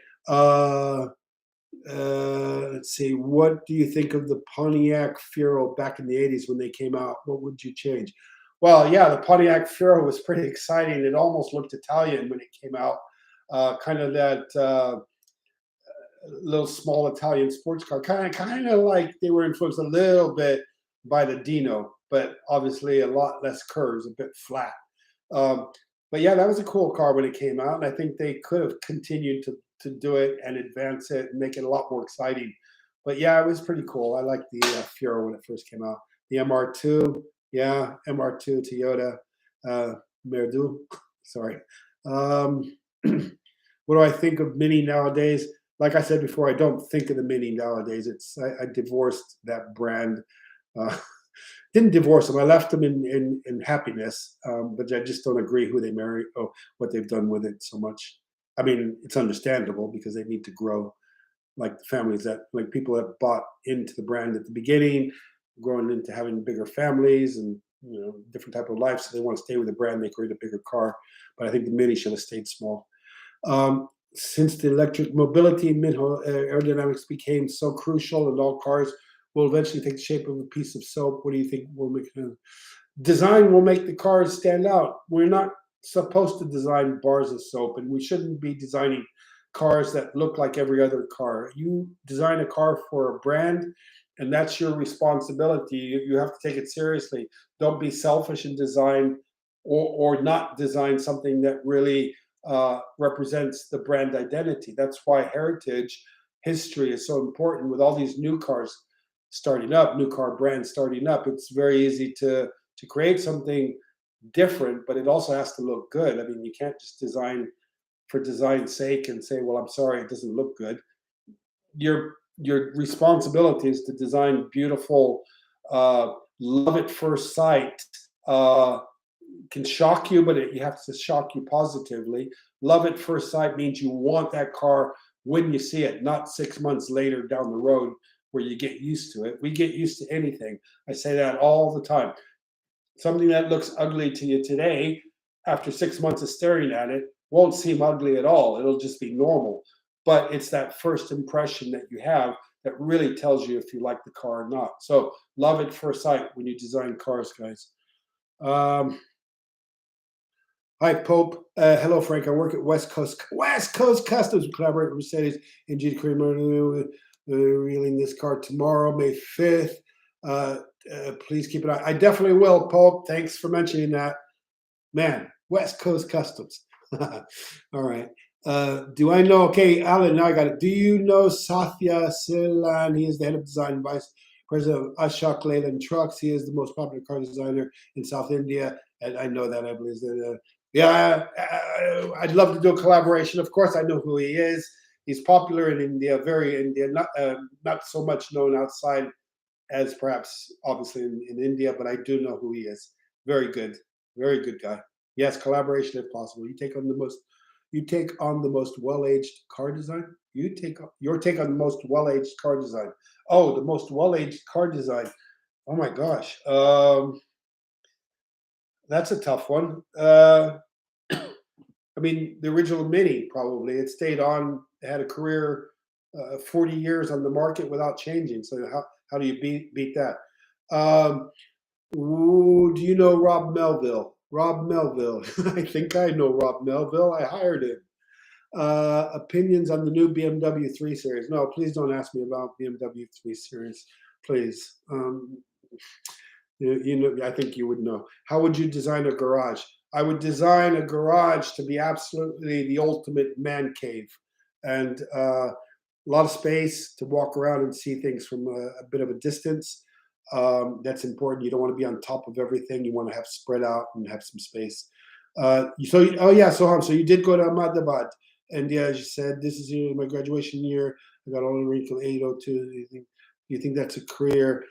Let's see. What do you think of the Pontiac Fiero back in the 80s when they came out? What would you change? Well, yeah, the Pontiac Fiero was pretty exciting. It almost looked Italian when it came out. Kind of that little small Italian sports car. Kind of like they were influenced a little bit by the Dino, but obviously a lot less curves, a bit flat. But yeah, that was a cool car when it came out, and I think they could have continued to do it and advance it and make it a lot more exciting. But yeah, it was pretty cool. I liked the Fiero when it first came out. The MR2, yeah, MR2 Toyota, Merdu, sorry. What do I think of Mini nowadays? Like I said before, I don't think of the Mini nowadays. I divorced that brand. Didn't divorce them. I left them in happiness, but I just don't agree who they marry or what they've done with it so much. I mean, it's understandable because they need to grow, like the families like people that bought into the brand at the beginning, growing into having bigger families and different type of life. So they want to stay with the brand. They create a bigger car, but I think the Mini should have stayed small. Since the electric mobility aerodynamics became so crucial, and all cars will eventually take the shape of a piece of soap, what do you think will make design will make the cars stand out? We're not supposed to design bars of soap, and we shouldn't be designing cars that look like every other car. You design a car for a brand, and that's your responsibility. You have to take it seriously. Don't be selfish and design or not design something that really represents the brand identity. That's why heritage history is so important. With all these new cars starting up, new car brands starting up, it's very easy to create something different, but it also has to look good. I mean, you can't just design for design's sake and say, well, I'm sorry, it doesn't look good. Your responsibility is to design beautiful, love at first sight, can shock you, but you have to shock you positively. Love at first sight means you want that car when you see it, not 6 months later down the road where you get used to it. We get used to anything. I say that all the time. Something that looks ugly to you today, after 6 months of staring at it, won't seem ugly at all. It'll just be normal. But it's that first impression that you have that really tells you if you like the car or not. So love at first sight when you design cars, guys. Hi, Pope. Hello, Frank. I work at West Coast Customs. We collaborate with Mercedes and GT Creamery. Reeling this car tomorrow, May 5th. Please keep it on. I definitely will, Pope. Thanks for mentioning that. Man, West Coast Customs. All right. Do I know? Okay, Alan, now I got it. Do you know Satya Silan? He is the head of design and vice president of Ashok Leyland Trucks. He is the most popular car designer in South India. And I know that. I believe that. Yeah, I'd love to do a collaboration. Of course, I know who he is. He's popular in India, very India, not so much known outside as perhaps obviously in India, but I do know who he is. Very good guy. Yes, collaboration if possible. You take on the most well-aged car design. Your take on the most well-aged car design. Oh, the most well-aged car design. Oh my gosh, that's a tough one. I mean, the original Mini probably. It stayed on, had a career 40 years on the market without changing. So how do you beat that? Ooh, do you know Rob Melville? Rob Melville. I think I know Rob Melville. I hired him. Opinions on the new BMW 3 Series. No, please don't ask me about BMW 3 Series, please. You know, I think you would know. How would you design a garage? I would design a garage to be absolutely the ultimate man cave, and a lot of space to walk around and see things from a bit of a distance. That's important. You don't want to be on top of everything. You want to have spread out and have some space. Oh yeah, Soham. So you did go to Ahmedabad, and yeah, as you said, this is my graduation year. I got all the wrinkle 802. You think that's a career?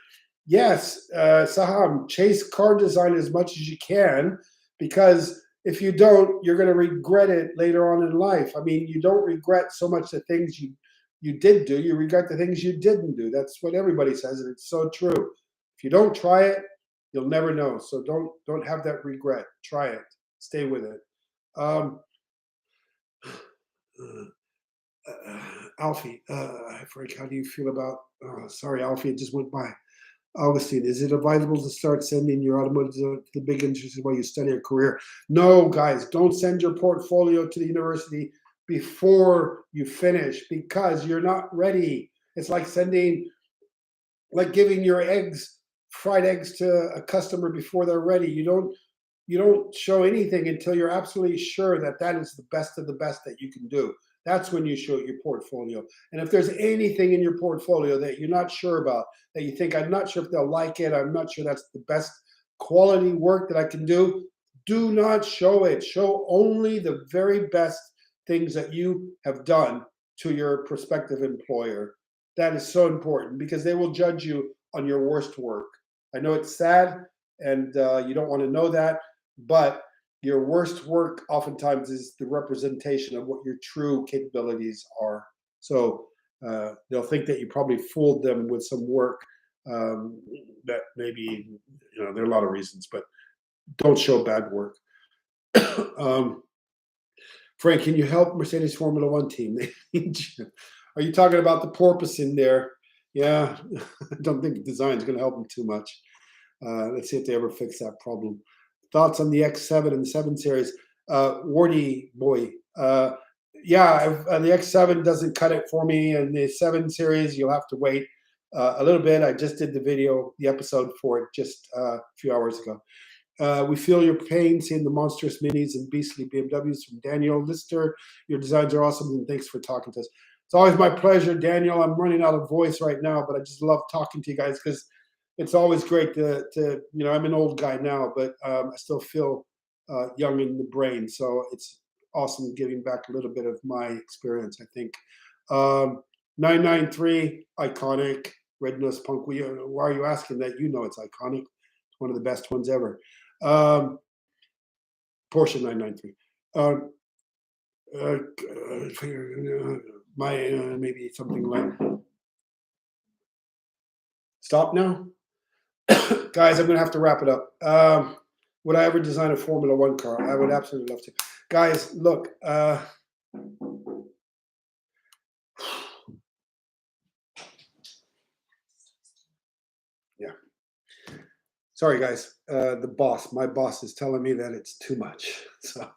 Yes, Saham. Chase car design as much as you can, because if you don't, you're going to regret it later on in life. I mean, you don't regret so much the things you did do. You regret the things you didn't do. That's what everybody says, and it's so true. If you don't try it, you'll never know. So don't have that regret. Try it. Stay with it. Alfie, Frank, how do you feel about? Sorry, Alfie, it just went by. Augustine, is it advisable to start sending your automotive to the big industries while you study a career? No, guys, don't send your portfolio to the university before you finish, because you're not ready. It's like giving your fried eggs to a customer before they're ready. You don't show anything until you're absolutely sure that that is the best of the best that you can do. That's when you show your portfolio. And if there's anything in your portfolio that you're not sure about, that you think, I'm not sure if they'll like it, I'm not sure that's the best quality work that I can do not show it. Show only the very best things that you have done to your prospective employer. That is so important, because they will judge you on your worst work. I know it's sad, and you don't want to know that, but your worst work oftentimes is the representation of what your true capabilities are. So they'll think that you probably fooled them with some work that maybe, there are a lot of reasons, but don't show bad work. Frank, can you help Mercedes Formula One team? Are you talking about the porpoise in there? Yeah, I don't think design is going to help them too much. Let's see if they ever fix that problem. Thoughts on the X7 and the 7 Series? Wardy boy. The X7 doesn't cut it for me, and the 7 Series, you'll have to wait a little bit. I just did the episode for it just a few hours ago. We feel your pain seeing the monstrous minis and beastly BMWs from Daniel Lister. Your designs are awesome, and thanks for talking to us. It's always my pleasure, Daniel. I'm running out of voice right now, but I just love talking to you guys, because it's always great to I'm an old guy now, but I still feel young in the brain. So it's awesome giving back a little bit of my experience, I think. 993, iconic. Red Nose Punk. Why are you asking that? You know it's iconic. It's one of the best ones ever. Porsche 993. Maybe something like. Stop now? Guys, I'm going to have to wrap it up. Would I ever design a Formula One car? I would absolutely love to. Guys, look. Yeah. Sorry, guys. My boss is telling me that it's too much. So,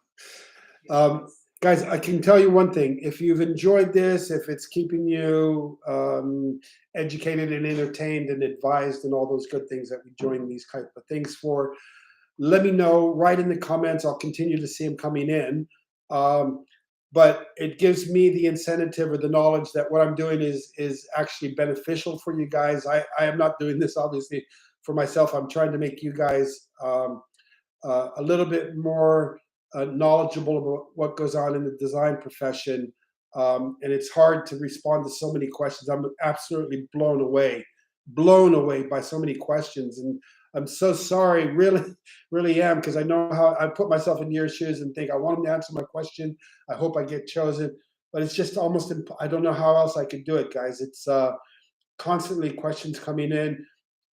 guys, I can tell you one thing. If you've enjoyed this, if it's keeping you educated and entertained and advised and all those good things that we join these type of things for, let me know. Write in the comments. I'll continue to see them coming in. But it gives me the incentive or the knowledge that what I'm doing is actually beneficial for you guys. I am not doing this, obviously, for myself. I'm trying to make you guys a little bit more knowledgeable about what goes on in the design profession. and it's hard to respond to so many questions. I'm absolutely blown away by so many questions, and I'm so sorry, really am, because I know how I put myself in your shoes and think I want them to answer my question. I hope I get chosen, but it's just almost I don't know how else I could do it, guys. It's constantly questions coming in,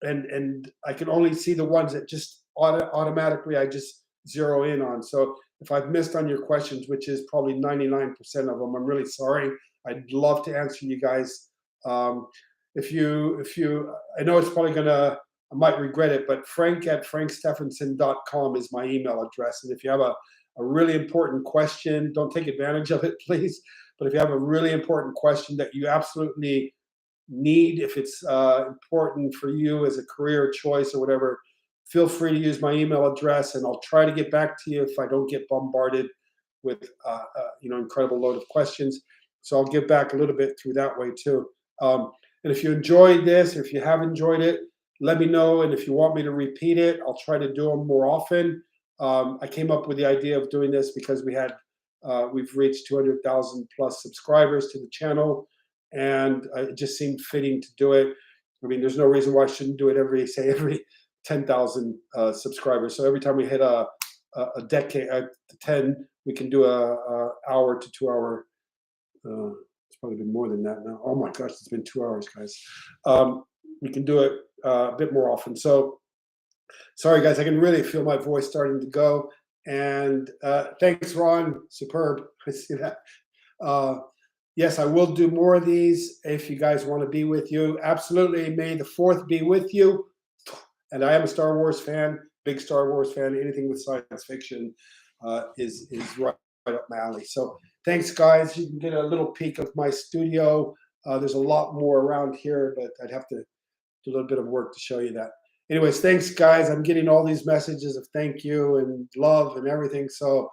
and I can only see the ones that just automatically I just zero in on. So if I've missed on your questions, which is probably 99% of them, I'm really sorry. I'd love to answer you guys. If you, I know it's probably I might regret it, but frank@frankstephenson.com is my email address. And if you have a really important question, don't take advantage of it, please. But if you have a really important question that you absolutely need, if it's important for you as a career choice or whatever, feel free to use my email address, and I'll try to get back to you if I don't get bombarded with incredible load of questions. So I'll give back a little bit through that way too. And if you enjoyed this, or if you have enjoyed it, let me know. And if you want me to repeat it, I'll try to do them more often. I came up with the idea of doing this because we've reached 200,000 plus subscribers to the channel, and it just seemed fitting to do it. I mean, there's no reason why I shouldn't do it every 10,000 subscribers. So every time we hit a decade, 10, we can do a hour to 2 hour. It's probably been more than that now. Oh my gosh, it's been 2 hours, guys. We can do it a bit more often. So sorry, guys, I can really feel my voice starting to go. And thanks, Ron. Superb. I see that. Yes, I will do more of these if you guys want to be with you. Absolutely. May the 4th be with you. And I am a Star Wars fan, big Star Wars fan. Anything with science fiction is right up my alley. So thanks, guys. You can get a little peek of my studio. There's a lot more around here, but I'd have to do a little bit of work to show you that. Anyways, thanks, guys. I'm getting all these messages of thank you and love and everything. So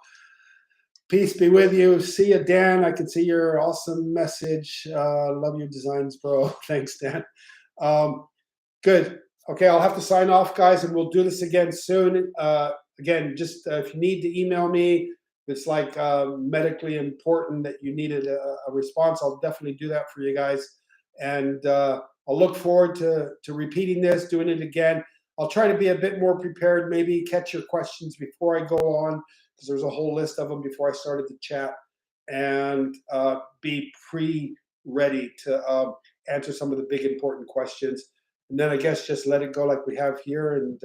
peace be with you. See you, Dan. I can see your awesome message. Love your designs, bro. Thanks, Dan. Good. Okay, I'll have to sign off, guys, and we'll do this again soon. Again, just if you need to email me, if it's like medically important that you needed a response, I'll definitely do that for you guys. And I'll look forward to repeating this, doing it again. I'll try to be a bit more prepared, maybe catch your questions before I go on, because there's a whole list of them before I started the chat, and be pre-ready to answer some of the big important questions. And then I guess just let it go like we have here, and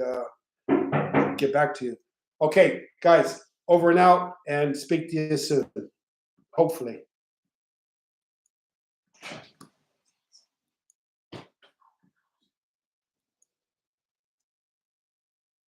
get back to you. Okay, guys, over and out, and speak to you soon, hopefully.